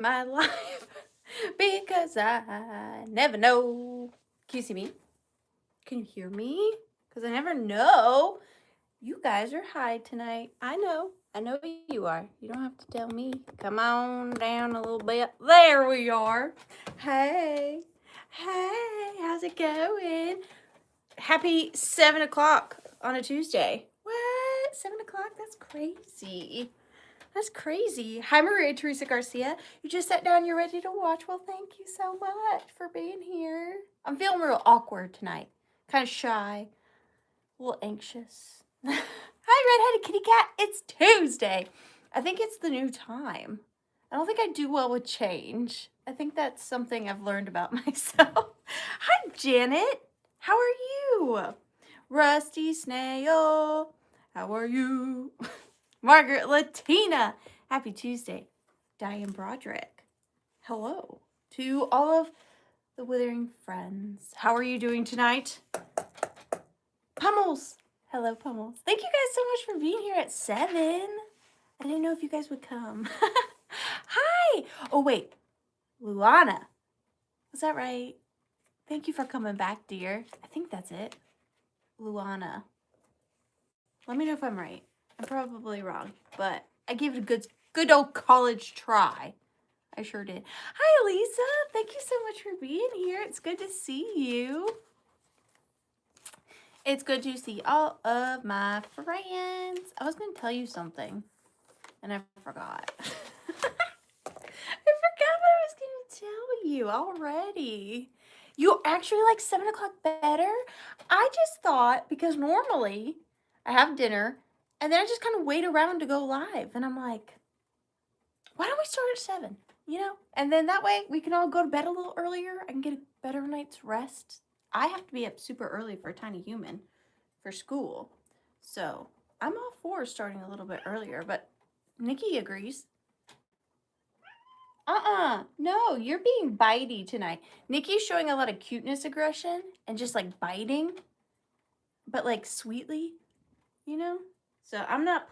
my life because I never know. Can you see me? Can you hear me? Because I never know. You guys are high tonight. I know you are. You don't have to tell me. Come on down a little bit. There we are. Hey, how's it going? Happy 7 o'clock on a Tuesday. What? 7 o'clock? That's crazy. That's crazy. Hi, Maria Teresa Garcia. You just sat down. You're ready to watch. Well, thank you so much for being here. I'm feeling real awkward tonight. Kind of shy. A little anxious. Hi, redheaded kitty cat. It's Tuesday. I think it's the new time. I don't think I do well with change. I think that's something I've learned about myself. Hi, Janet. How are you? Rusty Snail. How are you? Margaret Latina. Happy Tuesday. Diane Broderick. Hello to all of the Withering friends. How are you doing tonight? Pummels. Hello, Pummels. Thank you guys so much for being here at 7. I didn't know if you guys would come. Hi. Oh, wait. Luana. Was that right? Thank you for coming back, dear. I think that's it. Luana. Let me know if I'm right. I'm probably wrong, but I gave it a good old college try. I sure did. Hi, Lisa. Thank you so much for being here. It's good to see you. It's good to see all of my friends. I was going to tell you something, and I forgot. I forgot what I was going to tell you already. You actually like 7 o'clock better? I just thought, because normally I have dinner, and then I just kind of wait around to go live. And I'm like, why don't we start at 7? You know? And then that way we can all go to bed a little earlier. I can get a better night's rest. I have to be up super early for a tiny human for school. So I'm all for starting a little bit earlier, but Nikki agrees. No, you're being bitey tonight. Nikki's showing a lot of cuteness aggression and just like biting, but like sweetly, you know? So I'm not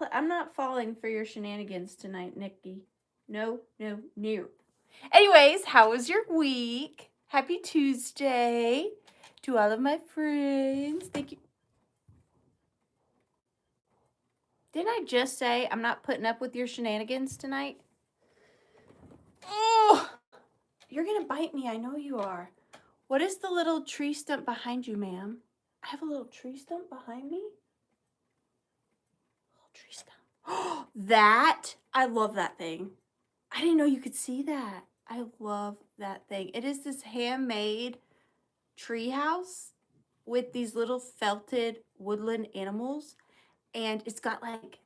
falling for your shenanigans tonight, Nikki. No. Anyways, how was your week? Happy Tuesday to all of my friends. Thank you. Didn't I just say I'm not putting up with your shenanigans tonight? Oh, you're going to bite me. I know you are. What is the little tree stump behind you, ma'am? I have a little tree stump behind me? Little tree stump. That, I love that thing. I didn't know you could see that. I love that thing. It is this handmade tree house with these little felted woodland animals. And it's got like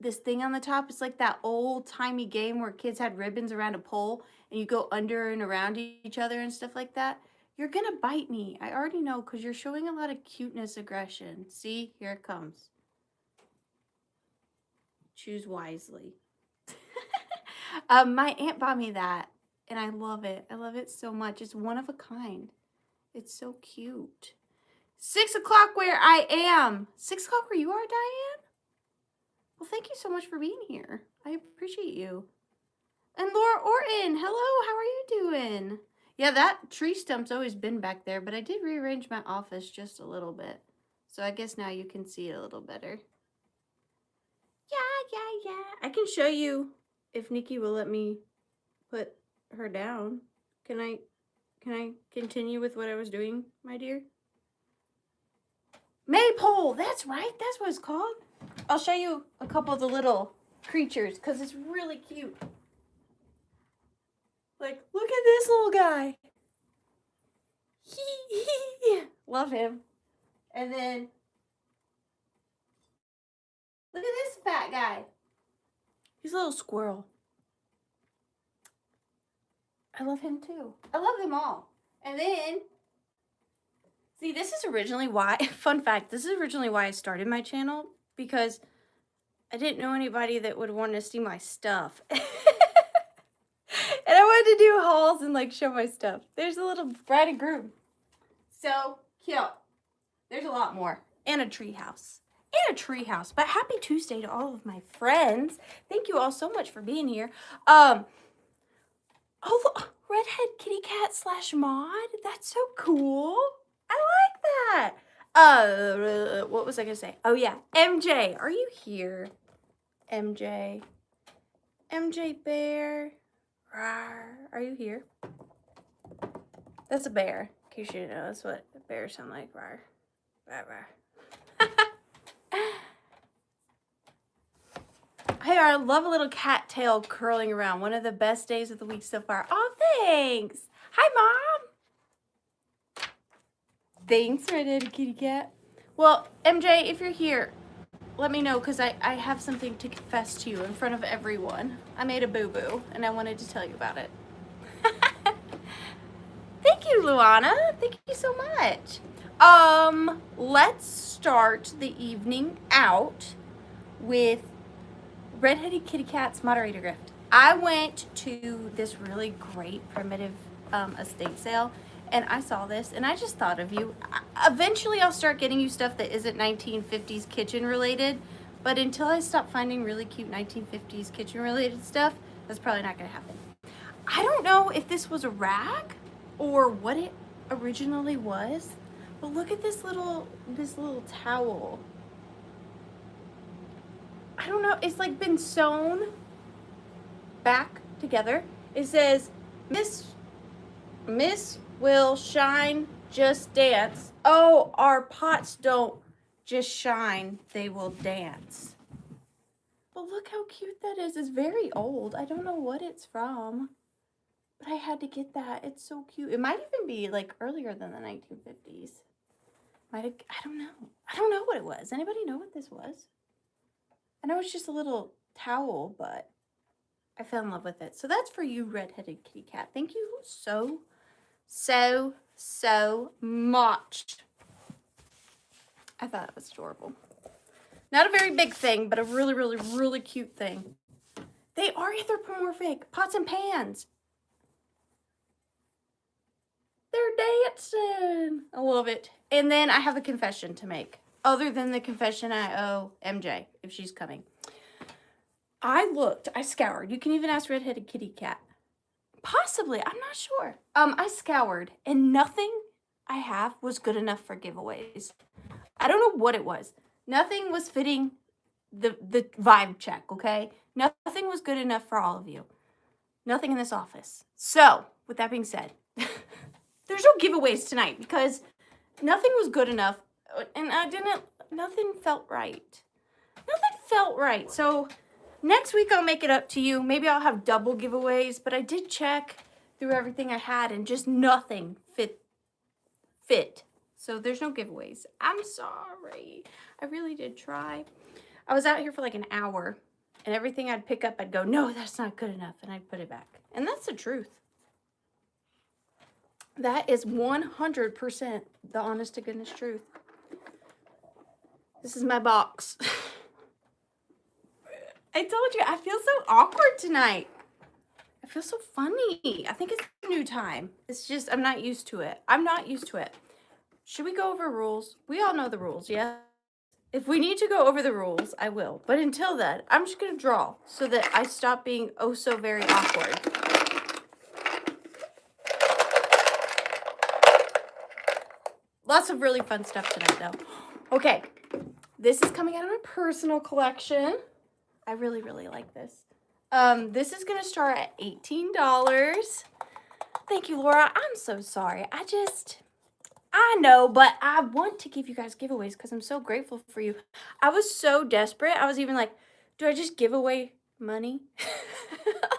this thing on the top. It's like that old-timey game where kids had ribbons around a pole and you go under and around each other and stuff like that. You're gonna bite me. I already know because you're showing a lot of cuteness aggression. See, here it comes. Choose wisely. My aunt bought me that and I love it. I love it so much. It's one of a kind. It's so cute. 6 o'clock where I am. 6 o'clock where you are, Diane? Well, thank you so much for being here. I appreciate you. And Laura Orton, hello, how are you doing? Yeah, that tree stump's always been back there, but I did rearrange my office just a little bit. So I guess now you can see it a little better. Yeah. I can show you if Nikki will let me put her down. Can I continue with what I was doing, my dear? Maypole, that's right, that's what it's called. I'll show you a couple of the little creatures because it's really cute. Like, look at this little guy. Love him. And then, look at this fat guy. He's a little squirrel. I love him too. I love them all. And then, see, this is originally why, fun fact, this is originally why I started my channel because I didn't know anybody that would want to see my stuff. And I wanted to do hauls and like show my stuff. There's a little bride and groom. So cute. There's a lot more. And a tree house. But happy Tuesday to all of my friends. Thank you all so much for being here. redhead kitty cat slash mod. That's so cool. I like that. What was I gonna say? Oh yeah, MJ, are you here? MJ. MJ Bear. Rawr. Are you here? That's a bear. In case you didn't know, that's what bears sound like. Rawr. Rawr, rawr. Hey, I love a little cat tail curling around. One of the best days of the week so far. Oh, thanks. Hi, Mom. Thanks, redheaded kitty cat. Well, MJ, if you're here, let me know, because I have something to confess to you in front of everyone. I made a boo-boo, and I wanted to tell you about it. Thank you, Luana. Thank you so much. Let's start the evening out with Redheaded Kitty Cat's moderator gift. I went to this really great primitive estate sale, and I saw this, and I just thought of you. Eventually, I'll start getting you stuff that isn't 1950s kitchen related, but until I stop finding really cute 1950s kitchen related stuff, that's probably not gonna happen. I don't know if this was a rag or what it originally was, but look at this little towel. I don't know, it's like been sewn back together. It says, Miss will shine, just dance. Oh, our pots don't just shine, they will dance. But look how cute that is. It's very old. I don't know what it's from, but I had to get that. It's so cute. It might even be like earlier than the 1950s. I don't know. I don't know what it was. Anybody know what this was? I know it's just a little towel, but I fell in love with it. So that's for you, redheaded kitty cat. Thank you so much. I thought it was adorable. Not a very big thing, but a really cute thing. They are anthropomorphic pots and pans. They're dancing. I love it. And then I have a confession to make. Other than the confession I owe MJ, if she's coming. I scoured. You can even ask redheaded kitty cat. Possibly, I'm not sure. I scoured, and nothing I have was good enough for giveaways. I don't know what it was. Nothing was fitting the vibe check, okay? Nothing was good enough for all of you. Nothing in this office. So, with that being said, there's no giveaways tonight because nothing was good enough, and nothing felt right. Nothing felt right. So, next week I'll make it up to you. Maybe I'll have double giveaways, but I did check through everything I had and just nothing fit. So there's no giveaways. I'm sorry. I really did try. I was out here for like an hour, and everything I'd pick up, I'd go, no, that's not good enough, and I'd put it back. And that's the truth. That is 100% the honest to goodness truth. This is my box. I told you, I feel so awkward tonight. I feel so funny. I think it's a new time. It's just, I'm not used to it. I'm not used to it. Should we go over rules? We all know the rules, yeah? If we need to go over the rules, I will. But until then, I'm just going to draw so that I stop being oh so very awkward. Lots of really fun stuff tonight, though. Okay, this is coming out of my personal collection. I really like this. This is going to start at $18. Thank you, Laura. I'm so sorry. I know, but I want to give you guys giveaways because I'm so grateful for you. I was so desperate. I was even like, do I just give away money?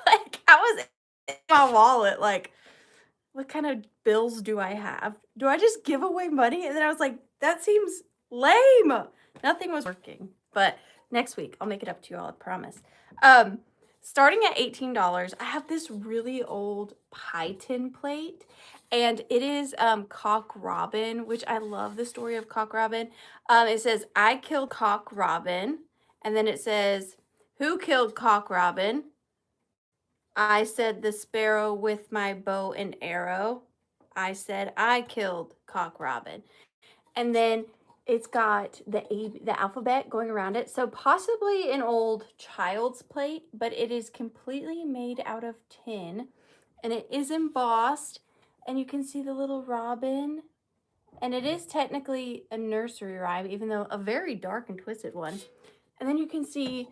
Like, I was in my wallet, like, what kind of bills do I have? Do I just give away money? And then I was like, that seems lame. Nothing was working. But next week, I'll make it up to you all, I promise. Starting at $18, I have this really old pie tin plate. And it is Cock Robin, which I love the story of Cock Robin. It says, I killed Cock Robin. And then it says, who killed Cock Robin? I said, the sparrow with my bow and arrow. I said, I killed Cock Robin. And then it's got the alphabet going around it. So possibly an old child's plate, but it is completely made out of tin. and it is embossed, and you can see the little robin, and it is technically a nursery rhyme, even though a very dark and twisted one. And then you can see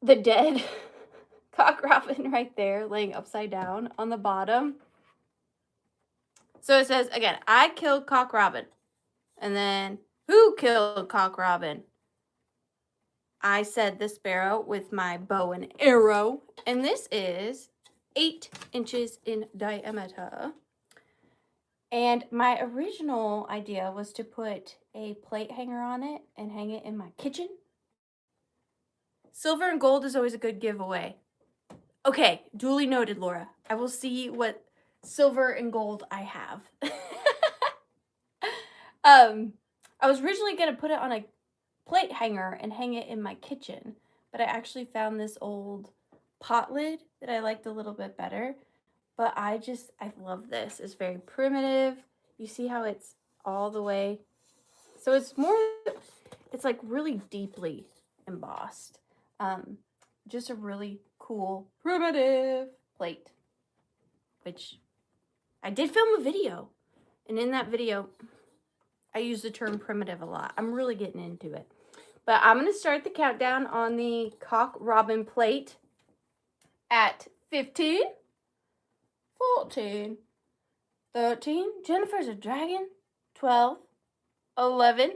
the dead cock robin right there laying upside down on the bottom. So it says, again, I killed Cock Robin. And then, who killed Cock Robin? I said the sparrow with my bow and arrow. And this is 8 inches in diameter. And my original idea was to put a plate hanger on it and hang it in my kitchen. Silver and gold is always a good giveaway. Okay, duly noted, Laura. I will see what silver and gold I have. I was originally going to put it on a plate hanger and hang it in my kitchen, but I actually found this old pot lid that I liked a little bit better. But I love this. It's very primitive. You see how it's all the way. So it's like really deeply embossed. Just a really cool, primitive plate, which I did film a video. And in that video, I use the term primitive a lot. I'm really getting into it. But I'm going to start the countdown on the Cock Robin plate at 15, 14, 13, Jennifer's a dragon, 12, 11,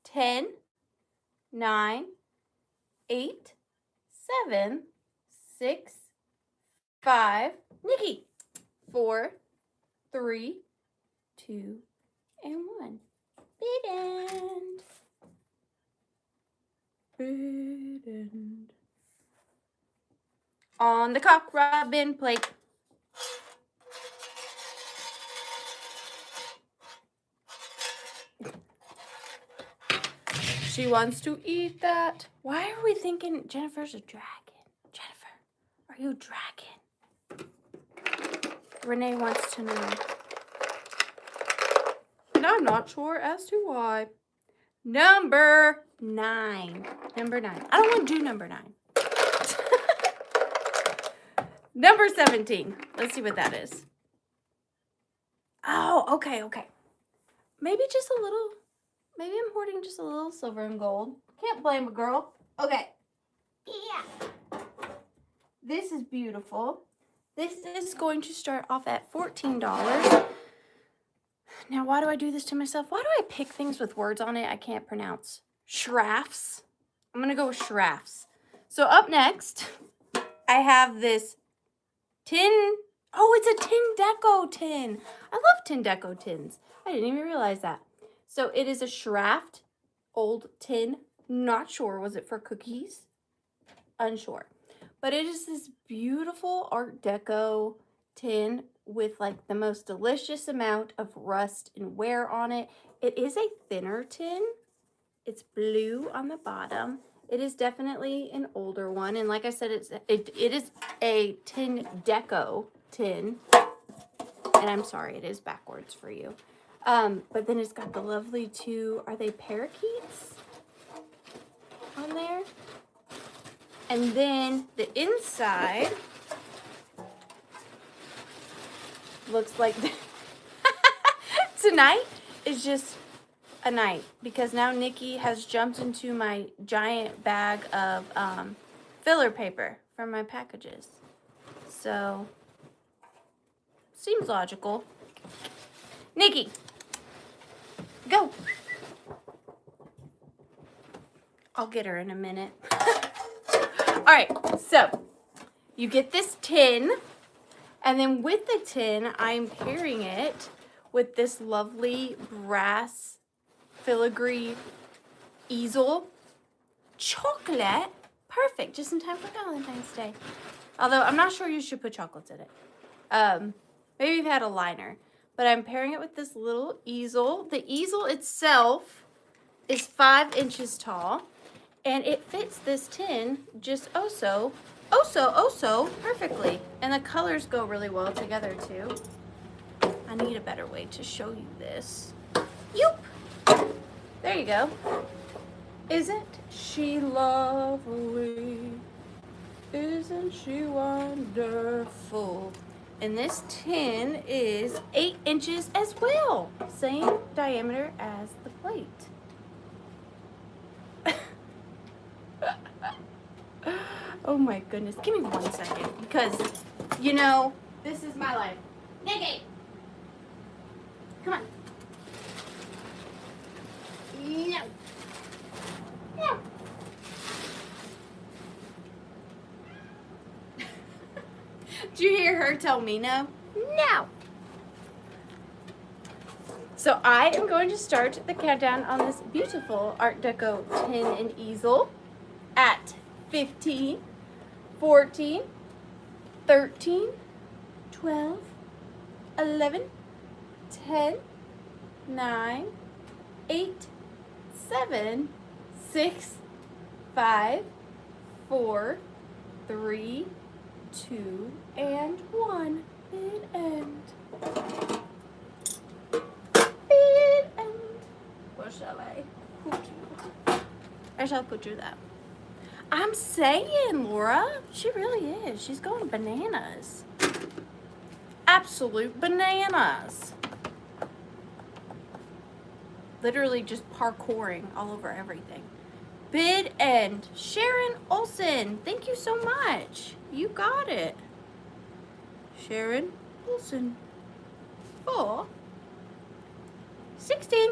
10, 9, 8, 7, 6, 5, Nikki, 4, 3, 2, and 1. Big end. Big end. On the Cock Robin plate. She wants to eat that. Why are we thinking Jennifer's a dragon? Jennifer, are you a dragon? Renee wants to know. And I'm not sure as to why. Number 9. Number 9. I don't want to do number 9. Number 17. Let's see what that is. Oh, okay. Maybe just a little. Maybe I'm hoarding just a little silver and gold. Can't blame a girl. Okay. Yeah. This is beautiful. This is going to start off at $14. Now, why do I do this to myself? Why do I pick things with words on it I can't pronounce? Schrafts. I'm going to go with schrafts. So up next, I have this tin. Oh, it's a tin deco tin. I love tin deco tins. I didn't even realize that. So it is a Schraft old tin. Not sure. Was it for cookies? Unsure. But it is this beautiful Art Deco tin with like the most delicious amount of rust and wear on it. It is a thinner tin. It's blue on the bottom. It is definitely an older one. And like I said, it is a tin deco tin. And I'm sorry, it is backwards for you. But then it's got the lovely two, are they parakeets on there? And then the inside looks like tonight is just a night because now Nikki has jumped into my giant bag of filler paper from my packages. So, seems logical. Nikki, go. I'll get her in a minute. All right, so you get this tin, and then with the tin, I'm pairing it with this lovely brass filigree easel. Chocolate, perfect, just in time for Valentine's Day. Although I'm not sure you should put chocolates in it. Maybe you've had a liner. But I'm pairing it with this little easel. The easel itself is 5 inches tall. And it fits this tin just oh so perfectly. And the colors go really well together too. I need a better way to show you this. Yoop! There you go. Isn't she lovely? Isn't she wonderful? And this tin is 8 inches as well. Same diameter as the plate. Oh my goodness. Give me 1 second because, you know, this is my life. Nikki! Come on. No. No. Did you hear her tell me no? No. So I am going to start the countdown on this beautiful Art Deco tin and easel at 15, 14, 13, 12, 11, 10, 9, 8, 7, 6, 5, 4, 3, 2, and 1. Bid end. Bid end. Where shall I put you? I shall put you that. I'm saying, Laura, she really is. She's going bananas. Absolute bananas. Literally just parkouring all over everything. Bid end. Sharon Olson, thank you so much. You got it. Sharon Olson. 4, 16.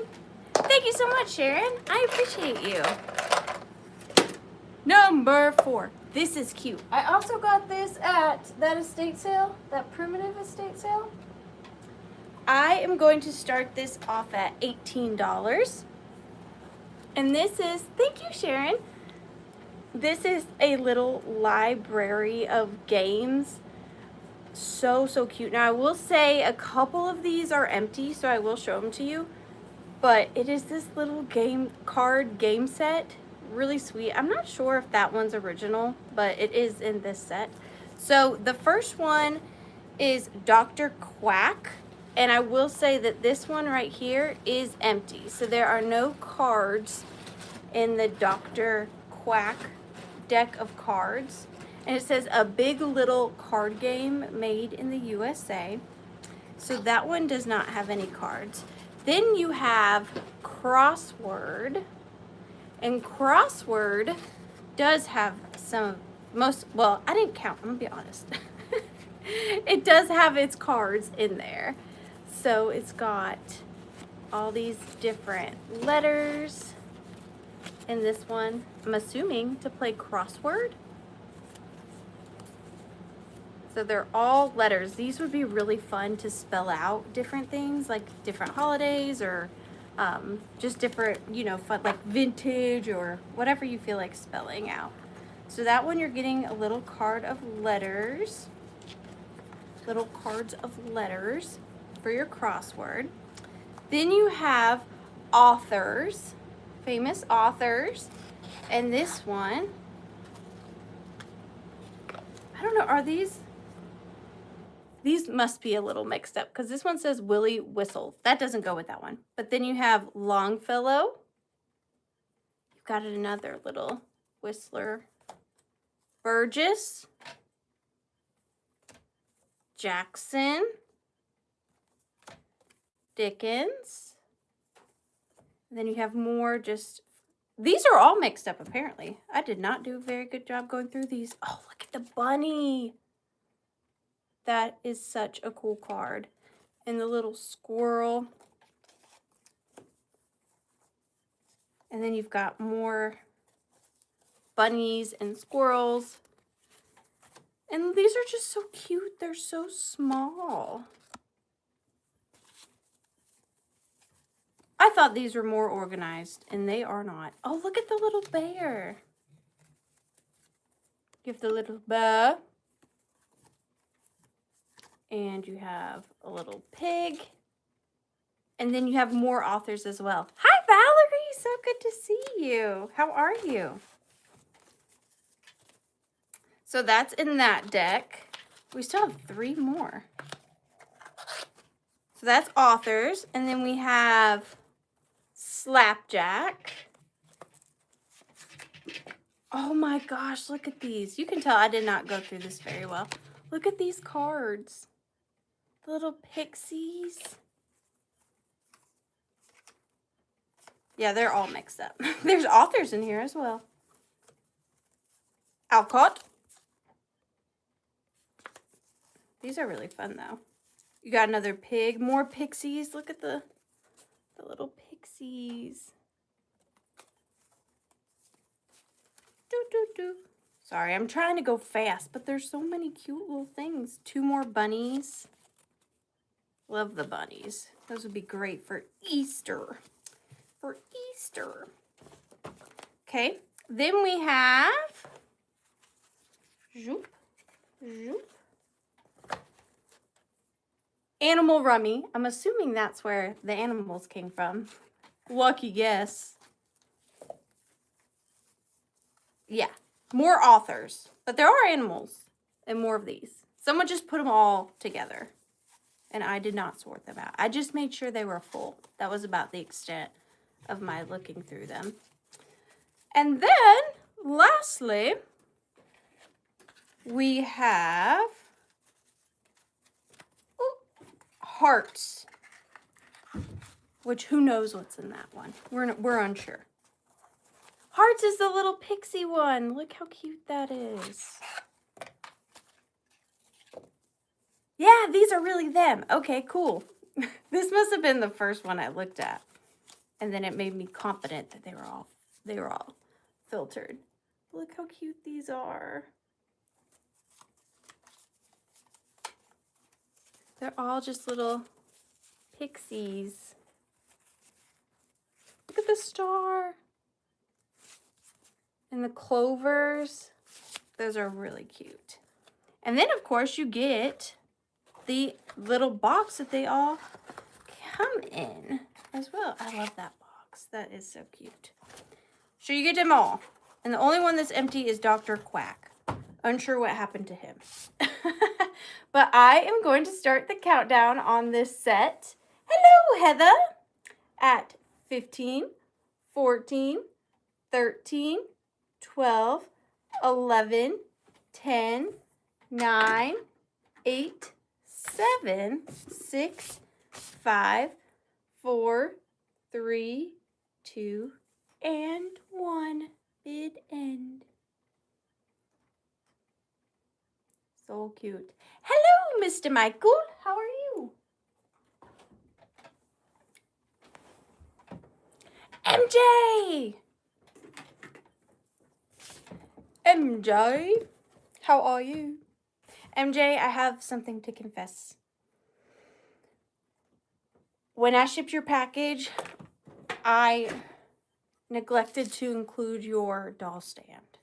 Thank you so much, Sharon. I appreciate you. Number 4. This is cute. I also got this at that estate sale, that primitive estate sale. I am going to start this off at $18. And this is, thank you, Sharon. This is a little library of games. So cute. Now, I will say a couple of these are empty, so I will show them to you. But it is this little card game set. Really sweet. I'm not sure if that one's original, but it is in this set. So the first one is Dr. Quack. And I will say that this one right here is empty. So there are no cards in the Dr. Quack deck of cards. And it says a big little card game made in the USA. So that one does not have any cards. Then you have Crossword. And Crossword does have well, I didn't count, I'm gonna be honest. It does have its cards in there. So it's got all these different letters in this one. I'm assuming to play crossword. So they're all letters. These would be really fun to spell out different things, like different holidays or just different, you know, fun, like vintage or whatever you feel like spelling out. So that one you're getting a little card of letters. Little cards of letters for your crossword. Then you have authors, famous authors. And this one, I don't know, are these must be a little mixed up because this one says Willie Whistle. That doesn't go with that one. But then you have Longfellow. You've got another little whistler. Burgess. Jackson. Dickens. And then you have more just, these are all mixed up apparently. I did not do a very good job going through these. Oh, look at the bunny. That is such a cool card. And the little squirrel. And then you've got more bunnies and squirrels. And these are just so cute. They're so small. I thought these were more organized, and they are not. Oh, look at the little bear. You have the little bear. And you have a little pig. And then you have more authors as well. Hi, Valerie. So good to see you. How are you? So that's in that deck. We still have 3 more. So that's authors. And then we have Slapjack. Oh my gosh, look at these. You can tell I did not go through this very well. Look at these cards. The little pixies. Yeah, they're all mixed up. There's authors in here as well. Alcott. These are really fun though. You got another pig, more pixies. Look at the little pixies. Do, do, do. Sorry, I'm trying to go fast, but there's so many cute little things. 2 more bunnies. Love the bunnies. Those would be great for Easter. For Easter. Okay, then we have zoop, zoop. Animal Rummy. I'm assuming that's where the animals came from. Lucky guess. Yeah, more authors, but there are animals and more of these. Someone just put them all together, and I did not sort them out. I just made sure they were full. That was about the extent of my looking through them. And then, lastly, we have hearts, which who knows what's in that one. We're unsure. Hearts is the little pixie one. Look how cute that is. Yeah, these are really them. Okay, cool. This must have been the first one I looked at. And then it made me confident that they were all filtered. Look how cute these are. They're all just little pixies. Look at the star. And the clovers. Those are really cute. And then, of course, you get the little box that they all come in as well. I love that box. That is so cute. So you get them all. And the only one that's empty is Dr. Quack. Unsure what happened to him. But I am going to start the countdown on this set. Hello, Heather. At 15, 14, 13, 12, 11, 10, 9, 8, 7, 6, 5, 4, 3, 2, and 1. Bid end. So cute. Hello, Mr. Michael. How are you? MJ! MJ, how are you? MJ, I have something to confess. When I shipped your package, I neglected to include your doll stand.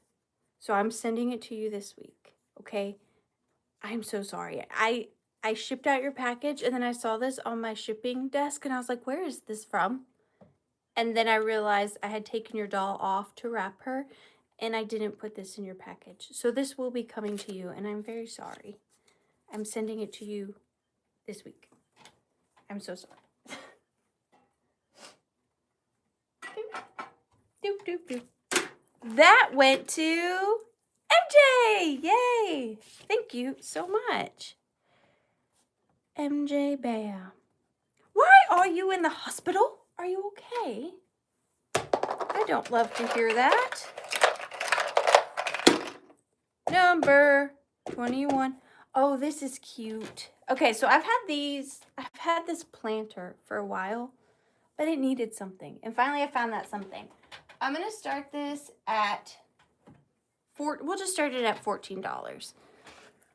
So I'm sending it to you this week, okay? I'm so sorry. I shipped out your package and then I saw this on my shipping desk and I was like, where is this from? And then I realized I had taken your doll off to wrap her and I didn't put this in your package. So this will be coming to you and I'm very sorry. I'm sending it to you this week. I'm so sorry. Doop, doop, doop. That went to MJ! Yay! Thank you so much. MJ Bear. Why are you in the hospital? Are you okay? I don't love to hear that. Number 21. Oh, this is cute. Okay, so I've had this planter for a while, but it needed something. And finally I found that something. I'm going to start this at we'll just start it at $14.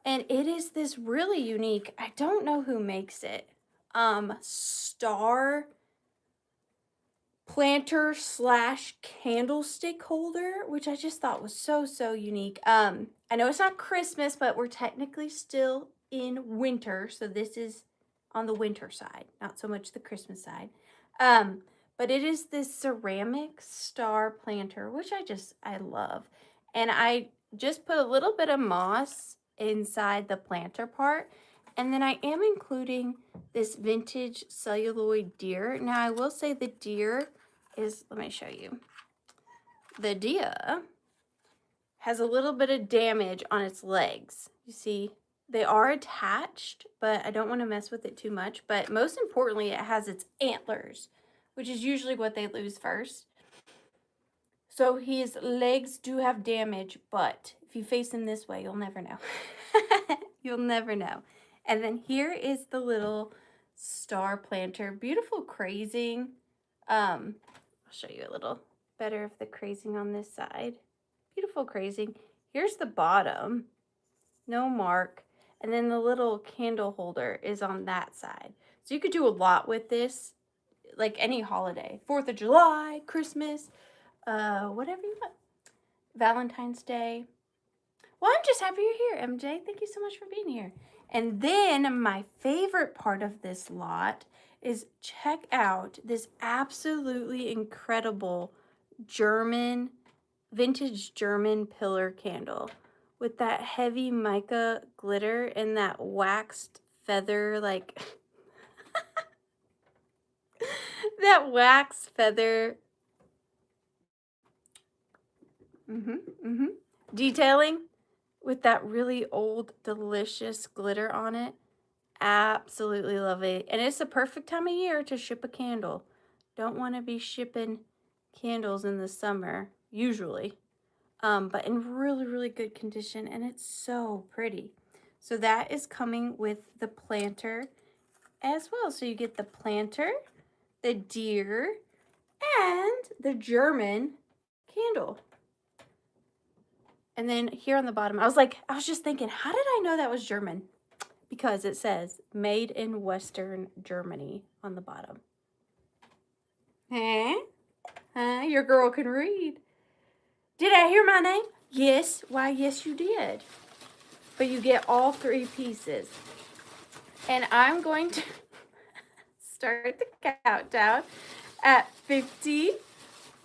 And it is this really unique, I don't know who makes it, star planter / candlestick holder, which I just thought was so unique. I know it's not Christmas, but we're technically still in winter, so this is on the winter side, not so much the Christmas side. But it is this ceramic star planter, which I love. And I just put a little bit of moss inside the planter part. And then I am including this vintage celluloid deer. Now I will say the deer is, let me show you. The deer has a little bit of damage on its legs. You see They are attached, but I don't want to mess with it too much. But most importantly, it has its antlers, which is usually what they lose first. So his legs do have damage, but if you face him this way, you'll never know. You'll never know. And then here is the little star planter. Beautiful crazing. I'll show you a little better of the crazing on this side. Beautiful crazing. Here's the bottom. No mark. And then the little candle holder is on that side. So you could do a lot with this, like any holiday. 4th of July, Christmas, whatever you want. Valentine's Day. Well, I'm just happy you're here, MJ. Thank you so much for being here. And then my favorite part of this lot is check out this absolutely incredible vintage German pillar candle with that heavy mica glitter and that waxed feather, like that wax feather detailing with that really old, delicious glitter on it. Absolutely love it. And it's the perfect time of year to ship a candle. Don't want to be shipping candles in the summer, usually. But in really, really good condition. And it's so pretty. So that is coming with the planter as well. So you get the planter, the deer, and the German candle. And then here on the bottom, I was just thinking, how did I know that was German? Because it says made in Western Germany on the bottom. Huh? Your girl can read. Did I hear my name? Yes. Why, yes, you did. But you get all 3 pieces. And I'm going to start the countdown at 50,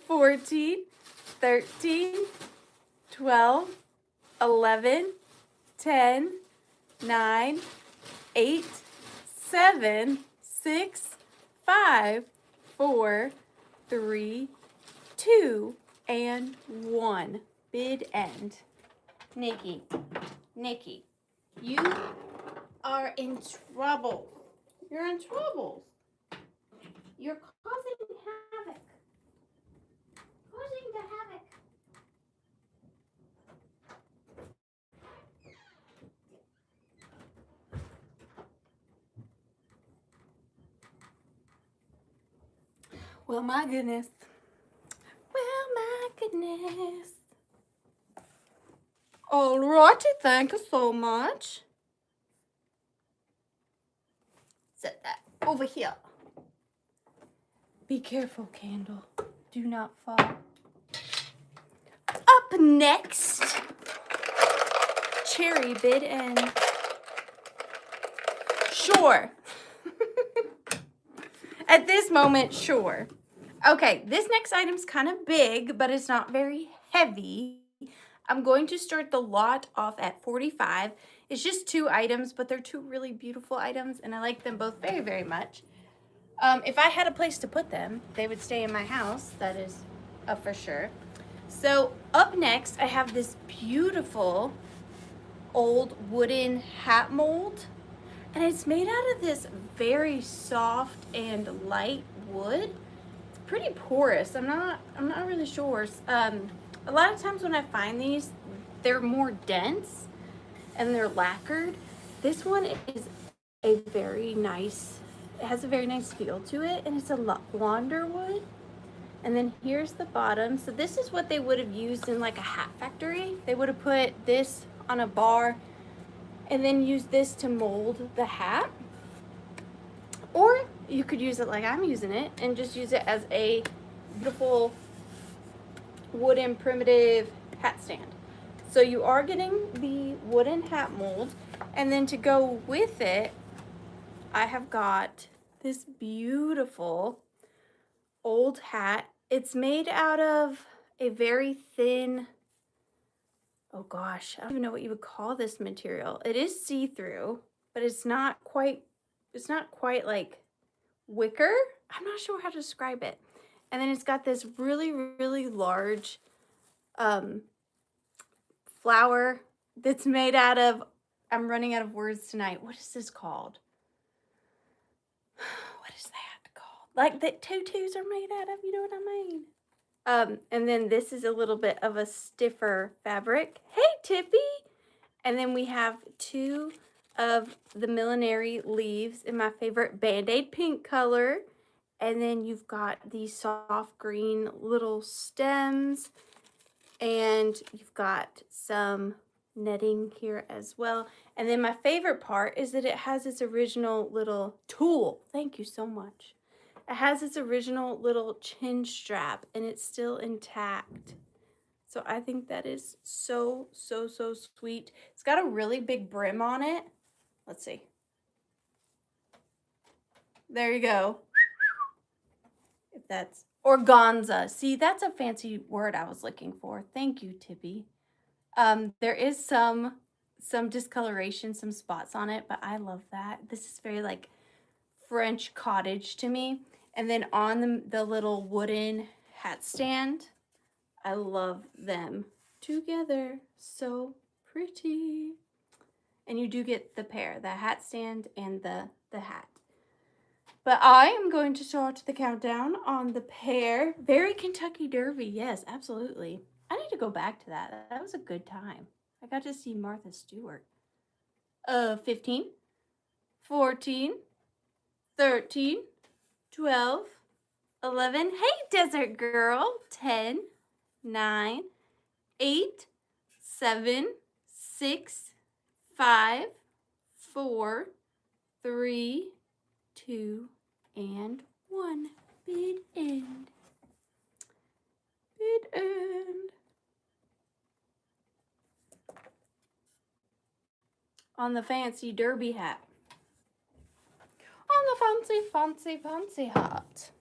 14, 13, 12, 11, 10, 9, 8, 7, 6, 5, 4, 3, 2, and 1. Bid end. Nikki, you are in trouble. You're in trouble. You're causing havoc. Causing the havoc. Well, my goodness. Well, my goodness. All righty, thank you so much. Set that over here. Be careful, candle. Do not fall. Up next, cherry bid and sure. At this moment, sure. Okay, this next item's kind of big, but it's not very heavy. I'm going to start the lot off at 45. It's just 2 items, but they're 2 really beautiful items, and I like them both very, very much. If I had a place to put them, they would stay in my house. That is for sure. So up next, I have this beautiful old wooden hat mold, and it's made out of this very soft and light wood. It's pretty porous. I'm not really sure. A lot of times when I find these, they're more dense and they're lacquered. This one is a very nice, it has a very nice feel to it, and it's a launder wood. And then here's the bottom. So this is what they would have used in like a hat factory. They would have put this on a bar and then used this to mold the hat. Or you could use it like I'm using it and just use it as a beautiful wooden primitive hat stand. So you are getting the wooden hat mold, and then to go with it, I have got this beautiful old hat. It's made out of a very thin, oh gosh, I don't even know what you would call this material. It is see-through, but it's not quite like wicker. I'm not sure how to describe it. And then it's got this really, really large flower that's made out of I'm running out of words tonight. What is this called? What is that called? Like that tutus are made out of, you know what I mean? And then this is a little bit of a stiffer fabric. Hey, Tippy! And then we have 2 of the Millinary leaves in my favorite Band-Aid pink color. And then you've got these soft green little stems. And you've got some netting here as well. And then my favorite part is that it has its original little tulle. Thank you so much. It has its original little chin strap and it's still intact. So I think that is so, so, so sweet. It's got a really big brim on it. Let's see. There you go. If that's organza. See, that's a fancy word I was looking for. Thank you, Tippy. There is some discoloration, some spots on it, but I love that. This is very like French cottage to me. And then on the little wooden hat stand, I love them together. So pretty. And you do get the pair, the hat stand and the hat. But I am going to start the countdown on the pair. Very Kentucky Derby. Yes, absolutely. I need to go back to that. That was a good time. I got to see Martha Stewart. 15, 14, 13, 12, 11. Hey, Desert Girl. 10, 9, 8, 7, 6, 5, 4, 3, 2, and 1. Bid end. Bid end. On the fancy derby hat. On the fancy, fancy, fancy hat.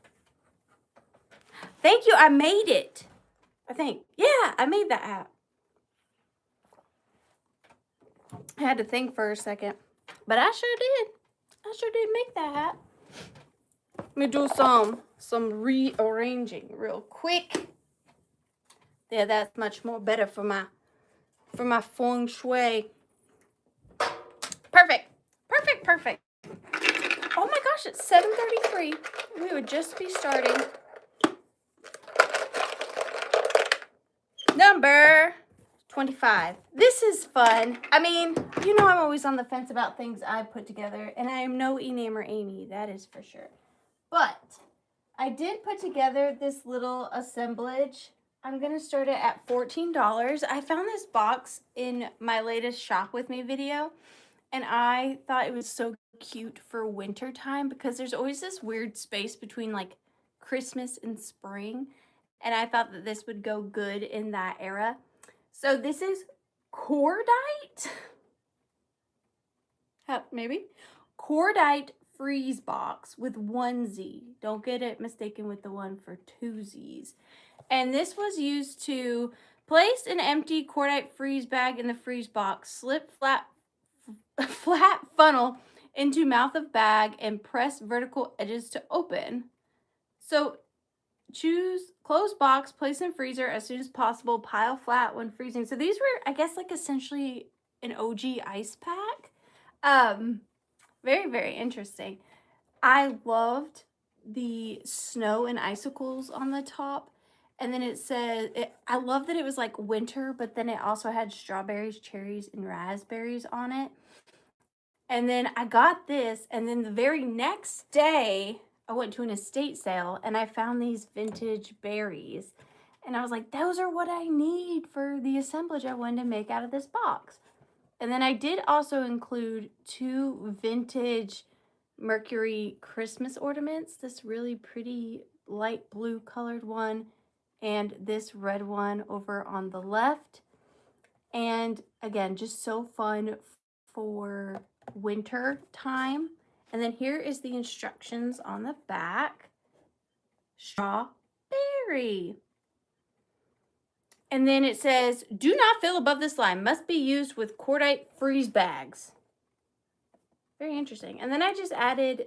Thank you, I made it. I think. Yeah, I made that hat. I had to think for a second. But I sure did. I sure did make that hat. Let me do some rearranging real quick. Yeah, that's much more better for my feng shui. Perfect. Perfect, perfect. Oh my gosh, it's 7:33. We would just be starting. Number 25. This is fun. I mean, you know I'm always on the fence about things I put together, and I am no Enamer Amy, that is for sure. But I did put together this little assemblage. I'm going to start it at $14. I found this box in my latest Shop With Me video, and I thought it was so cute for winter time because there's always this weird space between like Christmas and spring, and I thought that this would go good in that era. So this is cordite, maybe, cordite freeze box with 1 Z. Don't get it mistaken with the one for 2 Z's. And this was used to place an empty cordite freeze bag in the freeze box, slip flat funnel into mouth of bag, and press vertical edges to open. So choose close box, place in freezer as soon as possible, pile flat when freezing. So these were, I guess, like essentially an OG ice pack. Very, very interesting. I loved the snow and icicles on the top. And then it says, I love that it was like winter, but then it also had strawberries, cherries, and raspberries on it. And then I got this, and then the very next day, I went to an estate sale, and I found these vintage berries. And I was like, those are what I need for the assemblage I wanted to make out of this box. And then I did also include 2 vintage Mercury Christmas ornaments. This really pretty light blue colored one, and this red one over on the left. And again, just so fun for winter time. And then here is the instructions on the back. Strawberry. And then it says, do not fill above this line. Must be used with cordite freeze bags. Very interesting. And then I just added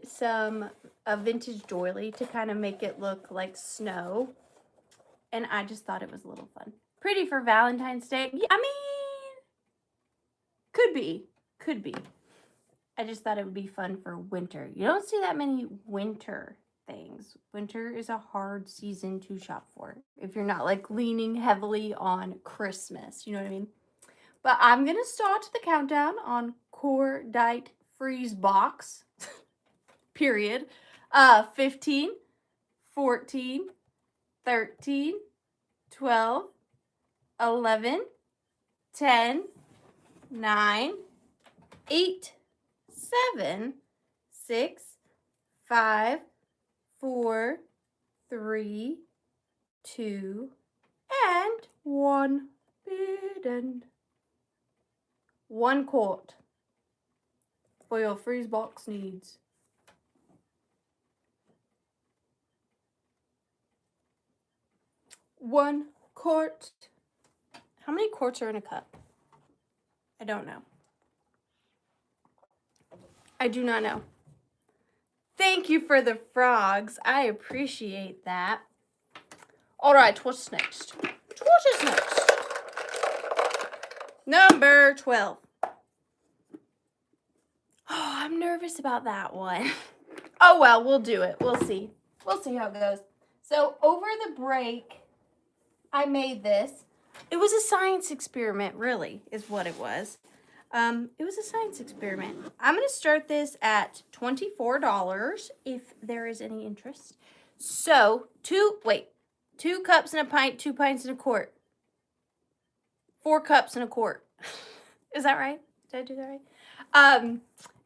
a vintage doily to kind of make it look like snow. And I just thought it was a little fun. Pretty for Valentine's Day. I mean, could be. Could be. I just thought it would be fun for winter. You don't see that many winter things. Winter is a hard season to shop for if you're not like leaning heavily on Christmas. You know what I mean? But I'm going to start the countdown on Cordite Freeze Box. Period. 15, 14, 13, 12, 11, 10, 9, 8, 7, 6, 5, 4, 3, 2, and 1. Bid and 1 quart for your freeze box needs. One quart. How many quarts are in a cup? I don't know. I do not know. Thank you for the frogs. I appreciate that. All right, what's next? What is next? Number 12. Oh, I'm nervous about that one. Oh, well, we'll do it. We'll see. We'll see how it goes. So over the break, I made this. It was a science experiment, really, is what it was. It was a science experiment. I'm going to start this at $24 if there is any interest. So, 2 cups and a pint, 2 pints and a quart. 4 cups and a quart. Is that right? Did I do that right?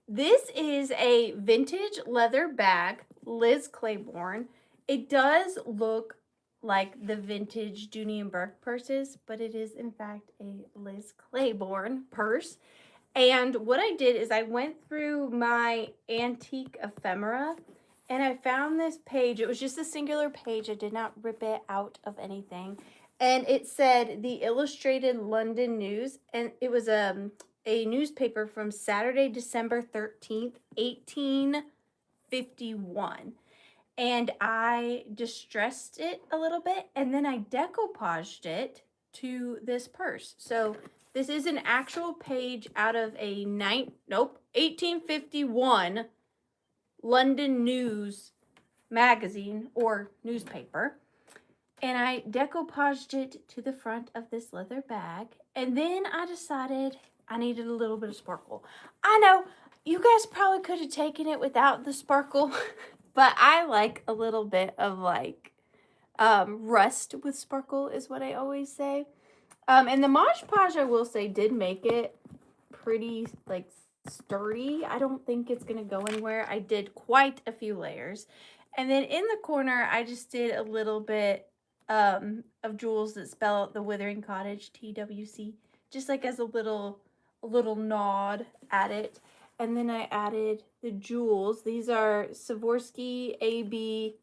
This is a vintage leather bag, Liz Claiborne. It does look like the vintage Dooney and Burke purses, but it is in fact a Liz Claiborne purse. And what I did is I went through my antique ephemera and I found this page. It was just a singular page. I did not rip it out of anything. And it said the Illustrated London News, and it was a newspaper from Saturday, December 13th, 1851. And I distressed it a little bit, and then I decoupaged it to this purse. So this is an actual page out of a 1851 London News magazine or newspaper. And I decoupaged it to the front of this leather bag. And then I decided I needed a little bit of sparkle. I know, you guys probably could have taken it without the sparkle. But I like a little bit of like rust with sparkle is what I always say. And the Mod Podge, I will say, did make it pretty like sturdy. I don't think it's going to go anywhere. I did quite a few layers. And then in the corner, I just did a little bit of jewels that spell out The.Withering.Cottage, TWC, just like as a little nod at it. And then I added the jewels. These are Swarovski AB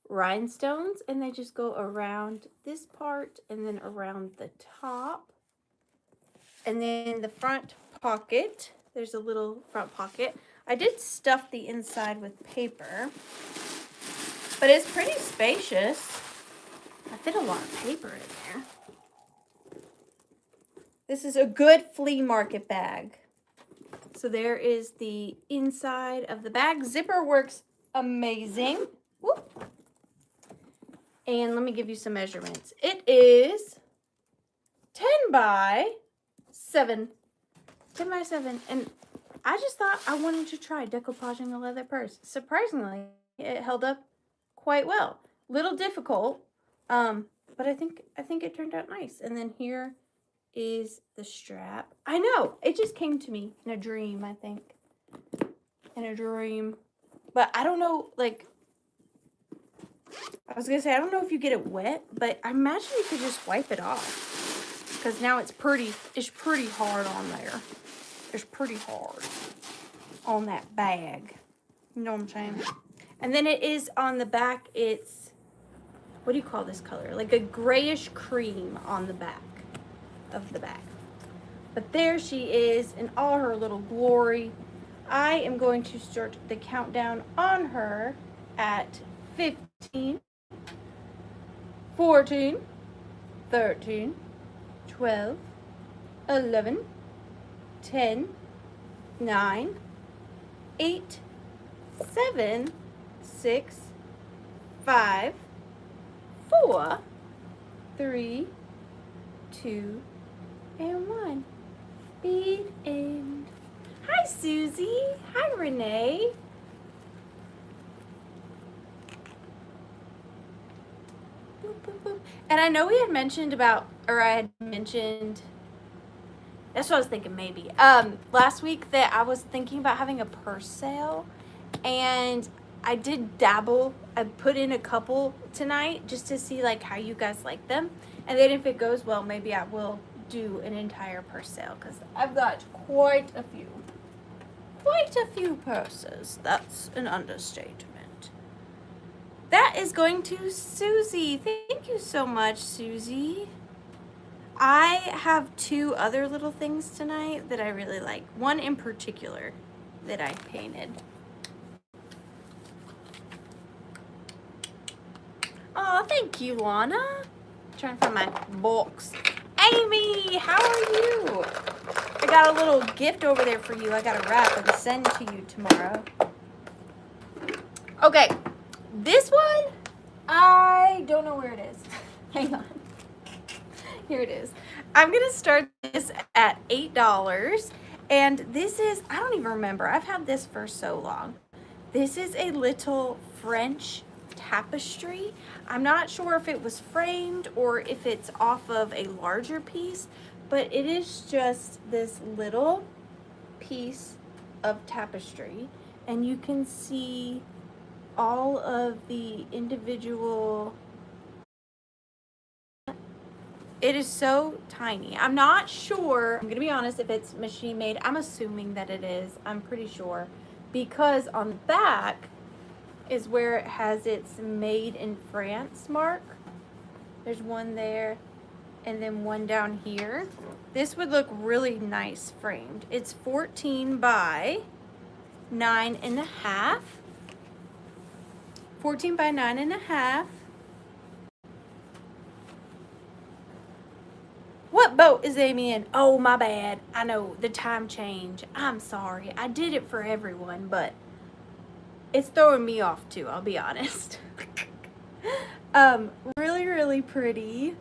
rhinestones, and they just go around this part and then around the top. And then the front pocket, there's a little front pocket. I did stuff the inside with paper, but it's pretty spacious. I fit a lot of paper in there. This is a good flea market bag. So there is the inside of the bag. Zipper works amazing. Whoop. And let me give you some measurements. It is 10 by 7. 10 by 7. And I just thought I wanted to try decoupaging a leather purse. Surprisingly, it held up quite well. Little difficult, but I think it turned out nice. And then here is the strap. I know, it just came to me in a dream, I think. In a dream. But I don't know, like, I was going to say, I don't know if you get it wet, but I imagine you could just wipe it off. Because now it's pretty hard on there. It's pretty hard on that bag. You know what I'm saying? And then it is on the back, it's, what do you call this color? Like a grayish cream on the back of the bag. But there she is in all her little glory. I am going to start the countdown on her at 15, 14, 13, 12, 11, 10, 9, 8, 7, 6, 5, 4, 3, 2, and 1. Bead end. Hi, Susie. Hi, Renee. Boop, boop, boop. And I know we had mentioned about, or I had mentioned, that's what I was thinking maybe, last week that I was thinking about having a purse sale, and I did dabble. I put in a couple tonight just to see like how you guys like them, and then if it goes well, maybe I will do an entire purse sale because I've got quite a few purses. That's an understatement. That is going to Susie. Thank you so much, Susie. I have 2 other little things tonight that I really like. One in particular that I painted. Oh, thank you, Lana. Trying to find my box. Amy, how are you? I got a little gift over there for you. I got a wrap and send to you tomorrow. Okay, this one, I don't know where it is. Hang on. Here it is. I'm going to start this at $8. And this is, I don't even remember. I've had this for so long. This is a little French tapestry. I'm not sure if it was framed or if it's off of a larger piece, but it is just this little piece of tapestry. And you can see all of the individual. It is so tiny. I'm not sure, I'm gonna be honest, if it's machine made. I'm assuming that it is. I'm pretty sure. Because on the back is where it has its made in France mark. There's one there and then one down here. This would look really nice framed. It's 14 by 9.5. 14 by 9.5. What boat is Amy in? Oh, my bad. I know, the time change. I'm sorry. I did it for everyone, but it's throwing me off too, I'll be honest. Really, really pretty.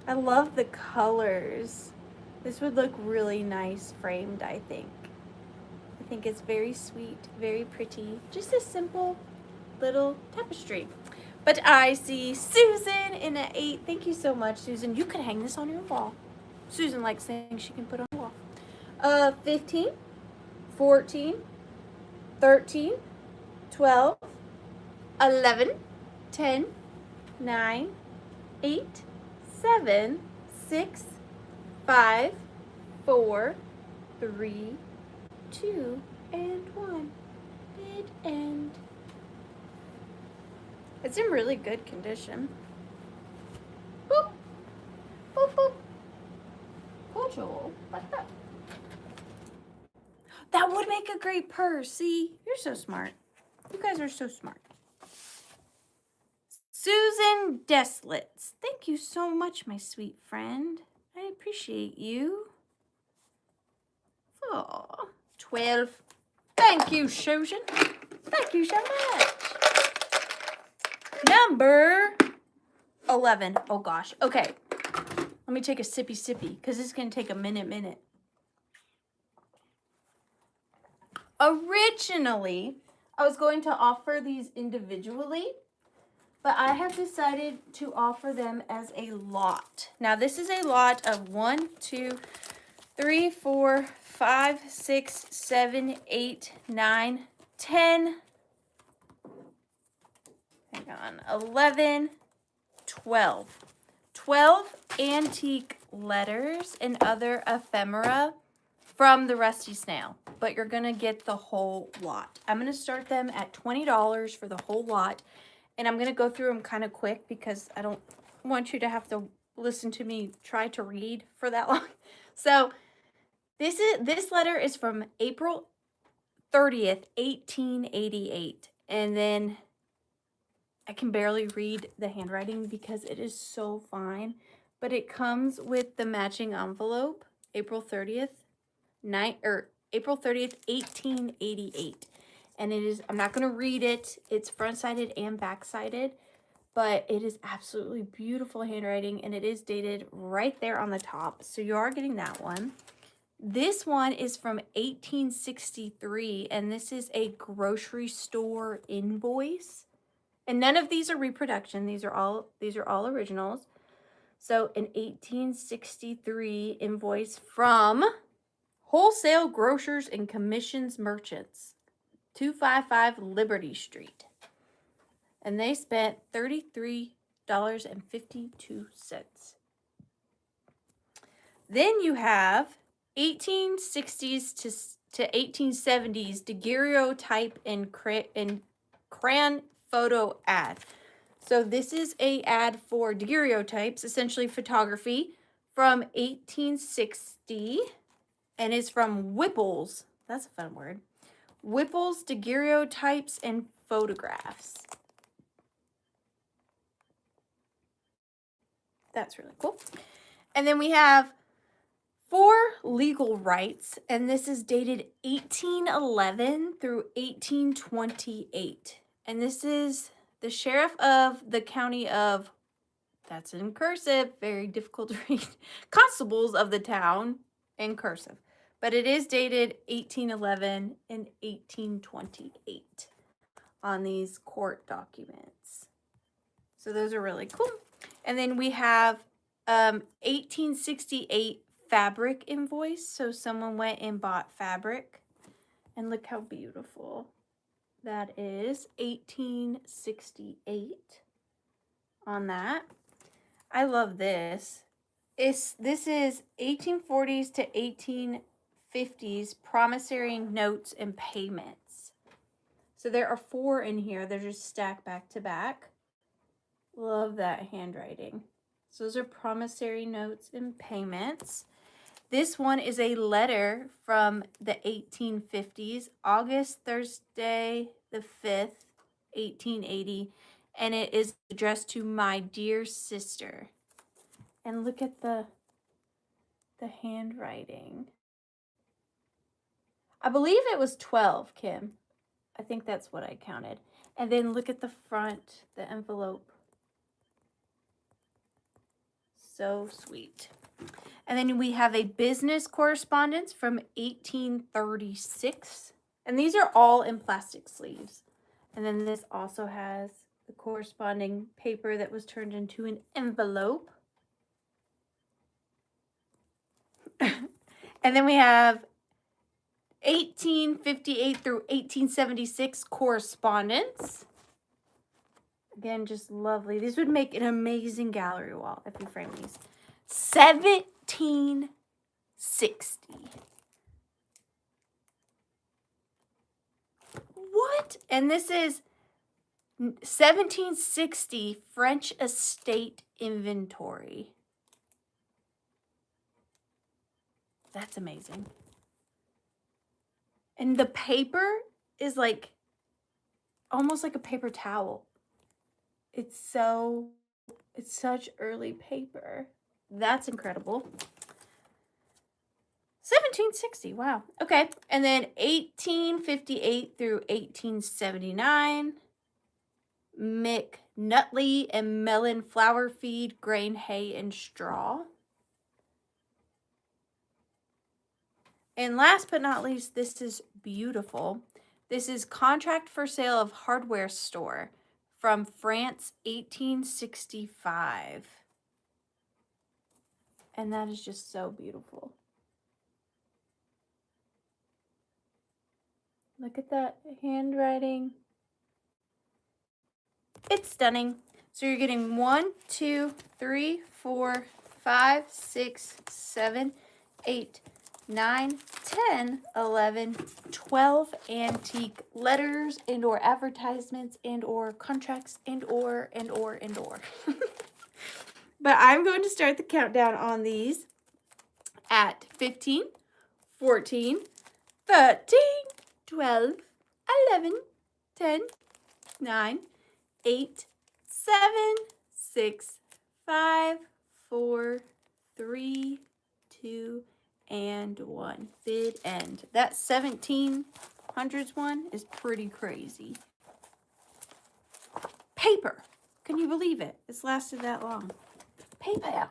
I love the colors. This would look really nice framed, I think. I think it's very sweet, very pretty. Just a simple little tapestry. But I see Susan in at 8. Thank you so much, Susan. You can hang this on your wall. Susan likes things she can put on the wall. 15, 14, 13, 12, 11, 10, 9, 8, 7, 6, 5, 4, 3, 2, and 1. Bid end. It's in really good condition. Boop. Boop, boop. Cultural. Like that. That would make a great purse. See? You're so smart. You guys are so smart. Susan Deslitz. Thank you so much, my sweet friend. I appreciate you. Oh, 12. Thank you, Susan. Thank you so much. Number 11. Oh gosh. Okay. Let me take a sippy because it's going to take a minute. Originally, I was going to offer these individually, but I have decided to offer them as a lot. Now, this is a lot of 1, 2, 3, 4, 5, 6, 7, 8, 9, 10. Hang on. 11, 12. 12 antique letters and other ephemera from the Rusty Snail, but you're gonna get the whole lot. I'm gonna start them at $20 for the whole lot, and I'm gonna go through them kind of quick because I don't want you to have to listen to me try to read for that long. So this letter is from April 30th, 1888, and then I can barely read the handwriting because it is so fine, but it comes with the matching envelope, April 30th, April 30th, 1888. And it is, I'm not going to read it. It's front-sided and back-sided, but it is absolutely beautiful handwriting, and it is dated right there on the top. So you are getting that one. This one is from 1863, and this is a grocery store invoice. And none of these are reproduction. These are all originals. So an 1863 invoice from Wholesale Grocers and Commissions Merchants, 255 Liberty Street. And they spent $33.52. Then you have 1860s to 1870s daguerreotype and crayon photo ad. So this is a ad for daguerreotypes, essentially photography, from 1860, and is from Whipple's. That's a fun word. Whipple's Daguerreotypes and Photographs. That's really cool. And then we have For Legal Rights, and this is dated 1811 through 1828. And this is the sheriff of the county of, that's in cursive, very difficult to read, constables of the town in cursive. But it is dated 1811 and 1828 on these court documents. So those are really cool. And then we have 1868 fabric invoice. So someone went and bought fabric. And look how beautiful that is. 1868 on that. I love this. This is 1840s to 1850s promissory notes and payments. So there are 4 in here. They're just stacked back to back. Love that handwriting. So those are promissory notes and payments. This one is a letter from the 1850s, August Thursday the 5th, 1880, and it is addressed to my dear sister. And look at the handwriting. I believe it was 12, Kim. I think that's what I counted. And then look at the front, the envelope. So sweet. And then we have a business correspondence from 1836. And these are all in plastic sleeves. And then this also has the corresponding paper that was turned into an envelope. And then we have 1858 through 1876 correspondence. Again, just lovely. These would make an amazing gallery wall if you frame these. 1760. What? And this is 1760 French estate inventory. That's amazing. And the paper is like almost like a paper towel. It's such early paper. That's incredible. 1760, wow. Okay, and then 1858 through 1879, McNutley and Mellon flour feed, grain, hay, and straw. And last but not least, this is beautiful. This is contract for sale of hardware store from France, 1865. And that is just so beautiful. Look at that handwriting. It's stunning. So you're getting 1, 2, 3, 4, 5, 6, 7, 8, 9, 10, 11, 12 antique letters and or advertisements and or contracts and or. But I'm going to start the countdown on these at 15, 14, 13, 12, 11, 10, 9, 8, 7, 6, 5, 4, 3, 2, and one. Bid end. That 1700s one is pretty crazy. Paper. Can you believe it? It's lasted that long. PayPal.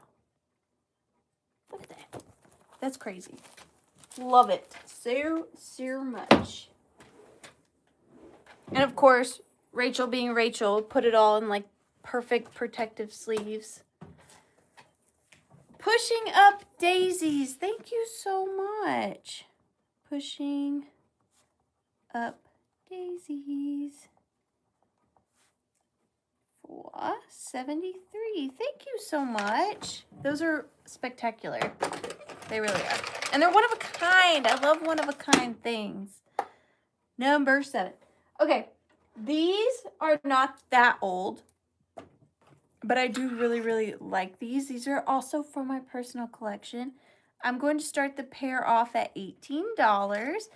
Look at that. That's crazy. Love it so much. And of course, Rachel being Rachel, put it all in like perfect protective sleeves. Pushing up daisies. Thank you so much. Pushing up daisies. For 73. Thank you so much. Those are spectacular. They really are. And they're one of a kind. I love one of a kind things. Number 7. Okay. These are not that old, but I do really, really like these. These are also from my personal collection. I'm going to start the pair off at $18.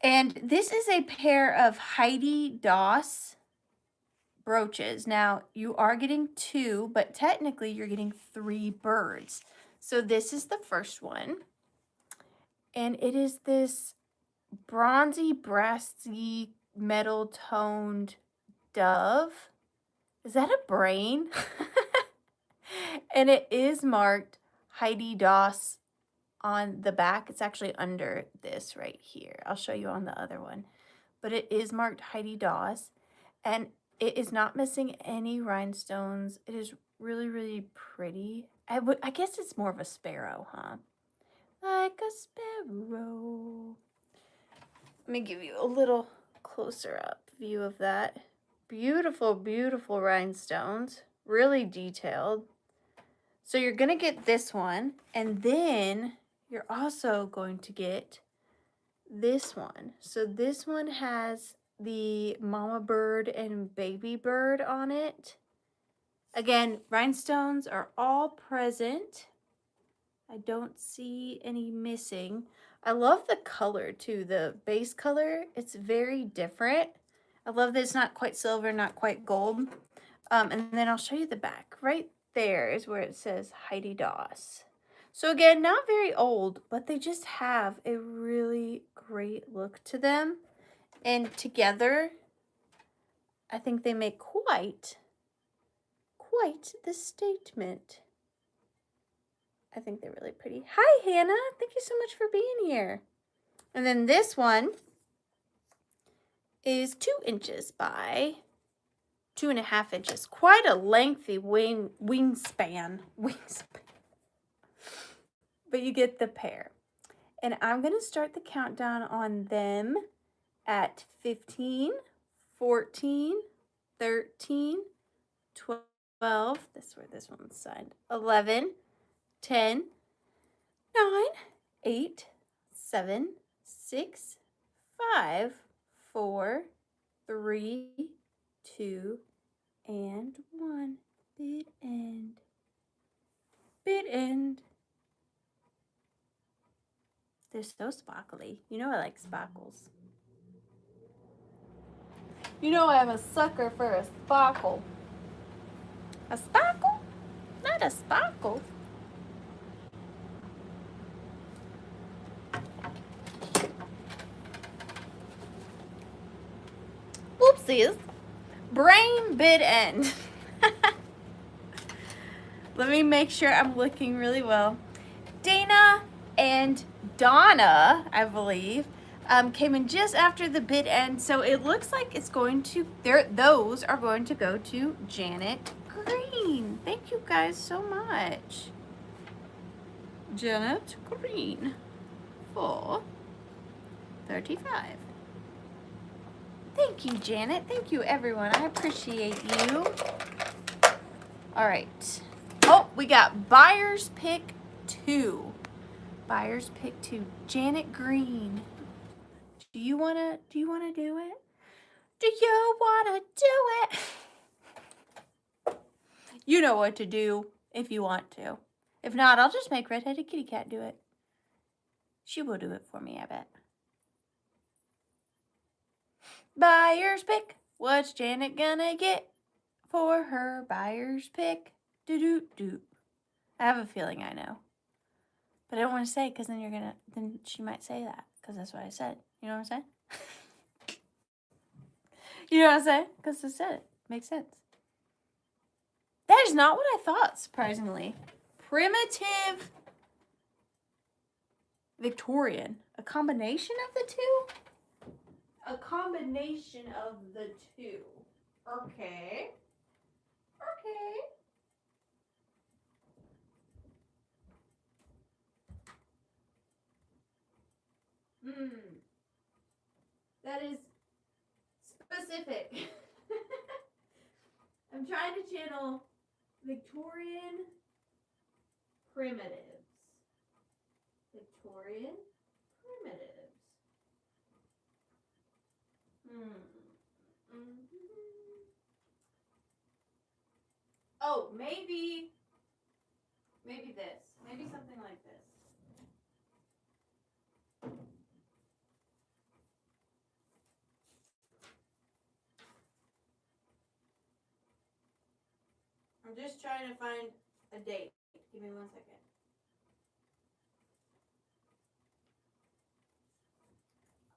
And this is a pair of Heidi Daus brooches. Now, you are getting 2, but technically you're getting 3 birds. So this is the first one. And it is this bronzy, brassy, metal-toned dove. Is that a brain? And it is marked Heidi Daus on the back. It's actually under this right here. I'll show you on the other one. But it is marked Heidi Daus. And it is not missing any rhinestones. It is really, really pretty. I guess it's more of a sparrow, huh? Like a sparrow. Let me give you a little closer up view of that. Beautiful, beautiful rhinestones. Really detailed. So you're going to get this one. And then you're also going to get this one. So this one has the mama bird and baby bird on it. Again, rhinestones are all present. I don't see any missing. I love the color too, the base color. It's very different. I love that it's not quite silver, not quite gold. And then I'll show you the back. Right there is where it says Heidi Daus. So again, not very old, but they just have a really great look to them. And together, I think they make quite the statement. I think they're really pretty. Hi, Hannah. Thank you so much for being here. And then this one is 2 inches by 2.5 inches. Quite a lengthy wingspan. But you get the pair. And I'm going to start the countdown on them at 15, 14, 13, 12. That's where this one's signed. 11, 10, 9, 8, 7, 6, 5, 4, 3, 2, and 1. Bid end. Bid end. They're so sparkly. You know I like sparkles. You know I'm a sucker for a sparkle. A sparkle? Not a sparkle. Oopsies. Brain bid end. Let me make sure I'm looking really well. Dana and Donna, I believe, came in just after the bid end. So it looks like it's going to, those are going to go to Janet Green. Thank you guys so much. Janet Green for $35. Thank you, Janet. Thank you, everyone. I appreciate you. All right. Oh, we got buyer's pick 2. Buyer's pick 2. Janet Green. Do you wanna do it? Do you wanna do it? You know what to do if you want to. If not, I'll just make Redheaded Kitty Cat do it. She will do it for me, I bet. Buyer's pick. What's Janet gonna get for her buyer's pick? Do-do-do. I have a feeling I know. But I don't want to say because then she might say that because that's what I said. You know what I'm saying? You know what I'm saying? Because I said it. Makes sense. That is not what I thought, surprisingly. Primitive Victorian. A combination of the two? A combination of the two. Okay. Okay. That is specific. I'm trying to channel Victorian primitives. Victorian primitives. Oh, maybe this. Maybe something like this. I'm just trying to find a date. Give me 1 second.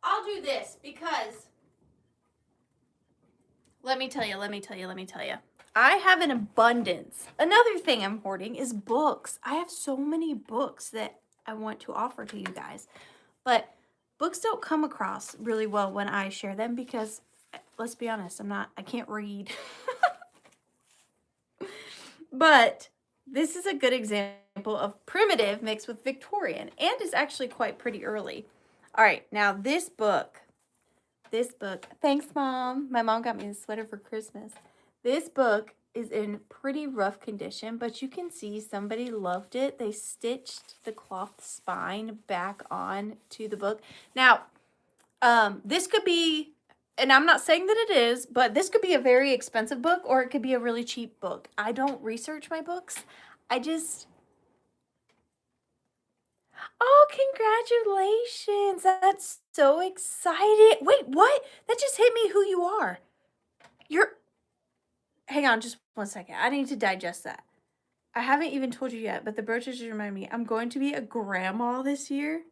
I'll do this because let me tell you. I have an abundance. Another thing I'm hoarding is books. I have so many books that I want to offer to you guys. But books don't come across really well when I share them because let's be honest, I can't read. But this is a good example of primitive mixed with Victorian and is actually quite pretty early. All right, now this book, thanks Mom. My mom got me this sweater for Christmas. This book is in pretty rough condition, but you can see somebody loved it. They stitched the cloth spine back on to the book. Now, this could be, and I'm not saying that it is, but this could be a very expensive book or it could be a really cheap book. I don't research my books. Oh, congratulations. That's so exciting. Wait, what? That just hit me who you are. Hang on just 1 second. I need to digest that. I haven't even told you yet, but the brooches just remind me. I'm going to be a grandma this year.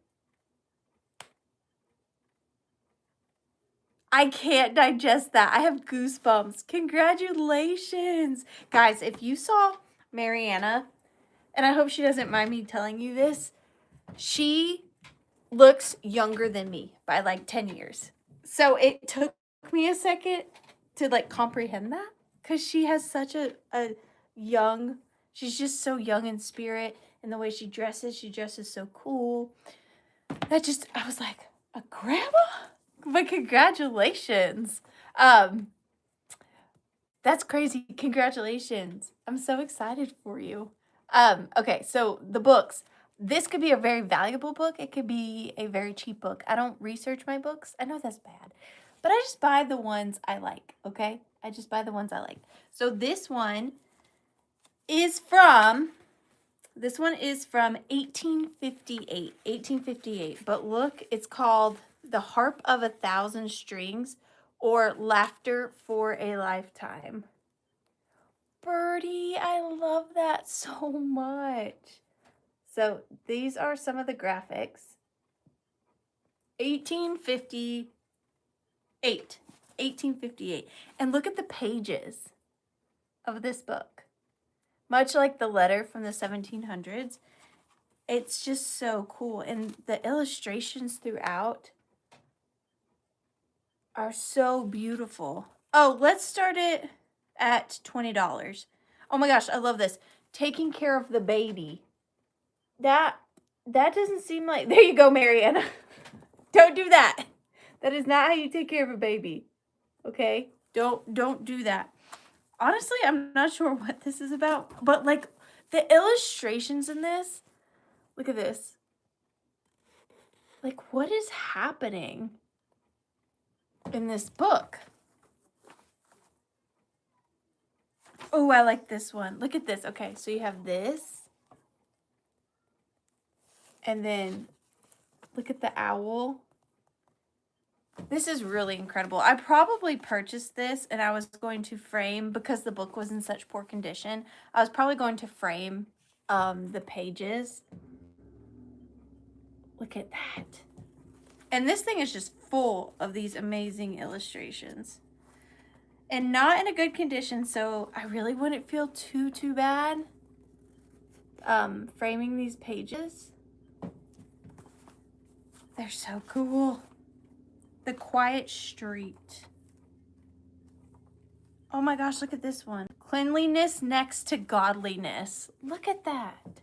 I can't digest that. I have goosebumps. Congratulations. Guys, if you saw Mariana, and I hope she doesn't mind me telling you this, she looks younger than me by like 10 years. So it took me a second to like comprehend that because she has such a young, she's just so young in spirit, and the way she dresses so cool. I was like, a grandma? But congratulations. That's crazy. Congratulations. I'm so excited for you. Okay, so the books. This could be a very valuable book. It could be a very cheap book. I don't research my books. I know that's bad. But I just buy the ones I like, okay? I just buy the ones I like. So this one is from 1858. 1858. But look, it's called The Harp of 1,000 Strings or Laughter for a Lifetime. Birdie, I love that so much. So these are some of the graphics. 1858. 1858. And look at the pages of this book. Much like the letter from the 1700s, it's just so cool. And the illustrations throughout are so beautiful. Oh, let's start it at $20. Oh my gosh, I love this. Taking care of the baby. That doesn't seem like, there you go, Mariana. Don't do that. That is not how you take care of a baby. Okay? Don't do that. Honestly, I'm not sure what this is about, but like the illustrations in this, look at this. Like, what is happening in this book? Oh, I like this one. Look at this. Okay, so you have this. And then look at the owl. This is really incredible. I probably purchased this and I was going to frame, because the book was in such poor condition, I was probably going to frame the pages. Look at that. And this thing is just full of these amazing illustrations. And not in a good condition, so I really wouldn't feel too bad framing these pages. They're so cool. The Quiet Street. Oh my gosh, look at this one. Cleanliness next to godliness. Look at that.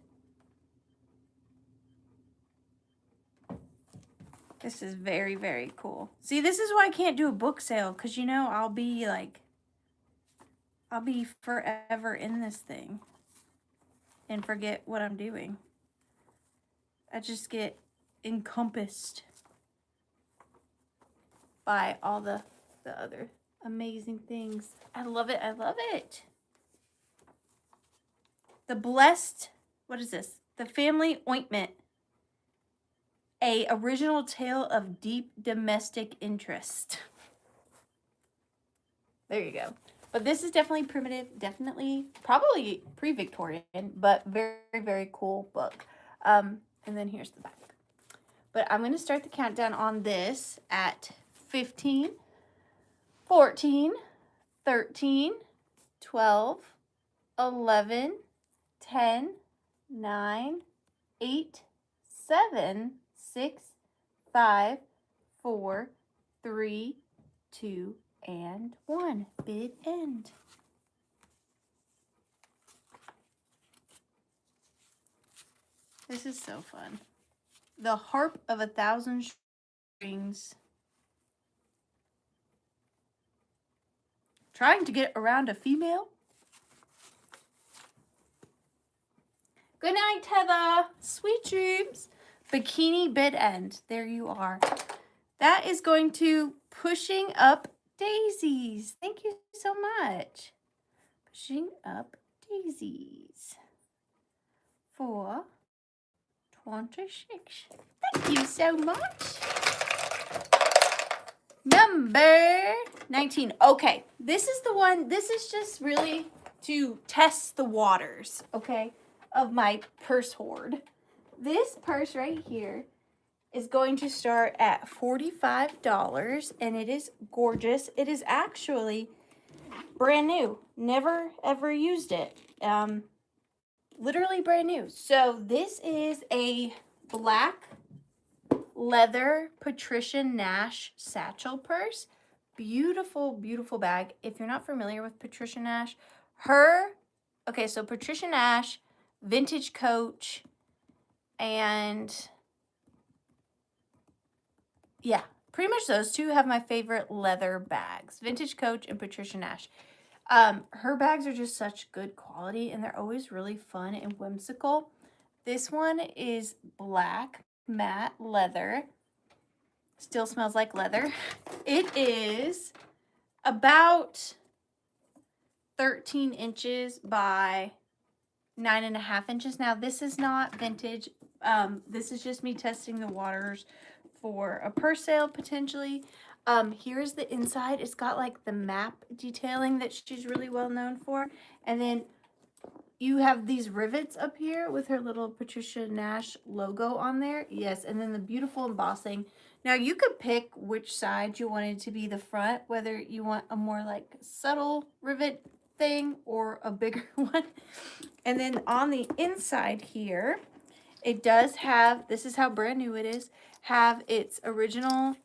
This is very, very cool. See, this is why I can't do a book sale, because, you know, I'll be forever in this thing and forget what I'm doing. I just get encompassed by all the other amazing things. I love it. I love it. The Blessed, what is this? The Family Ointment. A original tale of deep domestic interest. There you go. But this is definitely primitive, definitely, probably pre-Victorian, but very, very cool book. And then here's the back. But I'm going to start the countdown on this at 15, 14, 13, 12, 11, 10, 9, 8, 7, 6, 5, 4, 3, 2, and 1. Bid end. This is so fun. The Harp of 1,000 Strings. Trying to get around a female. Good night, Heather. Sweet dreams. Bikini Bid End. There you are. That is going to Pushing Up Daisies. Thank you so much. Pushing Up Daisies. For 26. Thank you so much. Number 19. Okay, this is the one. This is just really to test the waters, okay, of my purse hoard. This purse right here is going to start at $45, and it is gorgeous. It is actually brand new. Never ever used it. Literally brand new. So this is a black leather Patricia Nash satchel purse. Beautiful, beautiful bag. If you're not familiar with Patricia Nash, so Patricia Nash, Vintage Coach, and yeah, pretty much those two have my favorite leather bags. Vintage Coach and Patricia Nash. Her bags are just such good quality, and they're always really fun and whimsical. This one is black matte leather. Still smells like leather. It is about 13 inches by 9.5 inches. Now, this is not vintage. This is just me testing the waters for a purse sale, potentially. Here's the inside. It's got like the map detailing that she's really well known for. And then you have these rivets up here with her little Patricia Nash logo on there. Yes, and then the beautiful embossing. Now, you could pick which side you wanted to be the front, whether you want a more like subtle rivet thing or a bigger one. And then on the inside here, it does have, this is how brand new it is, have its original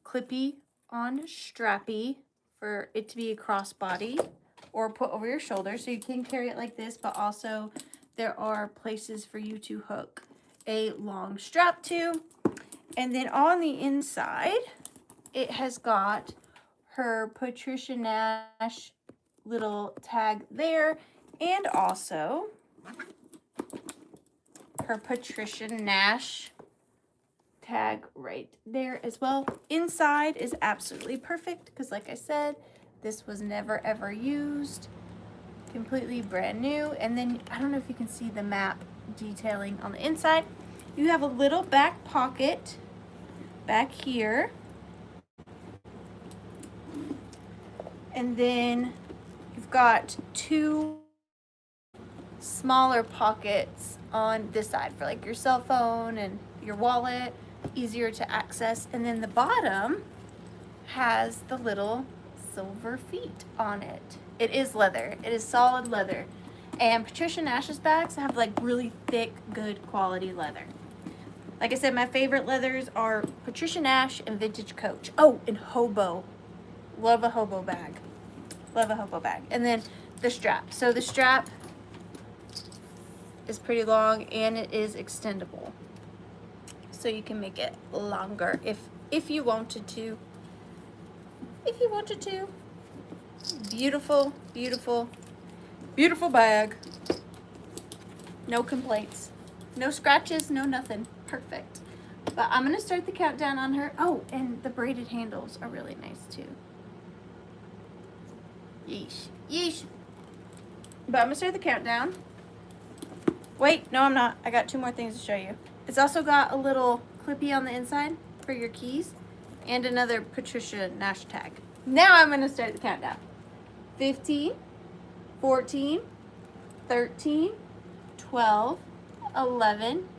clippy on strappy for it to be a crossbody or put over your shoulder, so you can carry it like this, but also there are places for you to hook a long strap to. And then on the inside, it has got her Patricia Nash little tag there, and also her Patricia Nash tag right there as well. Inside is absolutely perfect because, like I said, this was never ever used. Completely brand new. And then I don't know if you can see the map detailing on the inside. You have a little back pocket back here. And then you've got two smaller pockets on this side for like your cell phone and your wallet. easier to access. And then the bottom has the little silver feet on it. It is leather. It is solid leather. And Patricia Nash's bags have like really thick, good quality leather. Like I said, my favorite leathers are Patricia Nash and Vintage Coach. Oh, and Hobo. Love a Hobo bag. Love a Hobo bag. And then the strap. So the strap is pretty long and it is extendable. So you can make it longer if you wanted to. If you wanted to. Beautiful, beautiful, beautiful bag. No complaints. No scratches, no nothing. Perfect. But I'm going to start the countdown on her. Oh, and the braided handles are really nice too. Yeesh. Yeesh. But I'm going to start the countdown. Wait, no I'm not. I got two more things to show you. It's also got a little clippy on the inside for your keys and another Patricia Nash tag. Now I'm going to start the countdown. 15, 14, 13, 12, 11,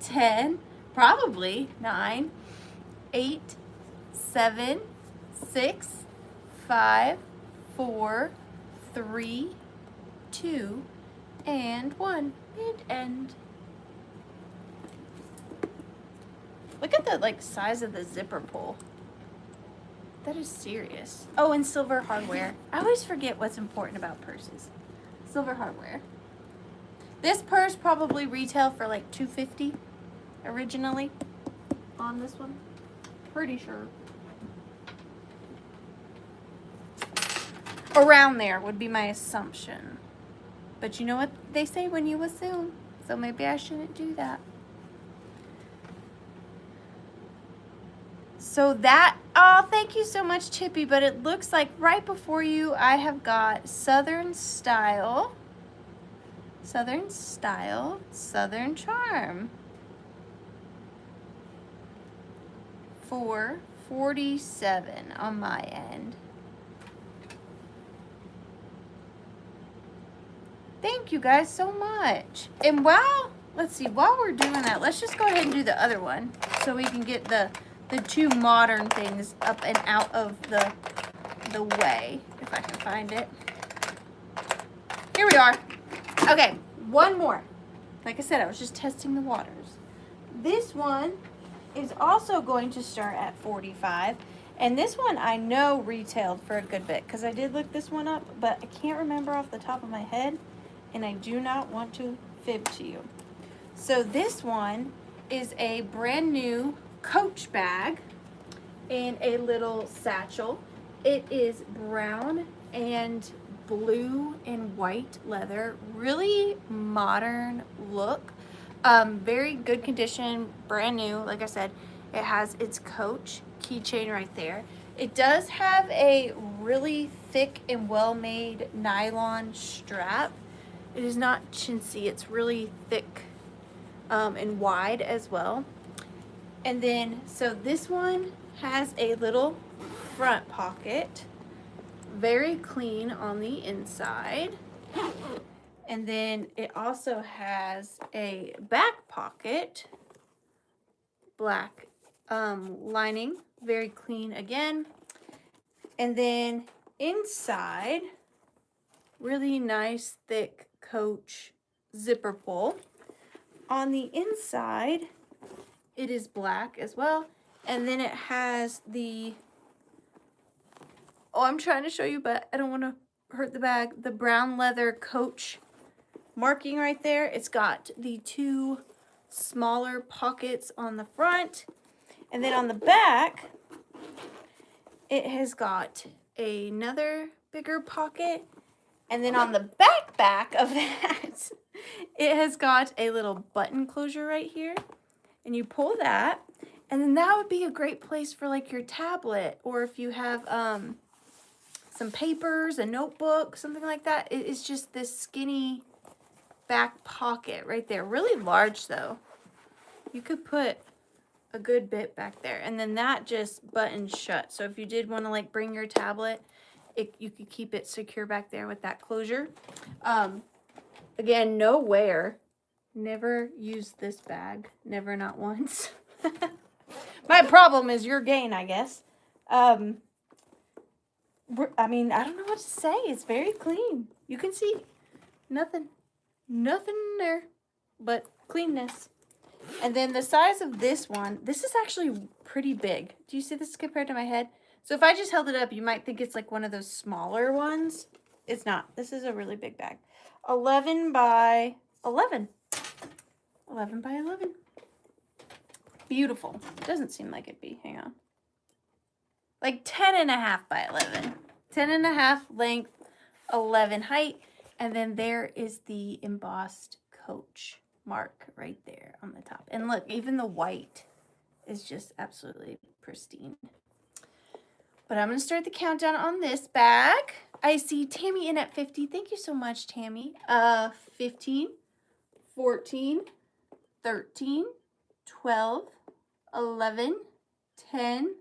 10, probably 9, 8, 7, 6, 5, 4, 3, 2, and 1. And end. Look at the like size of the zipper pull. That is serious. Oh, and silver hardware. I always forget what's important about purses. Silver hardware. This purse probably retailed for like $250 originally on this one. Pretty sure. Around there would be my assumption. But you know what they say when you assume. So maybe I shouldn't do that. So that, oh, thank you so much, Chippy. But it looks like right before you, I have got Southern Style, Southern Style, Southern Charm for $47 on my end. Thank you guys so much. And while, let's see, while we're doing that, let's just go ahead and do the other one so we can get the two modern things up and out of the way, if I can find it. Here we are. Okay, one more. Like I said, I was just testing the waters. This one is also going to start at $45. And this one I know retailed for a good bit because I did look this one up, but I can't remember off the top of my head. And I do not want to fib to you. So this one is a brand new Coach bag in a little satchel. It is brown and blue and white leather. Really modern look. Very good condition, brand new. Like I said, it has its Coach keychain right there. It does have a really thick and well-made nylon strap. It is not chintzy, it's really thick and wide as well. And then, so this one has a little front pocket, very clean on the inside. And then it also has a back pocket, black lining, very clean again. And then inside, really nice thick Coach zipper pull. On the inside, it is black as well. And then it has the, oh, I'm trying to show you, but I don't want to hurt the bag. The brown leather Coach marking right there. It's got the two smaller pockets on the front. And then on the back, it has got another bigger pocket. And then on the back of that, it has got a little button closure right here. And you pull that, and then that would be a great place for like your tablet, or if you have some papers, a notebook, something like that. It is just this skinny back pocket right there. Really large though. You could put a good bit back there. And then that just buttons shut. So if you did want to like bring your tablet, you could keep it secure back there with that closure. Again, no wear. Never used this bag. Never, not once. My problem is your gain, I guess. I mean, I don't know what to say. It's very clean. You can see nothing there but cleanness. And then the size of this one, this is actually pretty big. Do you see this compared to my head? So if I just held it up, you might think it's like one of those smaller ones. It's not. This is a really big bag. 11 by 11. 11 by 11. Beautiful. Doesn't seem like it'd be. Hang on. Like 10.5 by 11. 10.5 length, 11 height. And then there is the embossed Coach mark right there on the top. And look, even the white is just absolutely pristine. But I'm going to start the countdown on this bag. I see Tammy in at 50. Thank you so much, Tammy. 15, 14, 13, 12, 11, 10,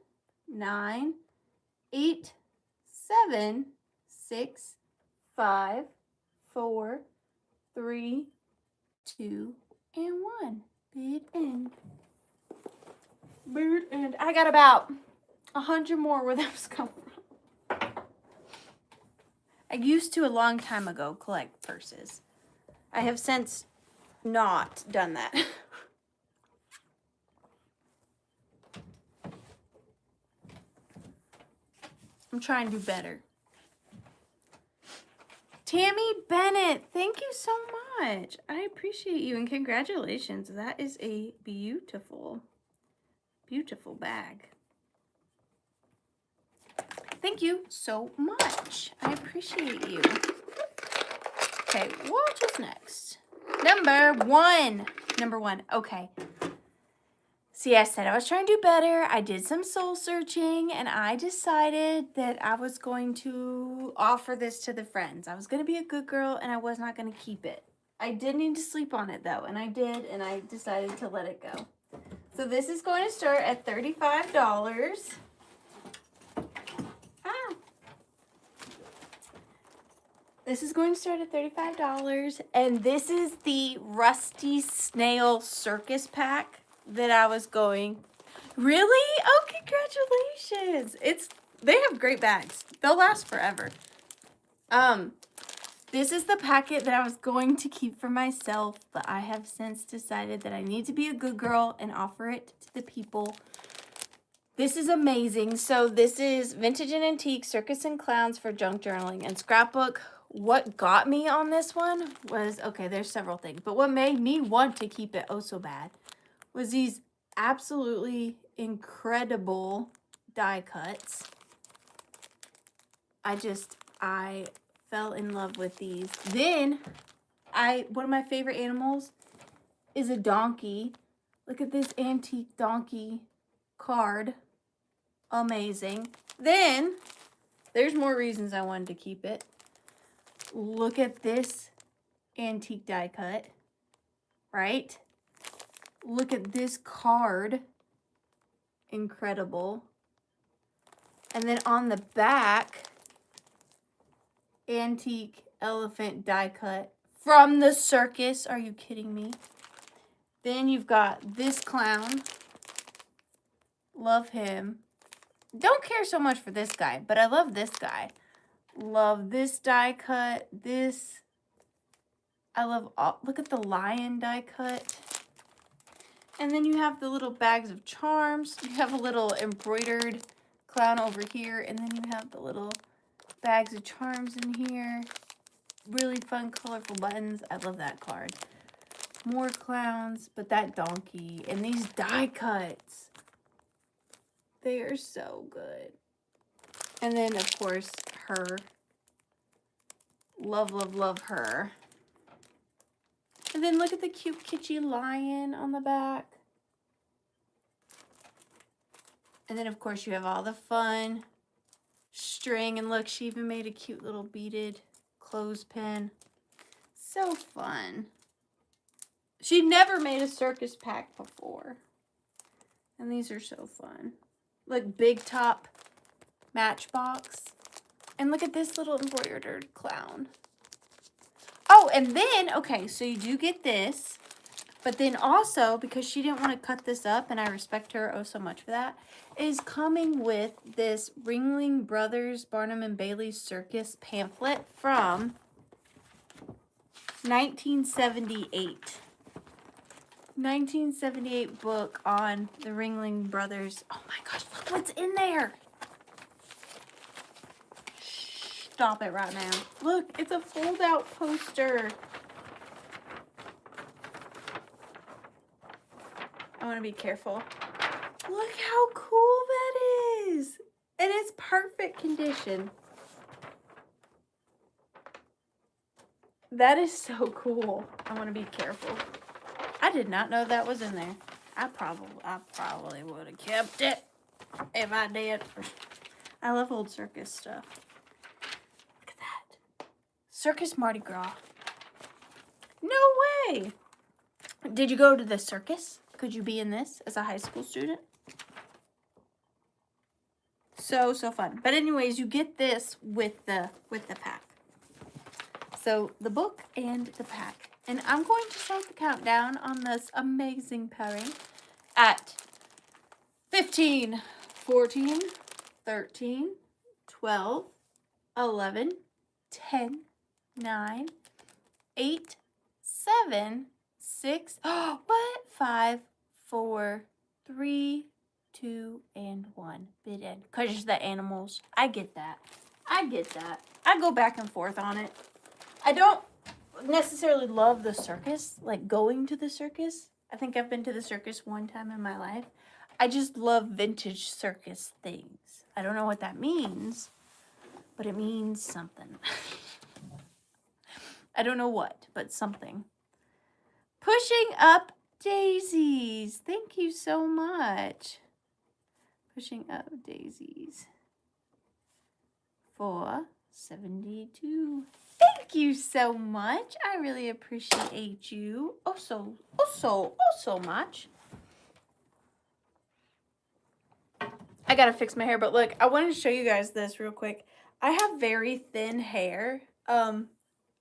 9, 8, 7, 6, 5, 4, 3, 2, and 1. Bid end. Bid end. I got about 100 more where those come from. I used to a long time ago collect purses. I have since not done that. I'm trying to do better. Tammy Bennett, thank you so much. I appreciate you and congratulations. That is a beautiful, beautiful bag. Thank you so much. I appreciate you. Okay, what is next? Number one. Number one. Okay. See, I said I was trying to do better. I did some soul searching, and I decided that I was going to offer this to the friends. I was going to be a good girl, and I was not going to keep it. I did need to sleep on it, though, and I did, and I decided to let it go. So this is going to start at $35. This is going to start at $35, and this is the Rusty Snail Circus Pack that I was going. Really? Oh, congratulations. They have great bags. They'll last forever. This is the packet that I was going to keep for myself, but I have since decided that I need to be a good girl and offer it to the people. This is amazing. So this is Vintage and Antique, Circus and Clowns for Junk Journaling and Scrapbook. What got me on this one was, okay, there's several things, but what made me want to keep it oh so bad was these absolutely incredible die cuts. I fell in love with these. Then, one of my favorite animals is a donkey. Look at this antique donkey card. Amazing. Then, there's more reasons I wanted to keep it. Look at this antique die cut, right? Look at this card. Incredible. And then on the back, antique elephant die cut from the circus. Are you kidding me? Then you've got this clown. Love him. Don't care so much for this guy, but I love this guy. Love this die cut. This. I love all. Look at the lion die cut. And then you have the little bags of charms. You have a little embroidered clown over here. And then you have the little bags of charms in here. Really fun, colorful buttons. I love that card. More clowns, but that donkey. And these die cuts. They are so good. And then, of course, her. Love, love, love her. And then look at the cute kitschy lion on the back. And then, of course, you have all the fun string. And look, she even made a cute little beaded clothespin. So fun. She never made a circus pack before. And these are so fun. Look, big top matchbox. And look at this little embroidered clown. Oh, and then, okay, so you do get this. But then also, because she didn't want to cut this up, and I respect her oh so much for that, is coming with this Ringling Brothers Barnum and Bailey Circus pamphlet from 1978. 1978 book on the Ringling Brothers. Oh my gosh, look what's in there. Stop it right now. Look, it's a fold-out poster. I want to be careful. Look how cool that is. And it's perfect condition. That is so cool. I want to be careful. I did not know that was in there. I probably would have kept it if I did. I love old circus stuff. Look at that. Circus Mardi Gras. No way. Did you go to the circus? Could you be in this as a high school student? So fun. But anyways, you get this with the pack. So the book and the pack. And I'm going to start the countdown on this amazing pairing at 15, 14, 13, 12, 11, 10, 9, 8, 7, 6, what? 5, 4, 3, 2, and 1. Bid end. Because it's the animals. I get that. I go back and forth on it. I don't necessarily love the circus, like going to the circus. I think I've been to the circus one time in my life. I just love vintage circus things. I don't know what that means, but it means something. I don't know what, but something. Pushing Up Daisies. Thank you so much. Pushing Up Daisies. For 72. Thank you so much. I really appreciate you. Oh so much. I gotta fix my hair, but look, I wanted to show you guys this real quick. I have very thin hair. I've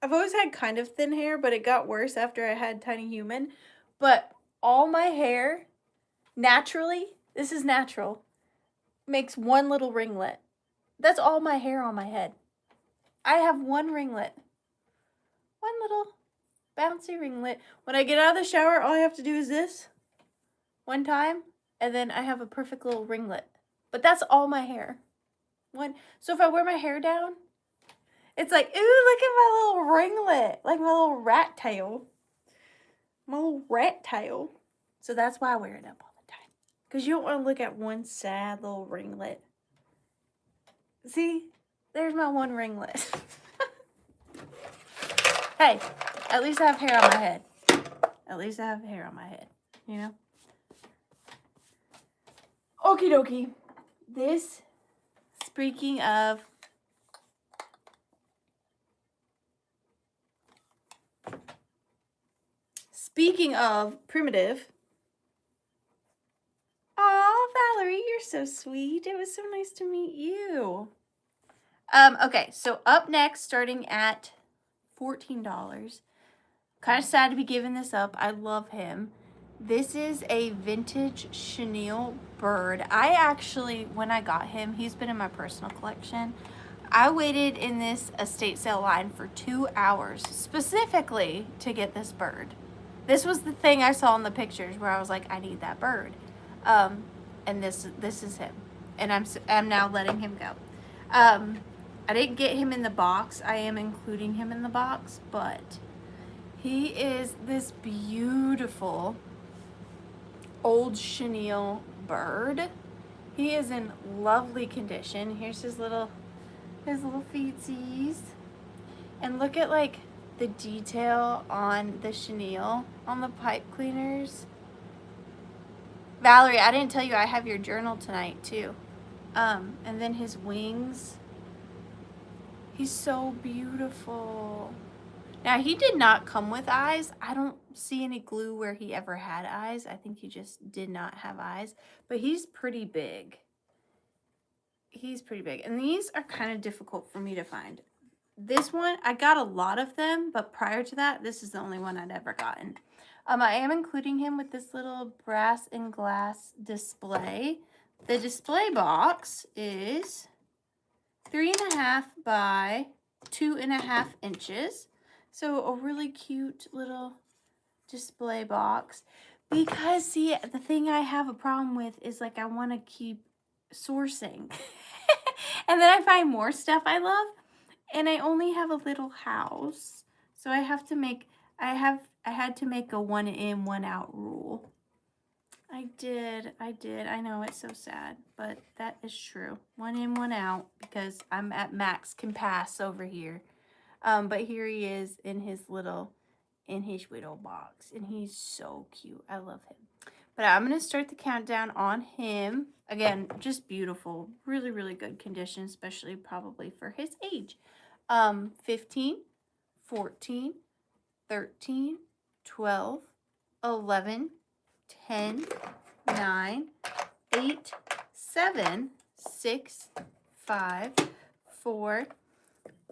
always had kind of thin hair, but it got worse after I had Tiny Human. But all my hair, naturally, this is natural, makes one little ringlet. That's all my hair on my head. I have one ringlet. One little bouncy ringlet. When I get out of the shower, all I have to do is this one time, and then I have a perfect little ringlet. But that's all my hair. So if I wear my hair down, it's like, ooh, look at my little ringlet. Like my little rat tail. My little rat tail. So that's why I wear it up all the time. Because you don't want to look at one sad little ringlet. See? There's my one ringlet. Hey, at least I have hair on my head. At least I have hair on my head. You know? Okie dokie. This, speaking of primitive. Aw, Valerie, you're so sweet. It was so nice to meet you. Okay, so up next, starting at $14. Kind of sad to be giving this up. I love him. This is a vintage chenille bird. I actually, when I got him, he's been in my personal collection. I waited in this estate sale line for 2 hours specifically to get this bird. This was the thing I saw in the pictures where I was like, I need that bird. And this is him. And I'm now letting him go. I didn't get him in the box. I am including him in the box, but he is this beautiful old chenille bird. He is in lovely condition. Here's his little feetsies. And look at like the detail on the chenille, on the pipe cleaners. Valerie, I didn't tell you I have your journal tonight too. And then his wings. He's so beautiful. Now, he did not come with eyes. I don't see any glue where he ever had eyes. I think he just did not have eyes. But he's pretty big. He's pretty big. And these are kind of difficult for me to find. This one, I got a lot of them. But prior to that, this is the only one I'd ever gotten. I am including him with this little brass and glass display. The display box is 3.5 by 2.5 inches. So a really cute little display box. Because see, the thing I have a problem with is like I want to keep sourcing. And then I find more stuff I love. And I only have a little house. So I have to make, I had to make a 1 in, 1 out rule. I did. I know it's so sad, but that is true. 1 in, 1 out because I'm at max can pass over here. But here he is in his little box, and he's so cute. I love him. But I'm gonna start the countdown on him. Again, just beautiful, really, really good condition, especially probably for his age. 15, 14, 13, 12, 11, 10, 9, 8, 7, 6, 5, 4,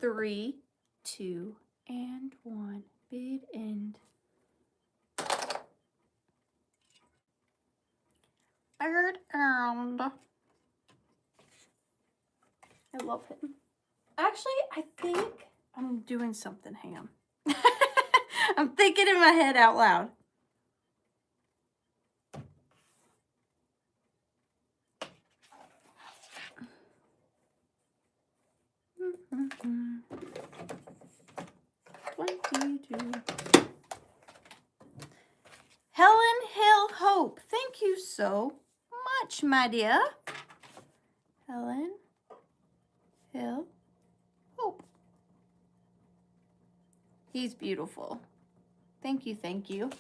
3, 2, and 1. Bid end. Bird and I love him. Actually, I think I'm doing something. Hang on. I'm thinking in my head out loud. Mm-hmm. 22. Helen Hill Hope, thank you so much, my dear. Helen Hill Hope. He's beautiful. Thank you, thank you.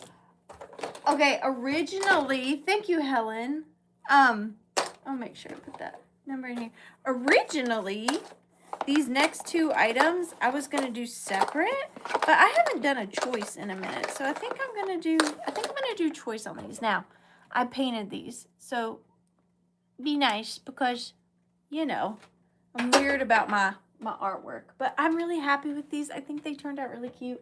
Okay, originally, thank you, Helen. I'll make sure I put that number in here. Originally, these next 2 items I was gonna do separate, but I haven't done a choice in a minute, so I think I'm gonna do choice on these. Now, I painted these, so be nice because, you know, I'm weird about my artwork, but I'm really happy with these. I think they turned out really cute.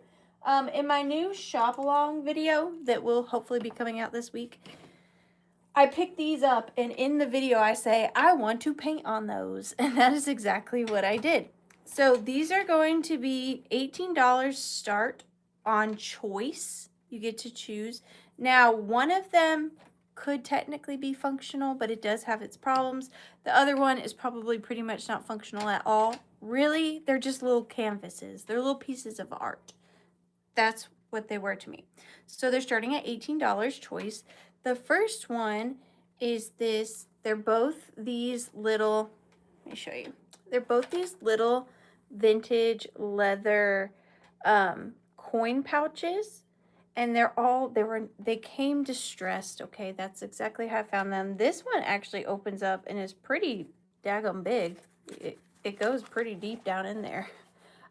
In my new shop along video that will hopefully be coming out this week, I picked these up, and in the video I say, I want to paint on those, and that is exactly what I did. So these are going to be $18 start on choice. You get to choose. Now, one of them could technically be functional, but it does have its problems. The other one is probably pretty much not functional at all. Really, they're just little canvases. They're little pieces of art. That's what they were to me. So they're starting at $18 choice. The first one is this. They're both these little, let me show you. They're both these little vintage leather coin pouches. And they came distressed. Okay, that's exactly how I found them. This one actually opens up and is pretty daggum big. It goes pretty deep down in there.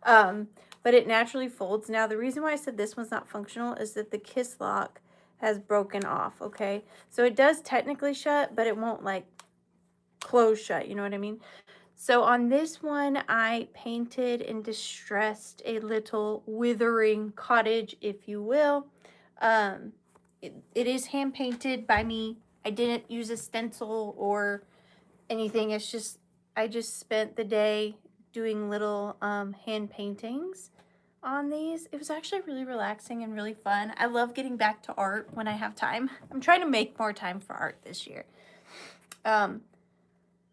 But it naturally folds. Now, the reason why I said this one's not functional is that the kiss lock has broken off, okay? So it does technically shut, but it won't, like, close shut, you know what I mean? So on this one, I painted and distressed a little withering cottage, if you will. It is hand-painted by me. I didn't use a stencil or anything. It's just, I just spent the day doing little hand paintings on these. It was actually really relaxing and really fun. I love getting back to art when I have time. I'm trying to make more time for art this year. And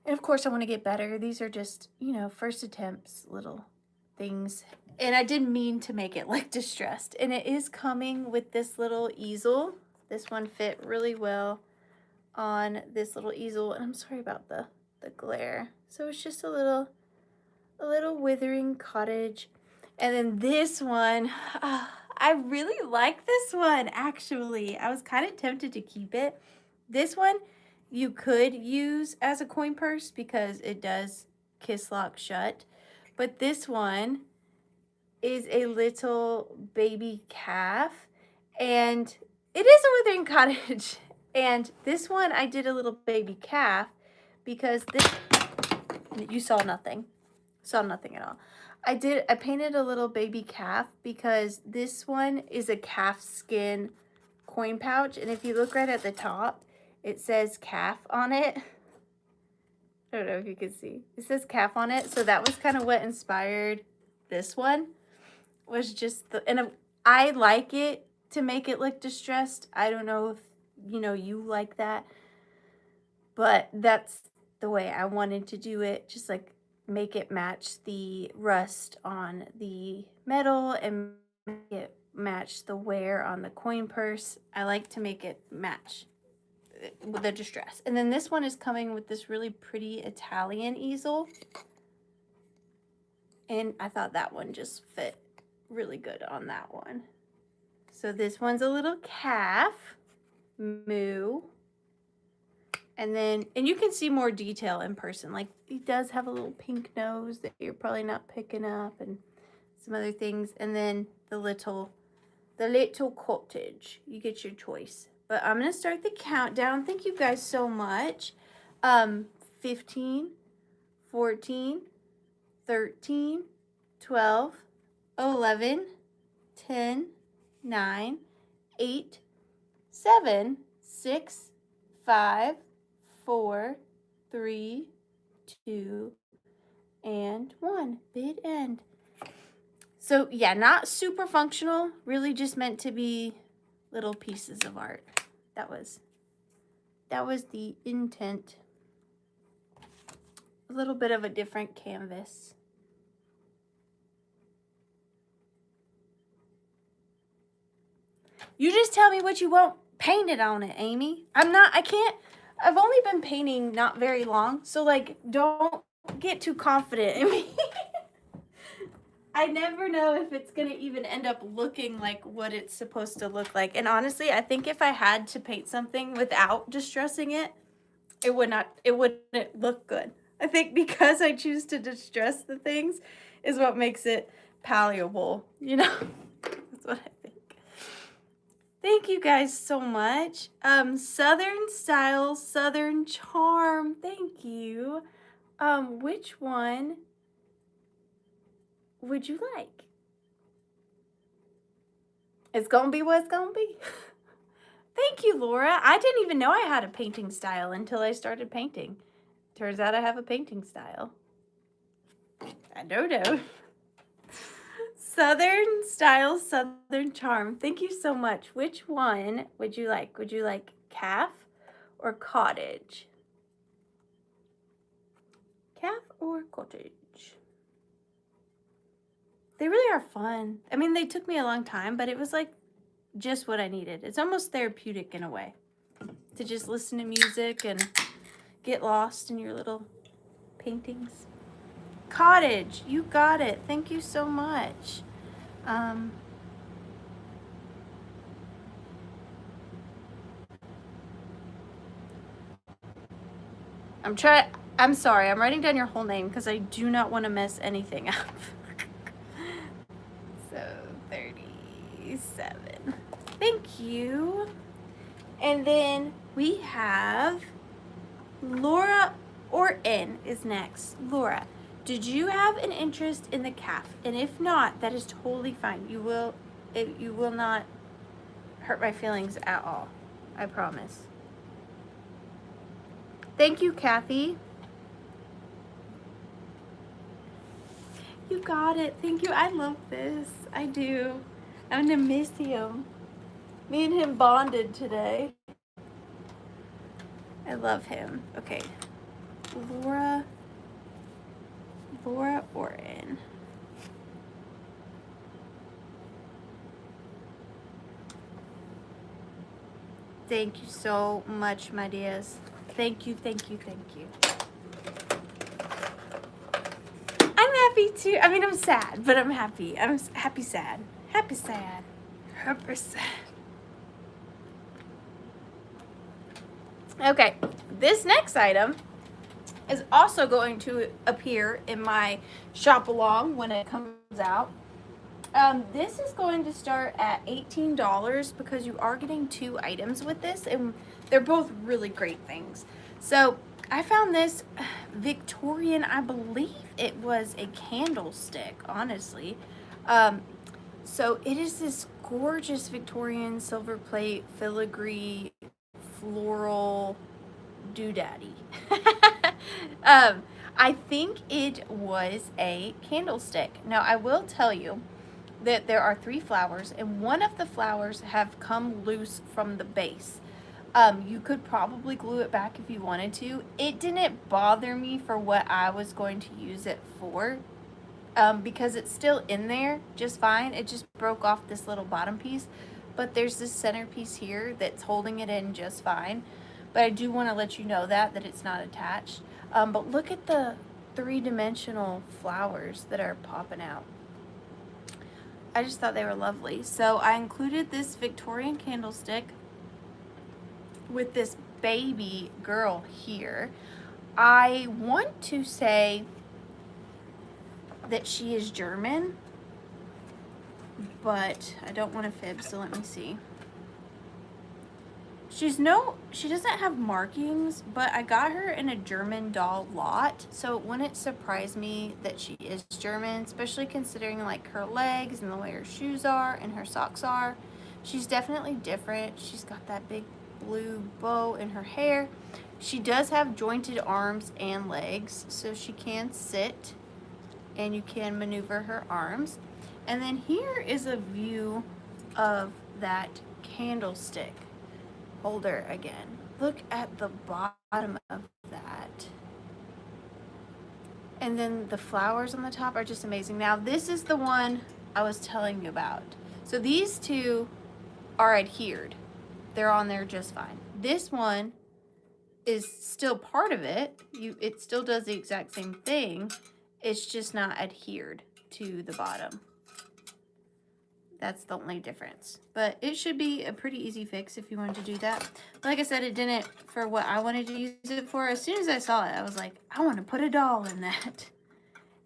of course I want to get better. These are just, you know, first attempts, little things. And I didn't mean to make it like distressed. And it is coming with this little easel. This one fit really well on this little easel. And I'm sorry about the glare. So it's just a little withering cottage. And then this one, I really like this one, actually. I was kind of tempted to keep it. This one you could use as a coin purse because it does kiss lock shut. But this one is a little baby calf, and it is a withering cottage. And this one I did a little baby calf because this, you saw nothing. Saw nothing at all. I painted a little baby calf because this one is a calf skin coin pouch, and if you look right at the top, it says calf on it. I don't know if you can see. It says calf on it, so that was kind of what inspired this one. Was just the, and I like it to make it look distressed. I don't know if, you know, you like that, but that's the way I wanted to do it. Just like make it match the rust on the metal and make it match the wear on the coin purse. I like to make it match with the distress. And then this one is coming with this really pretty Italian easel. And I thought that one just fit really good on that one. So this one's a little calf, moo. And then, and you can see more detail in person. Like, he does have a little pink nose that you're probably not picking up, and some other things. And then the little cottage. You get your choice. But I'm going to start the countdown. Thank you guys so much. 15, 14, 13, 12, 11, 10, 9, 8, 7, 6, 5, 4, 3, 2, and 1. Bid end. So yeah, not super functional, really just meant to be little pieces of art. That was the intent. A little bit of a different canvas. You just tell me what you want painted on it, Amy. I've only been painting not very long, so like, don't get too confident in me. I never know if it's gonna even end up looking like what it's supposed to look like. And honestly, I think if I had to paint something without distressing it, it wouldn't look good. I think because I choose to distress the things is what makes it palatable, you know? That's what I think. Thank you guys so much. Southern Style, Southern Charm. Thank you. Which one would you like? It's gonna be what it's gonna be. Thank you, Laura. I didn't even know I had a painting style until I started painting. Turns out I have a painting style. I don't know. Southern Style, Southern Charm. Thank you so much. Which one would you like? Would you like calf or cottage? Calf or cottage? They really are fun. I mean, they took me a long time, but it was like just what I needed. It's almost therapeutic in a way to just listen to music and get lost in your little paintings. Cottage, you got it. Thank you so much. I'm sorry, I'm writing down your whole name because I do not want to mess anything up. So 37. Thank you. And then we have Laura Orton is next. Laura, did you have an interest in the calf? And if not, that is totally fine. You will not hurt my feelings at all. I promise. Thank you, Kathy. You got it. Thank you. I love this. I do. I'm gonna miss him. Me and him bonded today. I love him. Okay. Laura Orton. Thank you so much, my dears. Thank you, thank you, thank you. I'm happy too. I mean, I'm sad, but I'm happy. I'm happy, sad. Happy, sad. Happy, sad. Okay, this next item is also going to appear in my shop along when it comes out. This is going to start at $18 because you are getting 2 items with this, and they're both really great things. So I found this Victorian, I believe it was a candlestick, honestly. So it is this gorgeous Victorian silver plate filigree floral doodaddy. I think it was a candlestick. Now I will tell you that there are 3 flowers, and one of the flowers have come loose from the base. You could probably glue it back if you wanted to. It didn't bother me for what I was going to use it for, because it's still in there just fine. It just broke off this little bottom piece, but there's this centerpiece here that's holding it in just fine. But I do want to let you know that it's not attached. But look at the 3-dimensional flowers that are popping out. I just thought they were lovely. So I included this Victorian candlestick with this baby girl here. I want to say that she is German, but I don't want to fib, so let me see. She doesn't have markings, but I got her in a German doll lot, so it wouldn't surprise me that she is German, especially considering like her legs and the way her shoes are and her socks are. She's definitely different. She's got that big blue bow in her hair. She does have jointed arms and legs, so she can sit and you can maneuver her arms. And then here is a view of that candlestick holder again. Look at the bottom of that. And then the flowers on the top are just amazing. Now this is the one I was telling you about. So these 2 are adhered. They're on there just fine. This one is still part of it. It still does the exact same thing. It's just not adhered to the bottom. That's the only difference. But it should be a pretty easy fix if you wanted to do that. But like I said, it didn't for what I wanted to use it for. As soon as I saw it, I was like, I want to put a doll in that.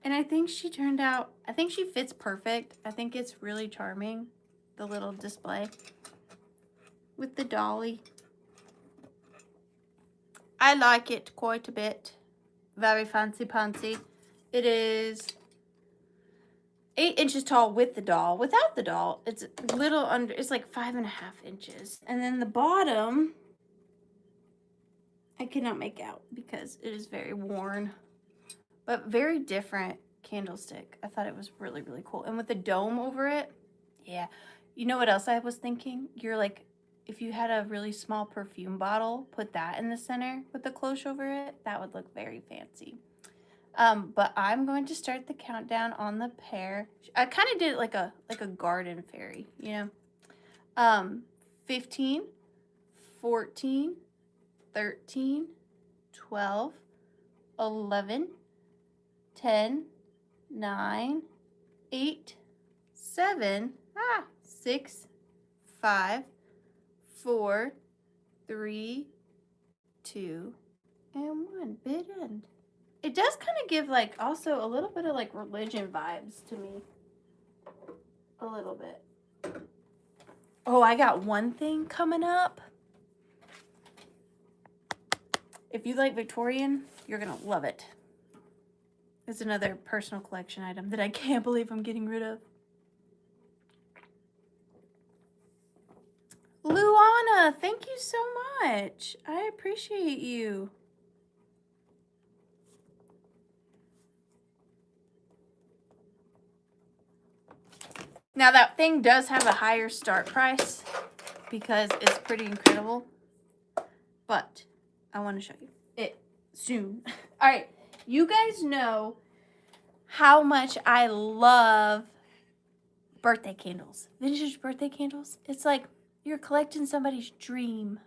And I think she turned out, I think she fits perfect. I think it's really charming, the little display with the dolly. I like it quite a bit. Very fancy pantsy. It is 8 inches tall with the doll. Without the doll, it's a little under, it's like 5.5 inches. And then the bottom, I cannot make out because it is very worn, but very different candlestick. I thought it was really, really cool. And with the dome over it, yeah. You know what else I was thinking? You're like, if you had a really small perfume bottle, put that in the center with the cloche over it, that would look very fancy. But I'm going to start the countdown on the pair. I kind of did it like a garden fairy, you know. 15, 14, 13, 12, 11, 10, 9, 8, 7, 6, 5, 4, 3, 2, and 1. Bit end. It does kind of give like also a little bit of like religion vibes to me. A little bit. Oh, I got one thing coming up. If you like Victorian, you're going to love it. It's another personal collection item that I can't believe I'm getting rid of. Luana, thank you so much. I appreciate you. Now that thing does have a higher start price because it's pretty incredible, but I want to show you it soon. All right, you guys know how much I love birthday candles, vintage birthday candles. It's like you're collecting somebody's dream.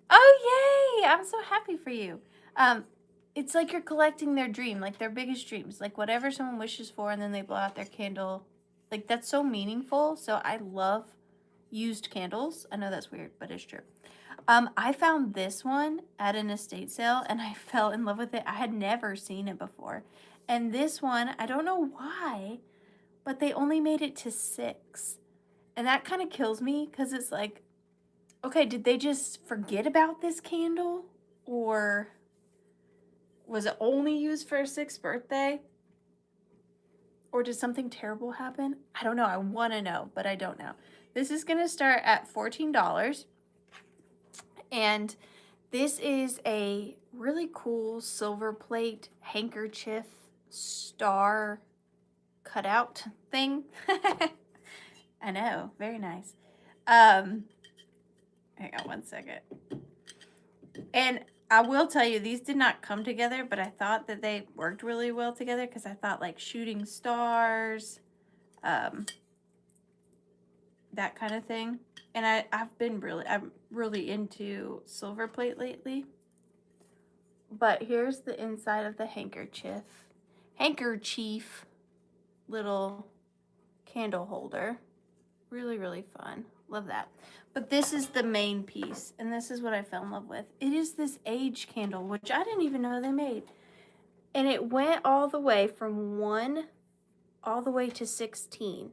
Oh, yay! I'm so happy for you. It's like you're collecting their dream, like their biggest dreams, like whatever someone wishes for, and then they blow out their candle. Like, that's so meaningful. So I love used candles. I know that's weird, but it's true. I found this one at an estate sale, and I fell in love with it. I had never seen it before. And this one, I don't know why, but they only made it to 6. And that kind of kills me because it's like, okay, did they just forget about this candle? Or was it only used for a 6th birthday? Or did something terrible happen? I don't know. I want to know, but I don't know. This is going to start at $14. And this is a really cool silver plate handkerchief star cutout thing. I know. Very nice. Hang on one second. And I will tell you, these did not come together, but I thought that they worked really well together because I thought like shooting stars, that kind of thing. And I'm really into silver plate lately. But here's the inside of the handkerchief little candle holder. Really, really fun. Love that. But this is the main piece, and this is what I fell in love with. It is this age candle, which I didn't even know they made. And it went all the way from 1 all the way to 16.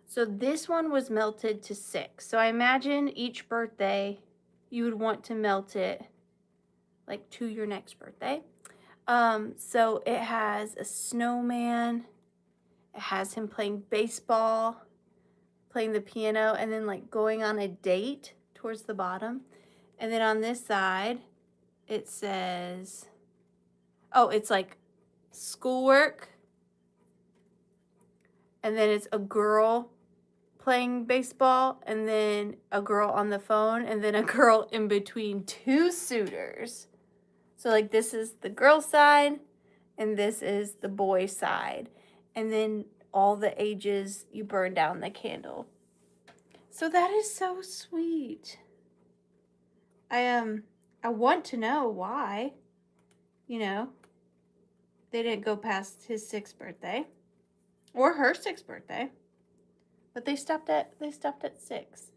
So this one was melted to 6. So I imagine each birthday you would want to melt it like to your next birthday. So it has a snowman. It has him playing baseball, playing the piano, and then like going on a date towards the bottom. And then on this side, it says, oh, it's like schoolwork. And then it's a girl playing baseball, and then a girl on the phone, and then a girl in between 2 suitors. So like this is the girl side, and this is the boy side. And then all the ages, you burn down the candle. So that is so sweet. I want to know why, you know, they didn't go past his 6th birthday or her 6th birthday, but they stopped at 6.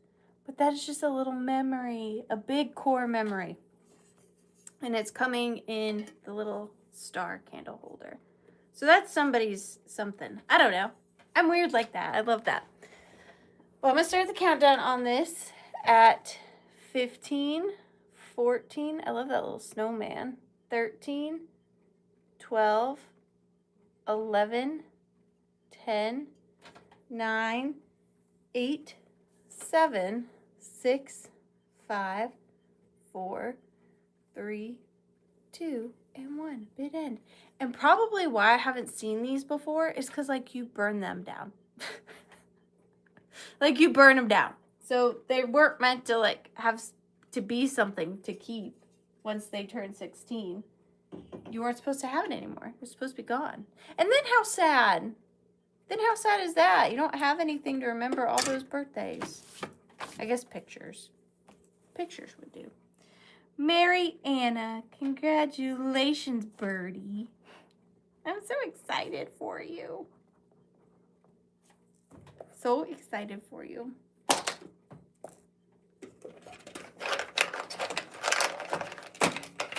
But that is just a little memory, a big core memory. And it's coming in the little star candle holder. So that's somebody's something. I don't know. I'm weird like that. I love that. Well, I'm going to start the countdown on this at 15, 14. I love that little snowman. 13, 12, 11, 10, 9, 8, 7, 6, 5, 4, 3, 2, and 1. Bit end. And probably why I haven't seen these before is because, like, you burn them down. Like, you burn them down. So they weren't meant to, like, have to be something to keep once they turn 16. You weren't supposed to have it anymore. It was supposed to be gone. And then how sad? Then how sad is that? You don't have anything to remember all those birthdays. I guess pictures. Pictures would do. Mary Anna, congratulations, birdie. I'm so excited for you. So excited for you.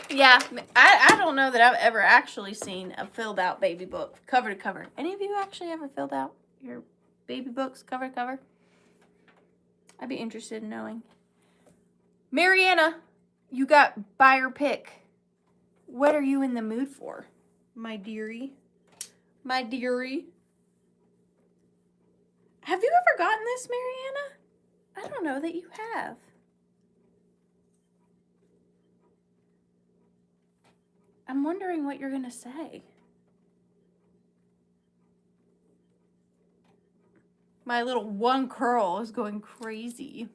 Yeah, I don't know that I've ever actually seen a filled out baby book cover to cover. Any of you actually ever filled out your baby books cover to cover? I'd be interested in knowing. Mariana, you got buyer pick. What are you in the mood for, my dearie? My dearie. Have you ever gotten this, Mariana? I don't know that you have. I'm wondering what you're going to say. My little one curl is going crazy.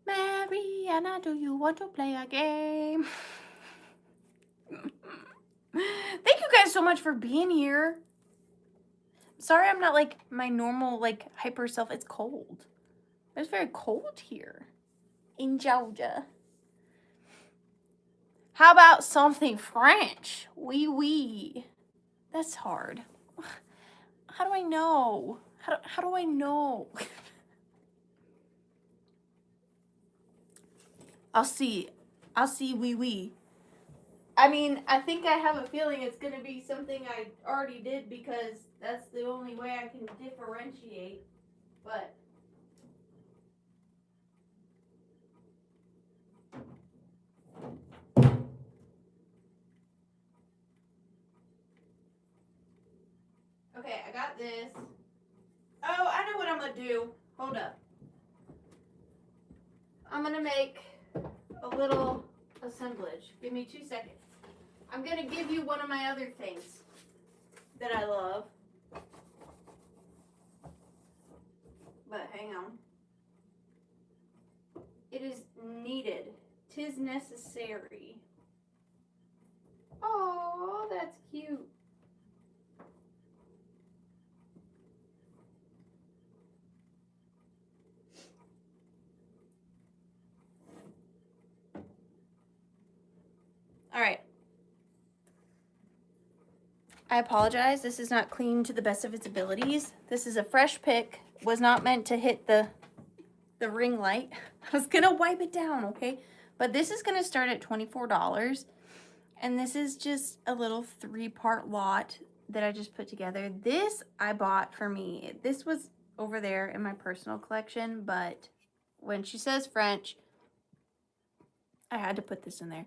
Mariana, do you want to play a game? Thank you guys so much for being here. Sorry I'm not like my normal like hyper self. It's cold. It's very cold here in Georgia. How about something French? Oui, oui. That's hard. How do I know? How do I know? I'll see, oui, oui. I mean, I think I have a feeling it's going to be something I already did because that's the only way I can differentiate. But Okay, I got this. Oh, I know what I'm gonna do. Hold up. I'm gonna make a little assemblage. Give me 2 seconds. I'm gonna give you one of my other things that I love. But hang on. It is needed. 'Tis necessary. Oh, that's cute. All right. I apologize. This is not clean to the best of its abilities. This is a fresh pick. Was not meant to hit the ring light. I was going to wipe it down, okay? But this is going to start at $24. And this is just a little 3-part lot that I just put together. This I bought for me. This was over there in my personal collection, but when she says French, I had to put this in there.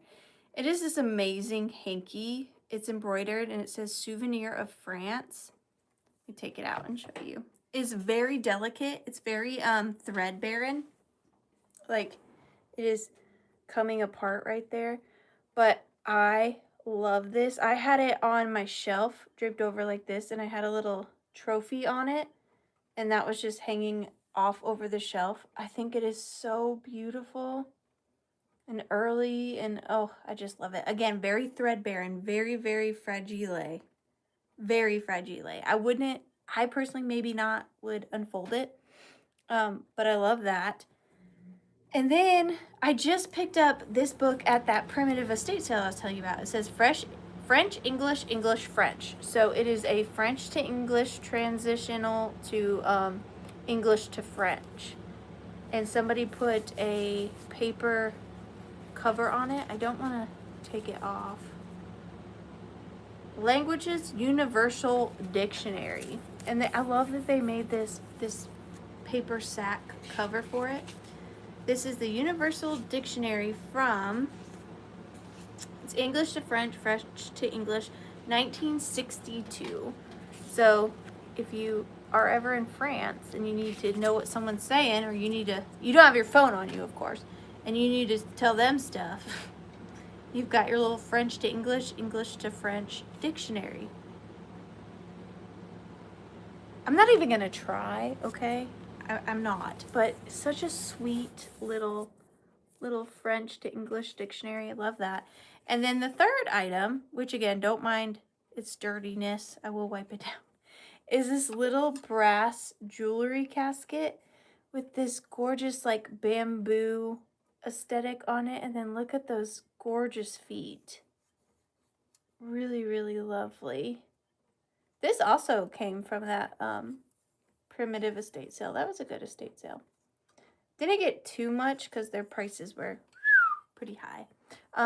It is this amazing hanky. It's embroidered and it says Souvenir of France. Let me take it out and show you. It's very delicate. It's very threadbare. Like it is coming apart right there. But I love this. I had it on my shelf draped over like this, and I had a little trophy on it, and that was just hanging off over the shelf. I think it is so beautiful and early, and oh, I just love it. Again, very threadbare and very, very fragile. Very fragile. I personally maybe not would unfold it, but I love that. And then I just picked up this book at that primitive estate sale I was telling you about. It says French, English, English, French. So it is a French to English transitional to English to French. And somebody put a paper cover on it. I don't want to take it off. Languages Universal Dictionary. And I love that they made this paper sack cover for it. This is the Universal Dictionary from, it's English to French, French to English, 1962. So if you are ever in France and you need to know what someone's saying, or you don't have your phone on you, of course, and you need to tell them stuff, you've got your little French to English, English to French dictionary. I'm not even going to try, okay? I'm not, but such a sweet little French to English dictionary. I love that. And then the third item, which again, don't mind its dirtiness, I will wipe it down, is this little brass jewelry casket with this gorgeous like bamboo aesthetic on it. And then look at those gorgeous feet. Really, really lovely. This also came from that primitive estate sale. That was a good estate sale. Didn't get too much because their prices were pretty high.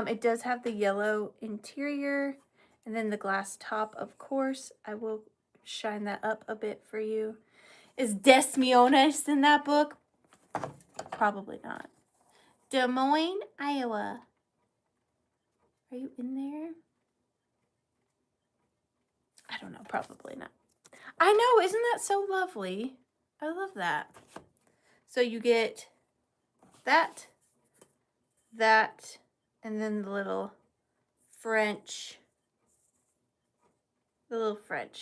It does have the yellow interior and then the glass top, of course. I will shine that up a bit for you. Is Desmiones in that book? Probably not. Des Moines, Iowa. Are you in there? I don't know. Probably not. I know. Isn't that so lovely? I love that. So you get that, and then the little French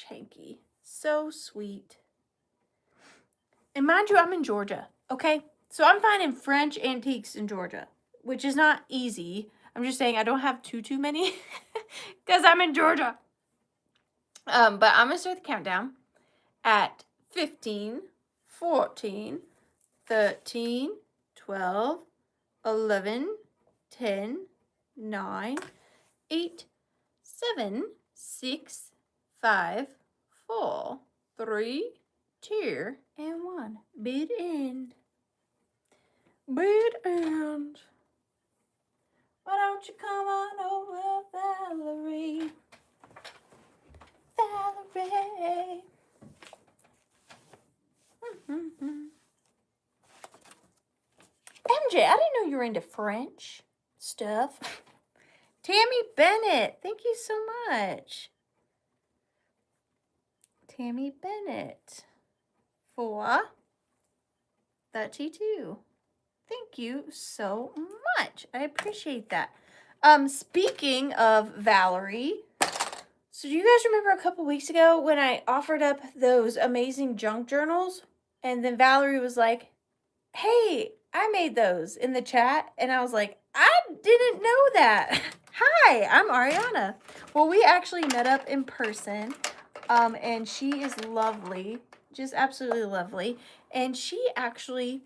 hanky. So sweet. And mind you, I'm in Georgia, okay? So I'm finding French antiques in Georgia, which is not easy. I'm just saying I don't have too many because I'm in Georgia. But I'm going to start the countdown at 15, 14, 13, 12, 11, 10, 9, 8, 7, 6, 5, 4, 3, 2, and 1. Bid end. Bid end. Why don't you come on over, Valerie? Valerie. MJ, I didn't know you were into French stuff. Tammy Bennett, thank you so much. Tammy Bennett for that T2. Thank you so much. I appreciate that. Speaking of Valerie, so do you guys remember a couple weeks ago when I offered up those amazing junk journals? And then Valerie was like, hey, I made those in the chat. And I was like, I didn't know that. Hi, I'm Ariana. Well, we actually met up in person. And she is lovely, just absolutely lovely. And she actually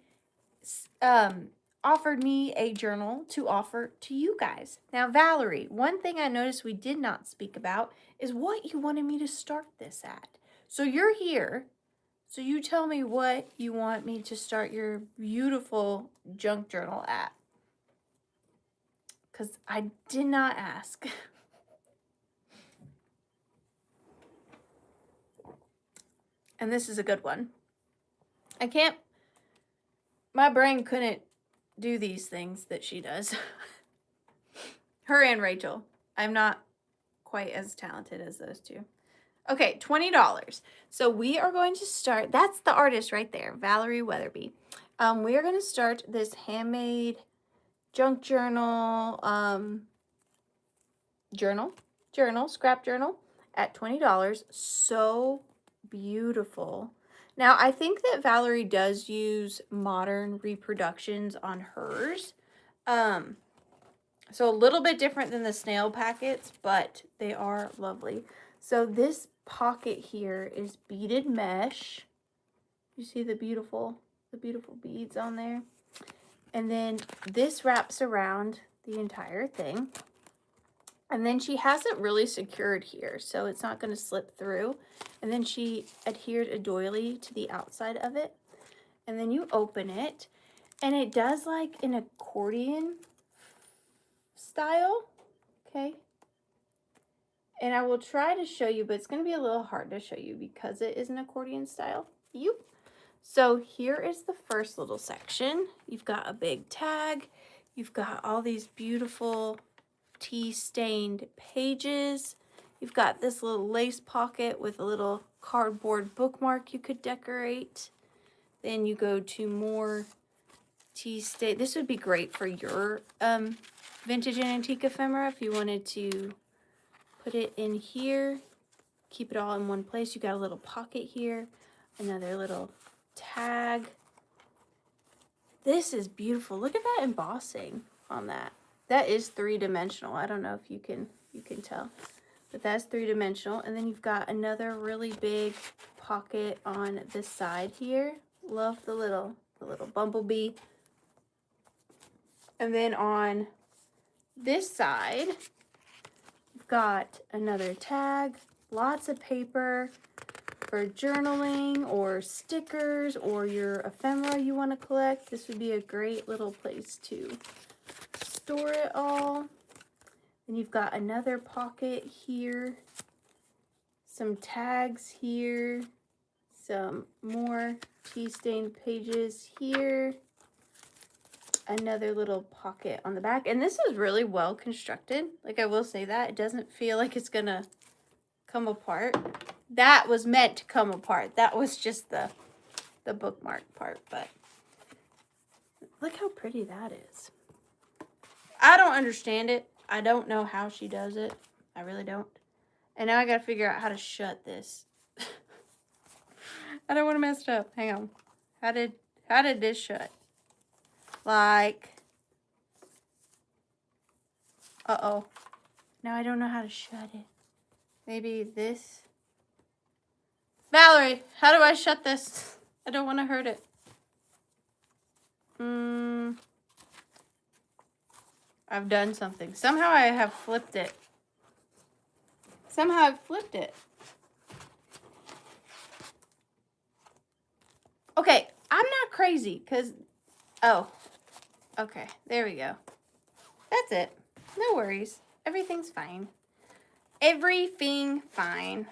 offered me a journal to offer to you guys. Now, Valerie, one thing I noticed we did not speak about is what you wanted me to start this at. So you're here. So you tell me what you want me to start your beautiful junk journal at. Because I did not ask. And this is a good one. My brain couldn't do these things that she does. Her and Rachel. I'm not quite as talented as those two. Okay, $20. So we are going to start, that's the artist right there, Valerie Weatherby. We are going to start this handmade junk journal, scrap journal at $20. So beautiful. Now, I think that Valerie does use modern reproductions on hers. So a little bit different than the snail packets, but they are lovely. So this pocket here is beaded mesh. You see the beautiful beads on there. And then this wraps around the entire thing. And then she has it really secured here, so it's not going to slip through. And then she adhered a doily to the outside of it. And then you open it, and it does like an accordion style, okay? And I will try to show you, but it's going to be a little hard to show you because it is an accordion style. So here is the first little section. You've got a big tag. You've got all these beautiful tea-stained pages. You've got this little lace pocket with a little cardboard bookmark you could decorate. Then you go to more tea-stained. This would be great for your vintage and antique ephemera if you wanted to put it in here. Keep it all in one place. You got a little pocket here, another little tag. This is beautiful. Look at that embossing on that. That is three-dimensional. I don't know if you can tell, but that's three-dimensional. And then you've got another really big pocket on this side here. Love the little bumblebee. And then on this side, you've got another tag, lots of paper for journaling or stickers or your ephemera you want to collect. This would be a great little place to store it all. Then you've got another pocket here, some tags here, some more tea-stained pages here, another little pocket on the back. And this is really well constructed. Like, I will say that. It doesn't feel like it's gonna come apart. That was meant to come apart. That was just the bookmark part, but look how pretty that is. I don't understand it. I don't know how she does it. I really don't. And now I gotta figure out how to shut this. I don't want to mess it up. Hang on. How did this shut? Like, uh-oh. Now I don't know how to shut it. Maybe this. Valerie, how do I shut this? I don't want to hurt it. I've done something. Somehow I have flipped it. Somehow I've flipped it. Okay, I'm not crazy because, oh, okay, there we go. That's it. No worries. Everything's fine. Everything fine.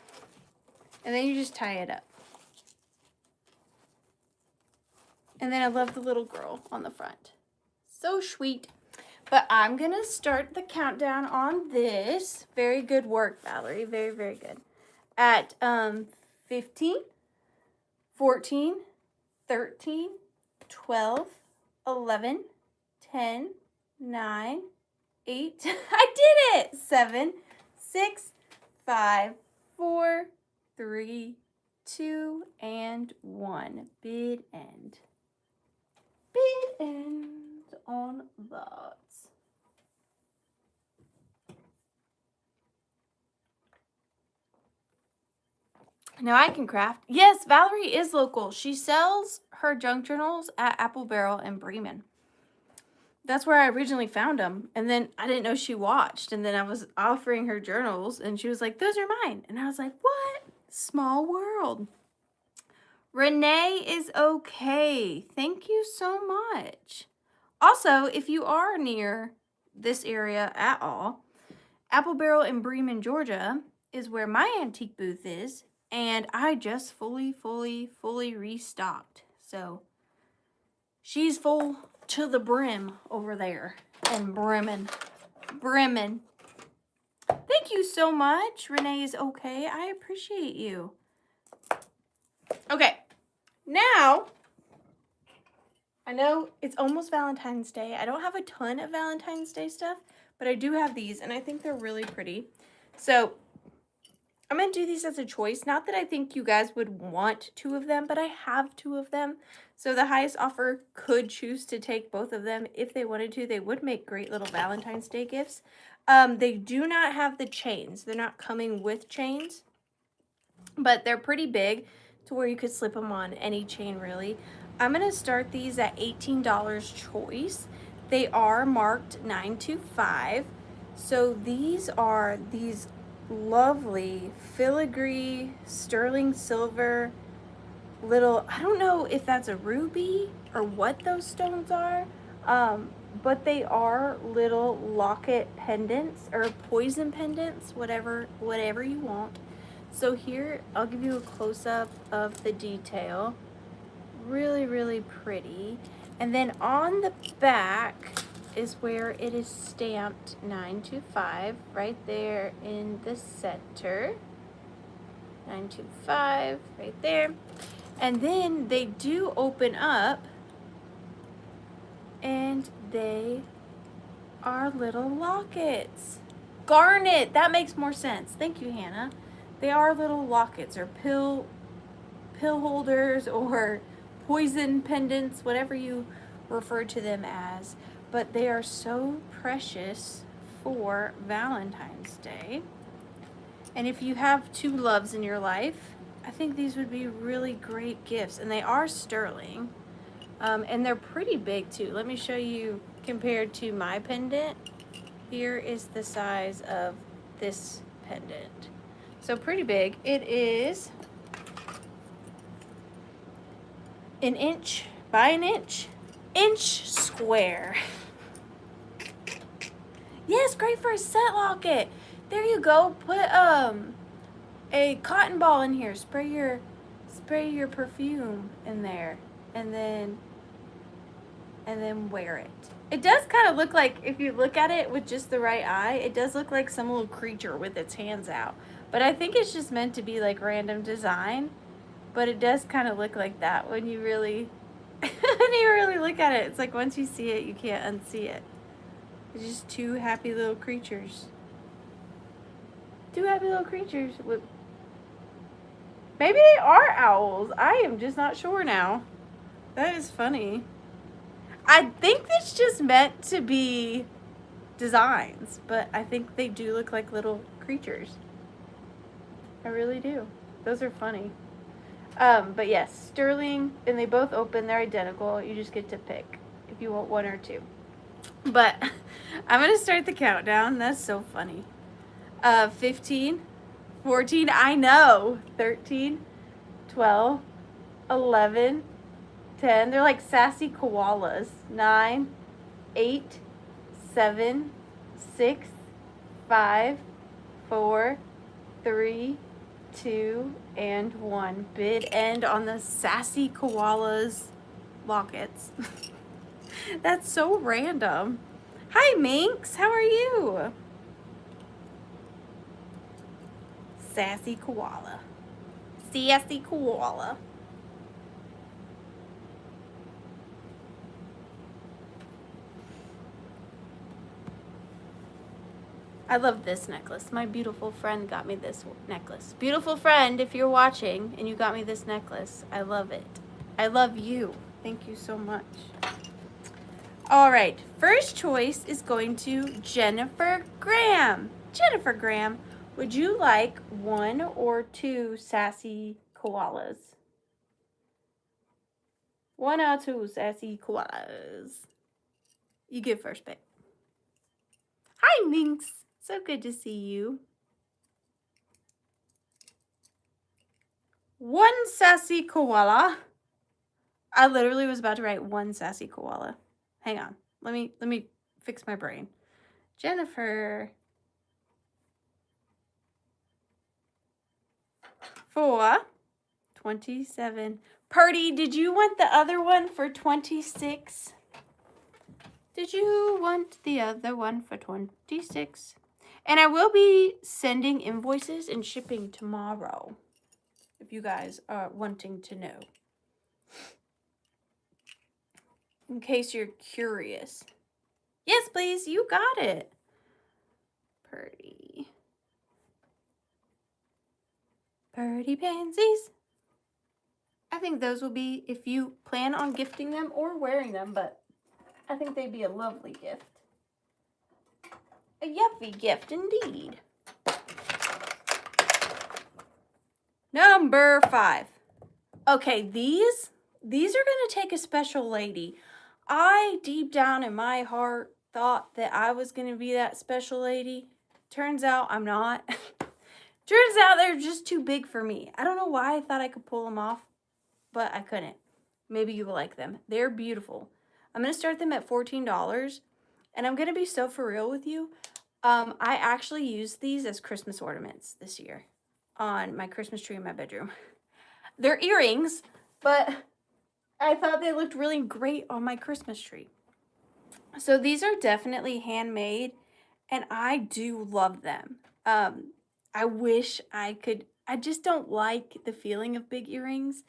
And then you just tie it up. And then I love the little girl on the front. So sweet. But I'm going to start the countdown on this. Very good work, Valerie. Very, very good. At 15, 14, 13, 12, 11, 10, 9, 8. I did it! 7, 6, 5, 4, 3, 2, and 1. Bid end. Bid end on that. Now I can craft. Yes, Valerie is local. She sells her junk journals at Apple Barrel in Bremen. That's where I originally found them. And then I didn't know she watched. And then I was offering her journals and she was like, those are mine. And I was like, what? Small world. Renee is okay. Thank you so much. Also, if you are near this area at all, Apple Barrel in Bremen, Georgia is where my antique booth is. And I just fully restocked. So she's full to the brim over there in Bremen. Thank you so much. Renee is okay. I appreciate you. Okay. Now, I know it's almost Valentine's Day. I don't have a ton of Valentine's Day stuff, but I do have these, and I think they're really pretty. So I'm going to do these as a choice. Not that I think you guys would want 2 of them, but I have 2 of them. So the highest offer could choose to take both of them if they wanted to. They would make great little Valentine's Day gifts. They do not have the chains. They're not coming with chains, but they're pretty big to where you could slip them on any chain, really. I'm going to start these at $18 choice. They are marked 925. So these are these lovely filigree sterling silver little, I don't know if that's a ruby or what those stones are, but they are little locket pendants or poison pendants, whatever you want. So here I'll give you a close-up of the detail. Really pretty. And then on the back is where it is stamped 925 right there in the center. 925 right there. And then they do open up and they are little lockets. Garnet, that makes more sense. Thank you, Hannah. They are little lockets or pill holders or poison pendants, whatever you refer to them as. But they are so precious for Valentine's Day. And if you have 2 loves in your life, I think these would be really great gifts. And they are sterling. And they're pretty big too. Let me show you compared to my pendant. Here is the size of this pendant. So pretty big. It is 1 inch by 1 inch. Inch square. Yes, great for a set locket. There you go. Put a cotton ball in here. Spray your perfume in there, and then wear it. It does kind of look like, if you look at it with just the right eye, it does look like some little creature with its hands out. But I think it's just meant to be like random design. But it does kind of look like that when you really look at it. It's like once you see it, you can't unsee it. It's just 2 happy little creatures. 2 happy little creatures with... Maybe they are owls. I am just not sure now. That is funny. I think it's just meant to be designs, but I think they do look like little creatures. I really do. Those are funny. But yes, sterling, and they both open. They're identical. You just get to pick if you want 1 or 2. But I'm going to start the countdown. That's so funny. 15, 14, I know, 13, 12, 11, 10. They're like sassy koalas. 9, 8, 7, 6, 5, 4, 3, 2, and 1. Bid end on the sassy koalas lockets. That's so random. Hi, Minx. How are you? Sassy koala. Sassy koala. I love this necklace. My beautiful friend got me this necklace. Beautiful friend, if you're watching and you got me this necklace, I love it. I love you. Thank you so much. All right, first choice is going to Jennifer Graham. Jennifer Graham, would you like 1 or 2 sassy koalas? 1 or 2 sassy koalas. You get first pick. Hi, Minx. So good to see you. 1 sassy koala. I literally was about to write 1 sassy koala. Hang on. Let me fix my brain. Jennifer. 4. 27. Purdy, did you want the other one for 26? Did you want the other one for 26? And I will be sending invoices and shipping tomorrow, if you guys are wanting to know. In case you're curious. Yes, please. You got it. Purdy. Purdy pansies. I think those will be, if you plan on gifting them or wearing them, but I think they'd be a lovely gift. A yuppie gift indeed. Number 5. Okay, these are going to take a special lady. I, deep down in my heart, thought that I was going to be that special lady. Turns out I'm not. Turns out they're just too big for me. I don't know why I thought I could pull them off, but I couldn't. Maybe you will like them. They're beautiful. I'm going to start them at $14, and I'm going to be so for real with you. I actually used these as Christmas ornaments this year on my Christmas tree in my bedroom. They're earrings, but I thought they looked really great on my Christmas tree. So these are definitely handmade, and I do love them. I wish I could. I just don't like the feeling of big earrings,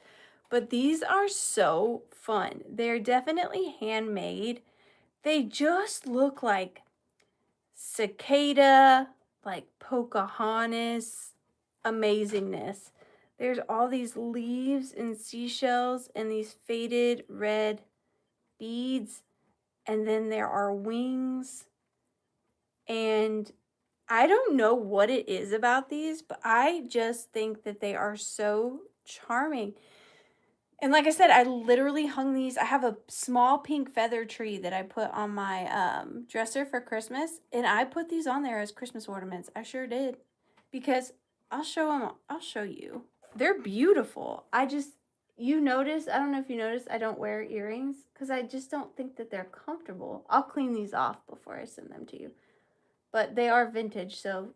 but these are so fun. They're definitely handmade. They just look like cicada, like Pocahontas amazingness. There's all these leaves and seashells and these faded red beads, and then there are wings, and I don't know what it is about these, but I just think that they are so charming. And like I said, I literally hung these. I have a small pink feather tree that I put on my dresser for Christmas, and I put these on there as Christmas ornaments. I sure did, because I'll show them. I'll show you. They're beautiful. You notice, I don't know if you noticed, I don't wear earrings because I just don't think that they're comfortable. I'll clean these off before I send them to you. But they are vintage, so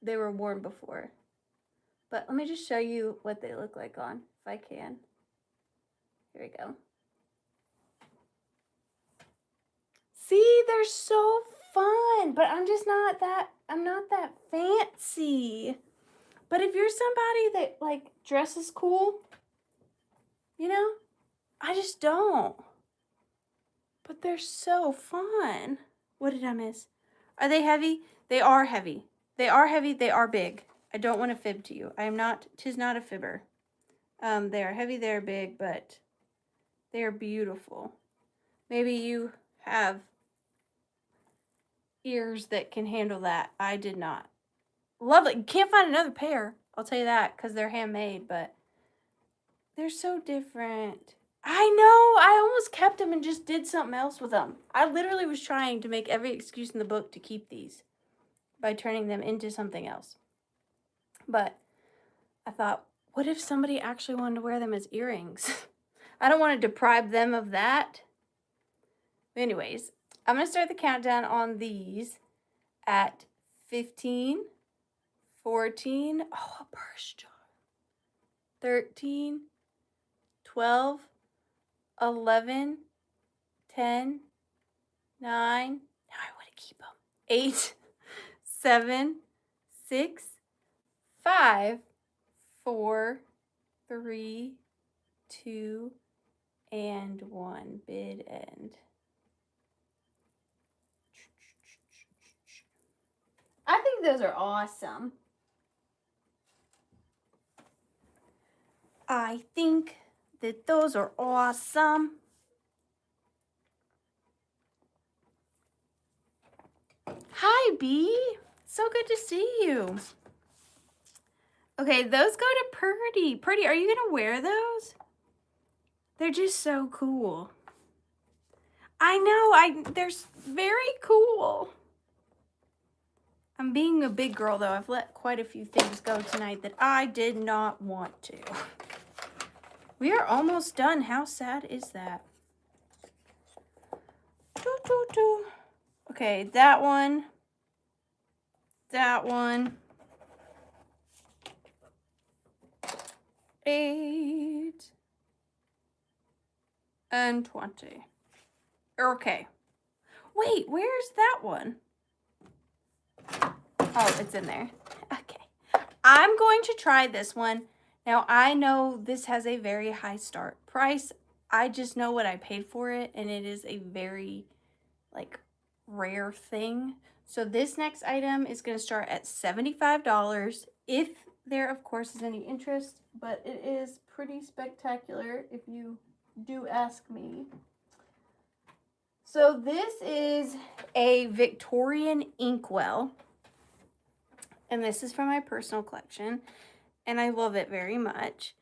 they were worn before. But let me just show you what they look like on, if I can. Here we go. See, they're so fun, but I'm not that fancy. But if you're somebody that like dresses cool, you know, I just don't. But they're so fun. What did I miss? Are they heavy? They are heavy. They are heavy. They are big. I don't want to fib to you. I am not, 'tis not a fibber. They are heavy, they are big, but they are beautiful. Maybe you have ears that can handle that. I did not. Love it. You can't find another pair. I'll tell you that, because they're handmade, but they're so different. I know. I almost kept them and just did something else with them. I literally was trying to make every excuse in the book to keep these by turning them into something else. But I thought, what if somebody actually wanted to wear them as earrings? I don't want to deprive them of that. Anyways, I'm going to start the countdown on these at 15, 14, oh, a purse jar, 13, 12, 11, 10, 9, now I want to keep them, 8, 7, 6, 5, 4, 3, 2, and 1. Bid end. I think those are awesome. I think that those are awesome. Hi, B. So good to see you. Okay, those go to Purdy. Purdy, are you going to wear those? They're just so cool. I know, they're very cool. I'm being a big girl, though. I've let quite a few things go tonight that I did not want to. We are almost done. How sad is that? Okay, that one. That one. 8 and 20. Okay. Wait, where's that one? Oh, it's in there. Okay. I'm going to try this one. Now, I know this has a very high start price. I just know what I paid for it, and it is a very, like, rare thing. So this next item is going to start at $75 if there, of course, is any interest, but it is pretty spectacular if you do ask me. So this is a Victorian inkwell, and this is from my personal collection, and I love it very much.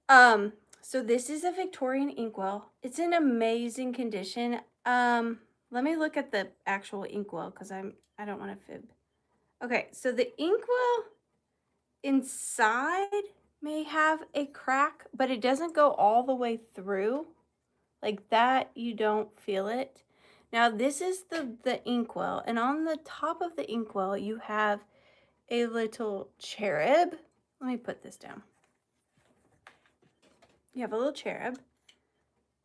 So this is a Victorian inkwell. It's in amazing condition. Let me look at the actual inkwell because I don't want to fib. Okay, so the inkwell inside may have a crack, but it doesn't go all the way through. Like that, you don't feel it. Now this is the inkwell, and on the top of the inkwell you have a little cherub. Let me put this down. You have a little cherub,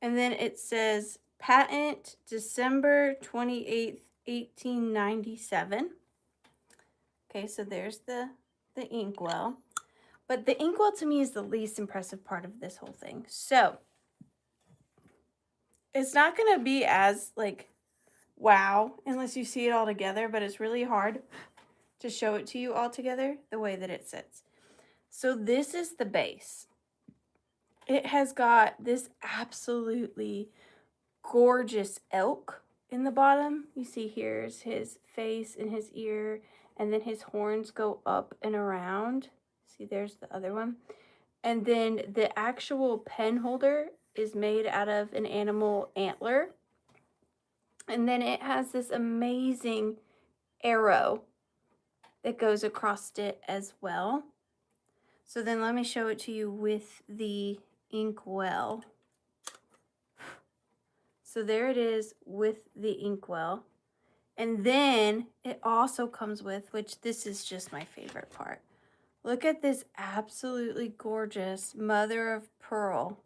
and then it says patent December 28th, 1897. Okay, so there's the inkwell. But the inkwell to me is the least impressive part of this whole thing. So it's not going to be as like wow unless you see it all together, but it's really hard to show it to you all together the way that it sits. So this is the base. It has got this absolutely gorgeous elk in the bottom. You see here's his face and his ear, and then his horns go up and around. See, there's the other one. And then the actual pen holder is made out of an animal antler. And then it has this amazing arrow that goes across it as well. So then let me show it to you with the inkwell. So there it is with the inkwell. And then it also comes with, which this is just my favorite part. Look at this absolutely gorgeous mother of pearl.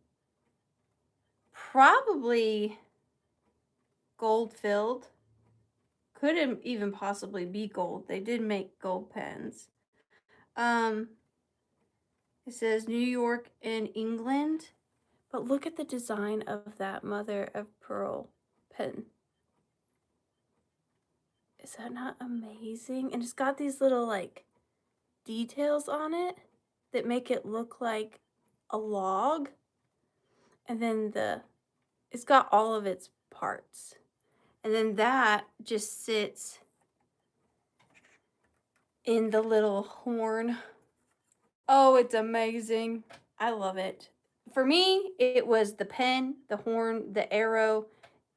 Probably gold filled. Couldn't even possibly be gold. They did make gold pens. It says New York and England. But look at the design of that mother of pearl pen. Is that not amazing? And it's got these little like details on it that make it look like a log. And then it's got all of its parts. And then that just sits in the little horn. Oh, it's amazing. I love it. For me, it was the pen, the horn, the arrow,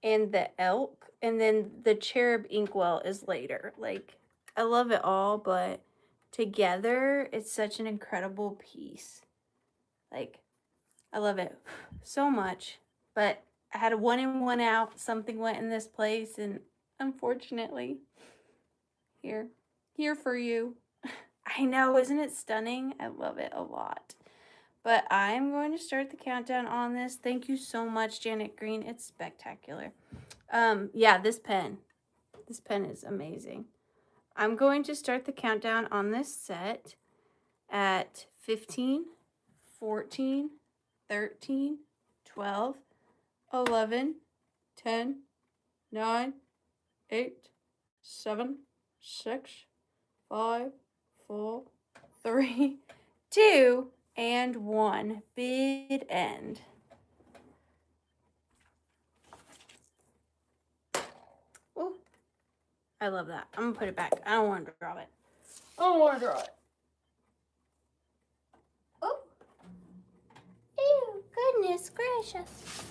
and the elk. And then the cherub inkwell is later. Like, I love it all, but together, it's such an incredible piece. Like, I love it so much. But I had a 1 in 1 out. Something went in this place, and unfortunately, here for you. I know, isn't it stunning? I love it a lot. But I'm going to start the countdown on this. Thank you so much, Janet Green. It's spectacular. Yeah, this pen is amazing. I'm going to start the countdown on this set at 15, 14, 13, 12, 11, 10, 9, 8, 7, 6, 5, 4, 3, 2, and 1. Bid end. Oh, I love that. I'm gonna put it back. I don't want to drop it. I don't want to draw it. Oh. Ew, goodness gracious.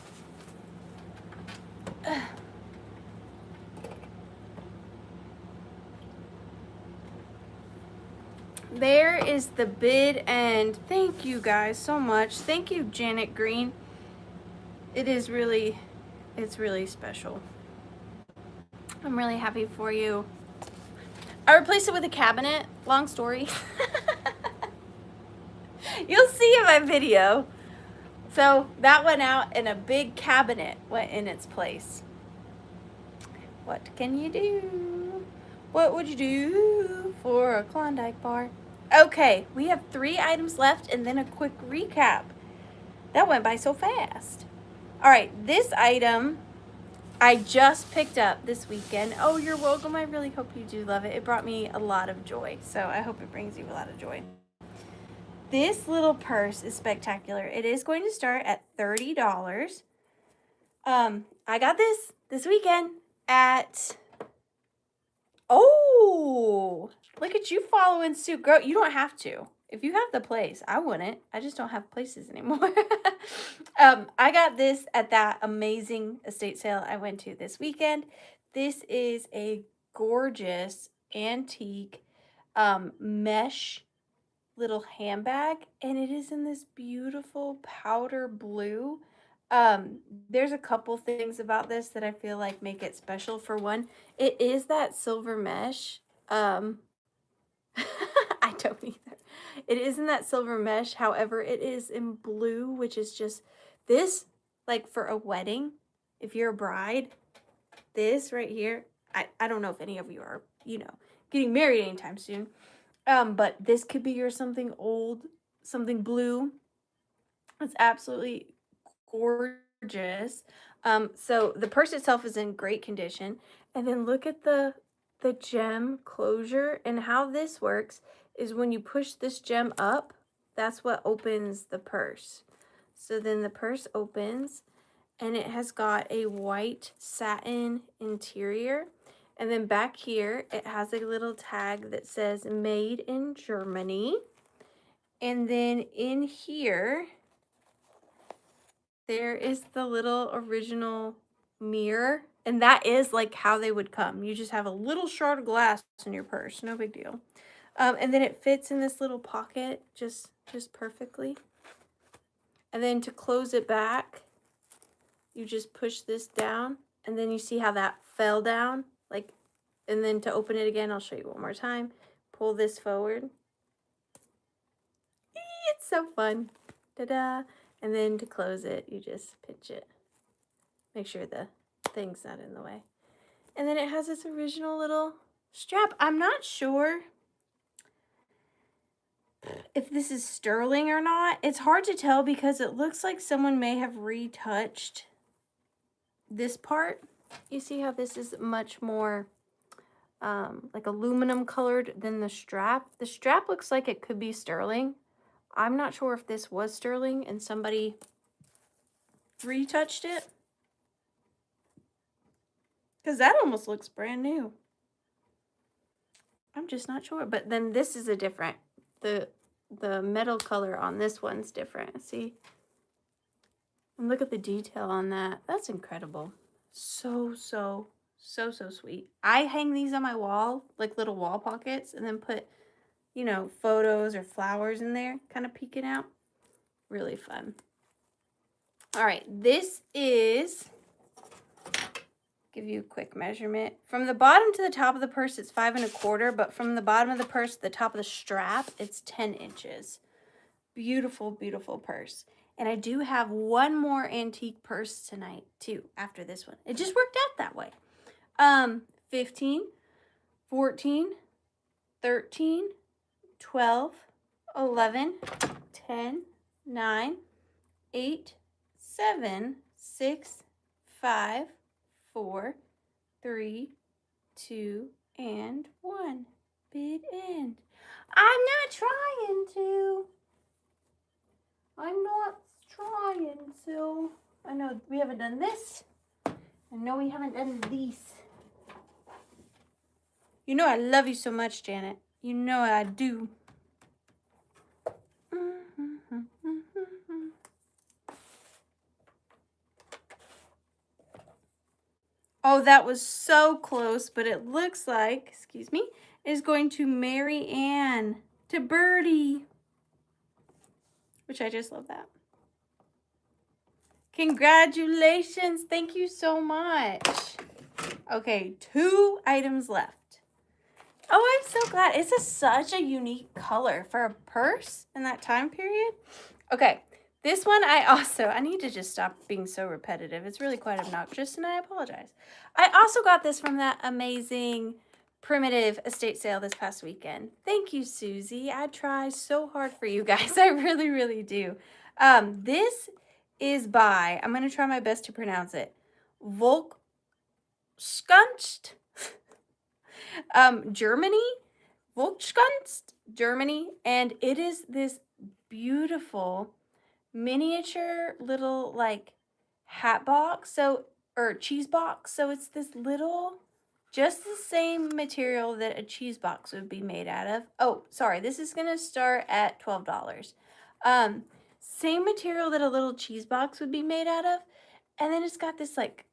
There is the bid end. Thank you guys so much. Thank you, Janet Green. It's really special. I'm really happy for you. I replaced it with a cabinet. Long story. You'll see in my video. So that went out and a big cabinet went in its place. What can you do? What would you do for a Klondike bar? Okay, we have 3 items left and then a quick recap. That went by so fast. All right, this item I just picked up this weekend. Oh, you're welcome. I really hope you do love it. It brought me a lot of joy, so I hope it brings you a lot of joy. This little purse is spectacular. It is going to start at $30. I got this weekend at... Oh, look at you following suit, girl. You don't have to. If you have the place, I wouldn't. I just don't have places anymore. I got this at that amazing estate sale I went to this weekend. This is a gorgeous antique mesh little handbag, and it is in this beautiful powder blue. There's a couple things about this that I feel like make it special. For one, it is that silver mesh. I don't either. It isn't that silver mesh. However, it is in blue, which is just this, like for a wedding, if you're a bride, this right here. I don't know if any of you are, getting married anytime soon. But this could be your something old, something blue. It's absolutely gorgeous. So the purse itself is in great condition. And then look at the gem closure, and how this works is when you push this gem up, that's what opens the purse. So then the purse opens, and it has got a white satin interior. And then back here, it has a little tag that says made in Germany. And then in here, there is the little original mirror. And that is like how they would come. You just have a little shard of glass in your purse. No big deal. And then it fits in this little pocket just perfectly. And then to close it back, you just push this down. And then you see how that fell down? Like, and then to open it again, I'll show you one more time. Pull this forward. It's so fun. Ta-da. And then to close it, you just pinch it. Make sure the thing's not in the way. And then it has this original little strap. I'm not sure if this is sterling or not. It's hard to tell because it looks like someone may have retouched this part. You see how this is much more like aluminum colored than the strap. The strap looks like it could be sterling. I'm not sure if this was sterling and somebody retouched it, because that almost looks brand new. I'm just not sure. But then this is a different, the metal color on this one's different. See? And look at the detail on that. That's incredible. So sweet. I hang these on my wall, like little wall pockets, and then put, photos or flowers in there, kind of peeking out. Really fun. All right, this is, give you a quick measurement. From the bottom to the top of the purse, it's 5 1/4, but from the bottom of the purse to the top of the strap, it's 10 inches. Beautiful, beautiful purse. And I do have one more antique purse tonight, too, after this one. It just worked out that way. 15, 14, 13, 12, 11, 10, 9, 8, 7, 6, 5, 4, 3, 2, and 1. Bid end. I'm not trying to. I'm not trying to. I know we haven't done this. I know we haven't done these. You know I love you so much, Janet. You know I do. Oh, that was so close, but it looks like, excuse me, is going to Mary Ann, to Birdie, which I just love that. Congratulations. Thank you so much. Okay, 2 items left. Oh, I'm so glad. It's such a unique color for a purse in that time period. Okay, this one I need to just stop being so repetitive. It's really quite obnoxious, and I apologize. I also got this from that amazing Primitive estate sale this past weekend. Thank you, Susie. I try so hard for you guys. I really, really do. This is by, I'm going to try my best to pronounce it, Volkskunst, Germany, Volkskunst, Germany, and it is this beautiful miniature little like hat box, or cheese box. So it's this little, just the same material that a cheese box would be made out of. Oh, sorry, this is gonna start at $12. Same material that a little cheese box would be made out of, and then it's got this like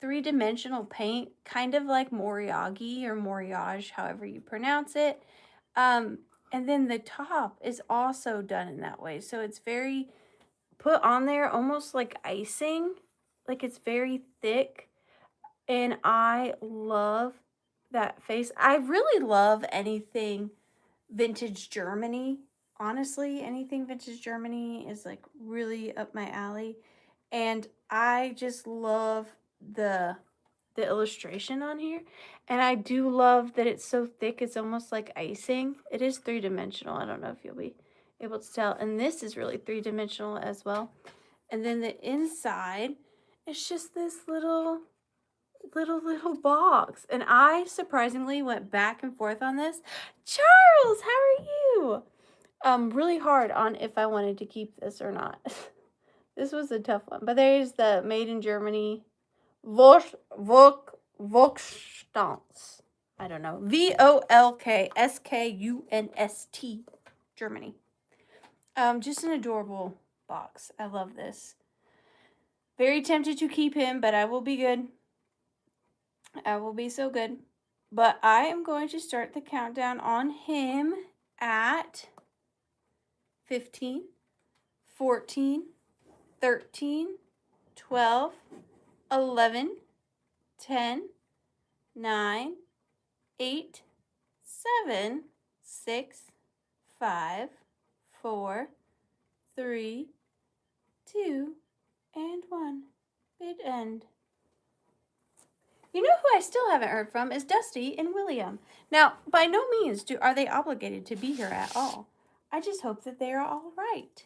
3-dimensional paint, kind of like moriage or moriage, however you pronounce it. And then the top is also done in that way, so it's very put on there almost like icing, like it's very thick, and I love that face. I really love anything vintage Germany. Honestly, anything vintage Germany is like really up my alley, and I just love the illustration on here, and I do love that it's so thick. It's almost like icing. It is 3-dimensional. I don't know if you'll be able to tell, and this is really 3-dimensional as well. And then the inside is just this little box, and I surprisingly went back and forth on this. Charles, how are you? Really hard on if I wanted to keep this or not. This was a tough one, but there's the made in Germany Volkskunst. I don't know. Volkskunst, Germany. Just an adorable box. I love this. Very tempted to keep him, but I will be good. I will be so good. But I am going to start the countdown on him at 15, 14, 13, 12, 11, 10, 9, 8, 7, 6, 5, 4, 3, 2, and 1. Bid end. You know who I still haven't heard from is Dusty and William. Now, by no means are they obligated to be here at all. I just hope that they are all right,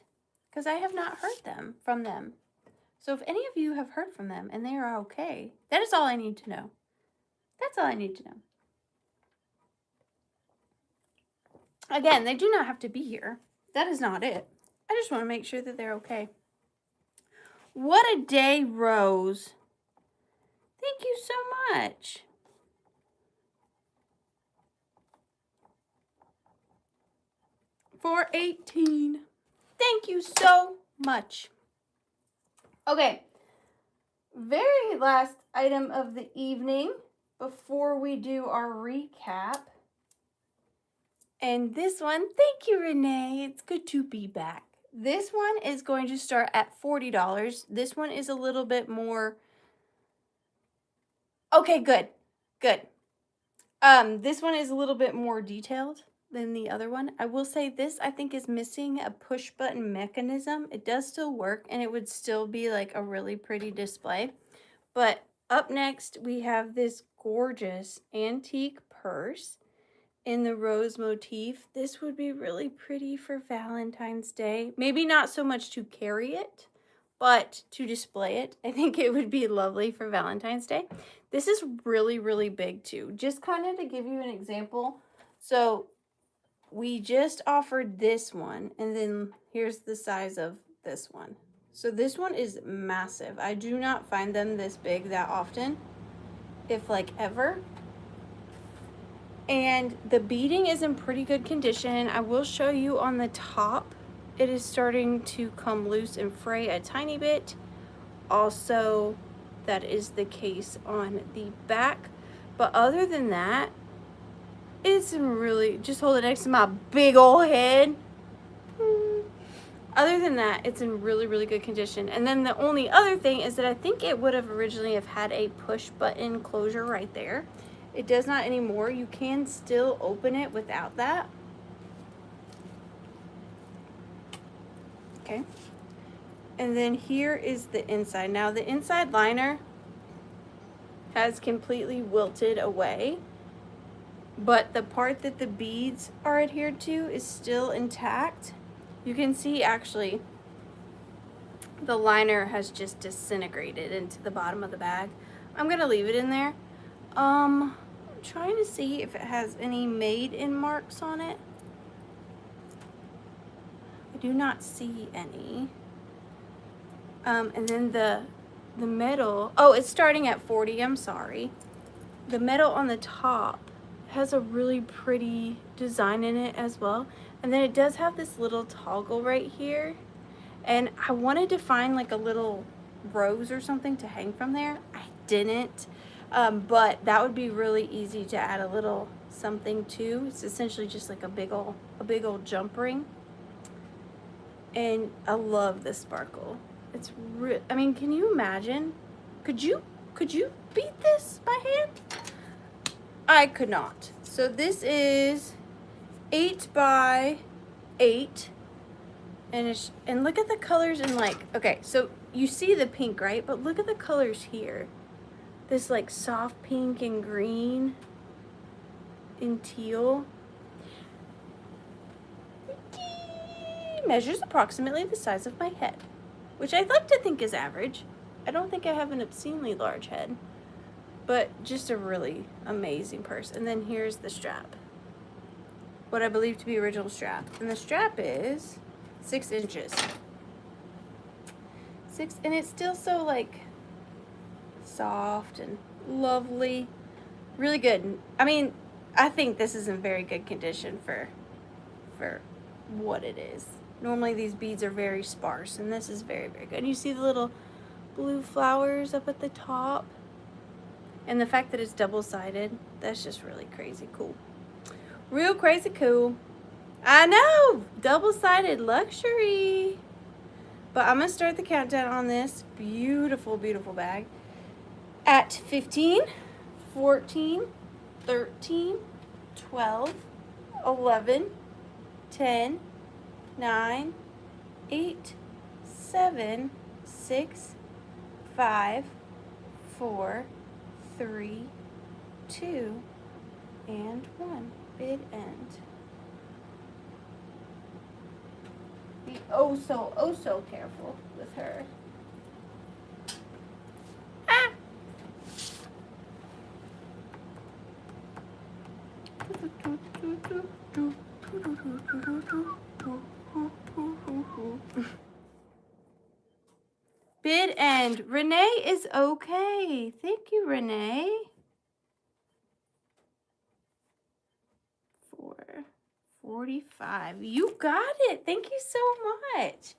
because I have not heard from them. So if any of you have heard from them and they are okay, that is all I need to know. That's all I need to know. Again, they do not have to be here. That is not it. I just want to make sure that they're okay. What a day, Rose. Thank you so much. For 18. Thank you so much. Okay. Very last item of the evening before we do our recap. And this one, thank you, Renee. It's good to be back. This one is going to start at $40. This one is a little bit more. Okay, good. Good. This one is a little bit more detailed than the other one. I will say this, I think, is missing a push button mechanism. It does still work, and it would still be like a really pretty display. But up next, we have this gorgeous antique purse in the rose motif. This would be really pretty for Valentine's Day. Maybe not so much to carry it, but to display it, I think it would be lovely for Valentine's Day. This is really, really big too. Just kind of to give you an example. So we just offered this one, and then here's the size of this one. So this one is massive. I do not find them this big that often, if like ever. And the beading is in pretty good condition. I will show you on the top. It is starting to come loose and fray a tiny bit. Also, that is the case on the back. But other than that, it's really, just hold it next to my big old head. Other than that, it's in really, really good condition. And then the only other thing is that I think it would have originally have had a push button closure right there. It does not anymore. You can still open it without that. Okay. And then here is the inside. Now the inside liner has completely wilted away, but the part that the beads are adhered to is still intact. You can see actually the liner has just disintegrated into the bottom of the bag. I'm gonna leave it in there. I'm trying to see if it has any made in marks on it. I do not see any. And then the metal, oh, it's starting at 40, I'm sorry. The metal on the top has a really pretty design in it as well. And then it does have this little toggle right here. And I wanted to find like a little rose or something to hang from there. I didn't, but that would be really easy to add a little something to. It's essentially just like a big old jump ring. And I love this sparkle. It's I mean, can you imagine? Could you beat this by hand? I could not. So this is 8 by 8. And look at the colors and like, okay, so you see the pink, right? But look at the colors here. This like soft pink and green and teal. Measures approximately the size of my head, which I'd like to think is average. I don't think I have an obscenely large head, but just a really amazing purse. And then here's the strap. What I believe to be original strap. And the strap is 6 inches. And it's still so like soft and lovely. Really good. I mean, I think this is in very good condition for what it is. Normally these beads are very sparse, and this is very, very good. And you see the little blue flowers up at the top? And the fact that it's double-sided, that's just really crazy cool. Real crazy cool. I know! Double-sided luxury. But I'm going to start the countdown on this beautiful, beautiful bag at 15, 14, 13, 12, 11, 10, 9, 8, 7, 6, 5, 4, 3, 2, and 1. Bid end. Be oh so careful with her. Ah! Bid end. Renee is okay. Thank you, Renee. 4:45. You got it. Thank you so much.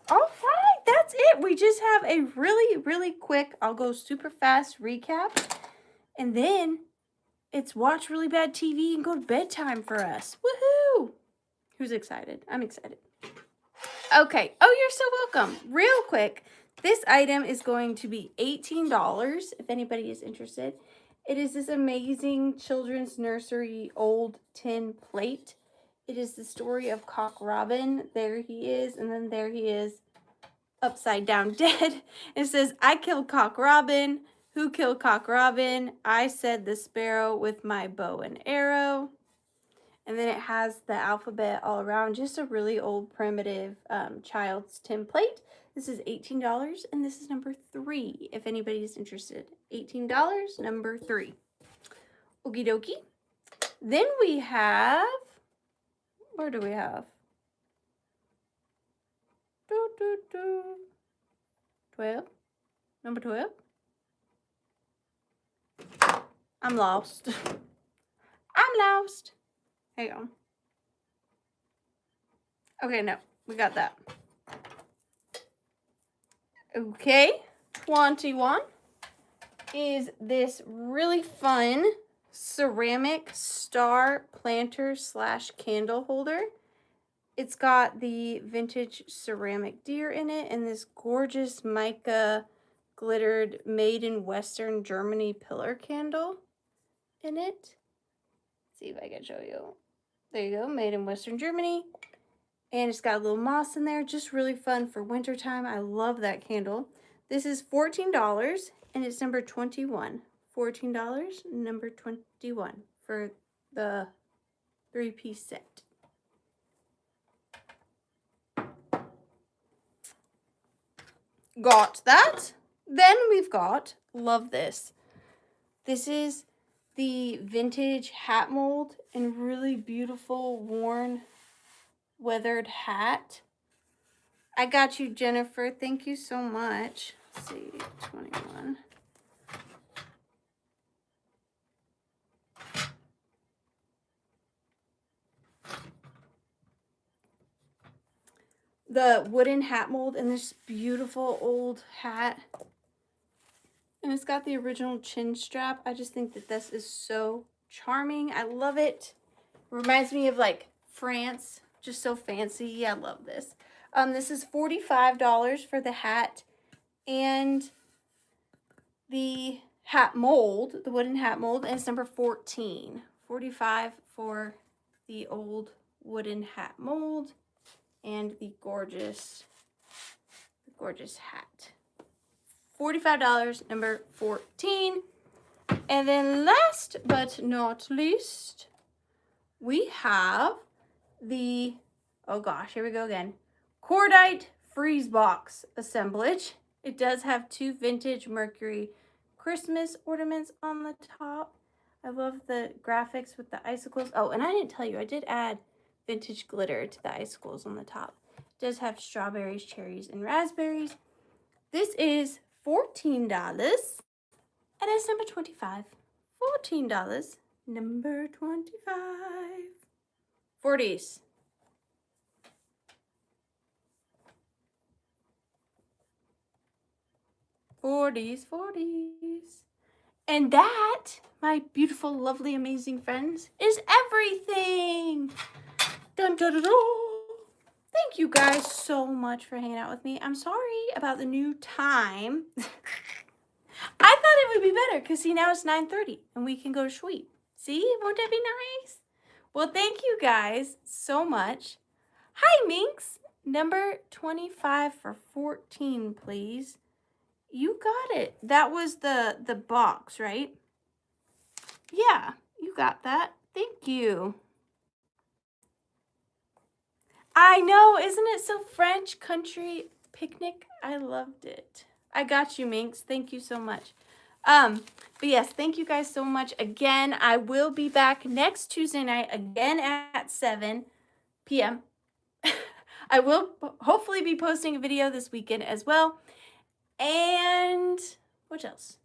All right, that's it. We just have a really, really quick, I'll go super fast recap. And then it's watch really bad TV and go to bedtime for us. Woohoo! Who's excited? I'm excited. Okay. Oh, you're so welcome. Real quick, this item is going to be $18 if anybody is interested. It is this amazing children's nursery old tin plate. It is the story of Cock Robin. There he is, and then there he is upside down dead. It says, I killed Cock Robin. Who killed Cock Robin? I said the sparrow with my bow and arrow. And then it has the alphabet all around. Just a really old primitive child's tin plate This is $18, and this is number 3, if anybody's interested. $18, number 3. Okie dokie. Then we have, where do we have? 12? Number 12? I'm lost. I'm lost. Hang on. Okay, no, we got that. Okay, 21 is this really fun ceramic star planter / candle holder. It's got the vintage ceramic deer in it and this gorgeous mica glittered made in Western Germany pillar candle in it. Let's see if I can show you. There you go, made in Western Germany. And it's got a little moss in there, just really fun for wintertime. I love that candle. This is $14 and it's number 21. $14, number 21 for the 3-piece set. Got that. Then we've got, love this. This is the vintage hat mold and really beautiful worn weathered hat. I got you, Jennifer. Thank you so much. Let's see, 21. The wooden hat mold and this beautiful old hat. And it's got the original chin strap. I just think that this is so charming. I love it. Reminds me of like France. Just so fancy. I love this. This is $45 for the hat and the hat mold, the wooden hat mold, and it's number 14. $45 for the old wooden hat mold and the gorgeous hat. $45, number 14. And then last but not least, we have the, oh gosh, here we go again, Cordite Freeze Box assemblage. It does have 2 vintage Mercury Christmas ornaments on the top. I love the graphics with the icicles. Oh, and I didn't tell you, I did add vintage glitter to the icicles on the top. It does have strawberries, cherries, and raspberries. This is $14, and it's number 25. $14, number 25. 40s. 40s, 40s. And that, my beautiful, lovely, amazing friends, is everything. Dun, dun, dun, dun. Thank you guys so much for hanging out with me. I'm sorry about the new time. I thought it would be better because, see, now it's 9:30 and we can go to sleep. See? Won't that be nice? Well, thank you guys so much. Hi, Minx. Number 25 for 14, please. You got it. That was the box, right? Yeah, you got that. Thank you. I know, isn't it so French country picnic? I loved it. I got you, Minx. Thank you so much. But yes, thank you guys so much again. I will be back next Tuesday night again at 7 p.m. I will hopefully be posting a video this weekend as well. And what else?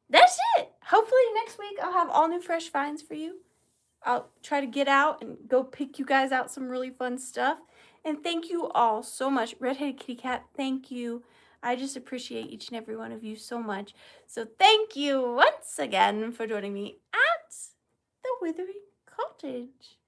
That's it. Hopefully next week I'll have all new fresh finds for you. I'll try to get out and go pick you guys out some really fun stuff. And thank you all so much. Redheaded Kitty Cat, thank you. I just appreciate each and every one of you so much. So thank you once again for joining me at The Withering Cottage.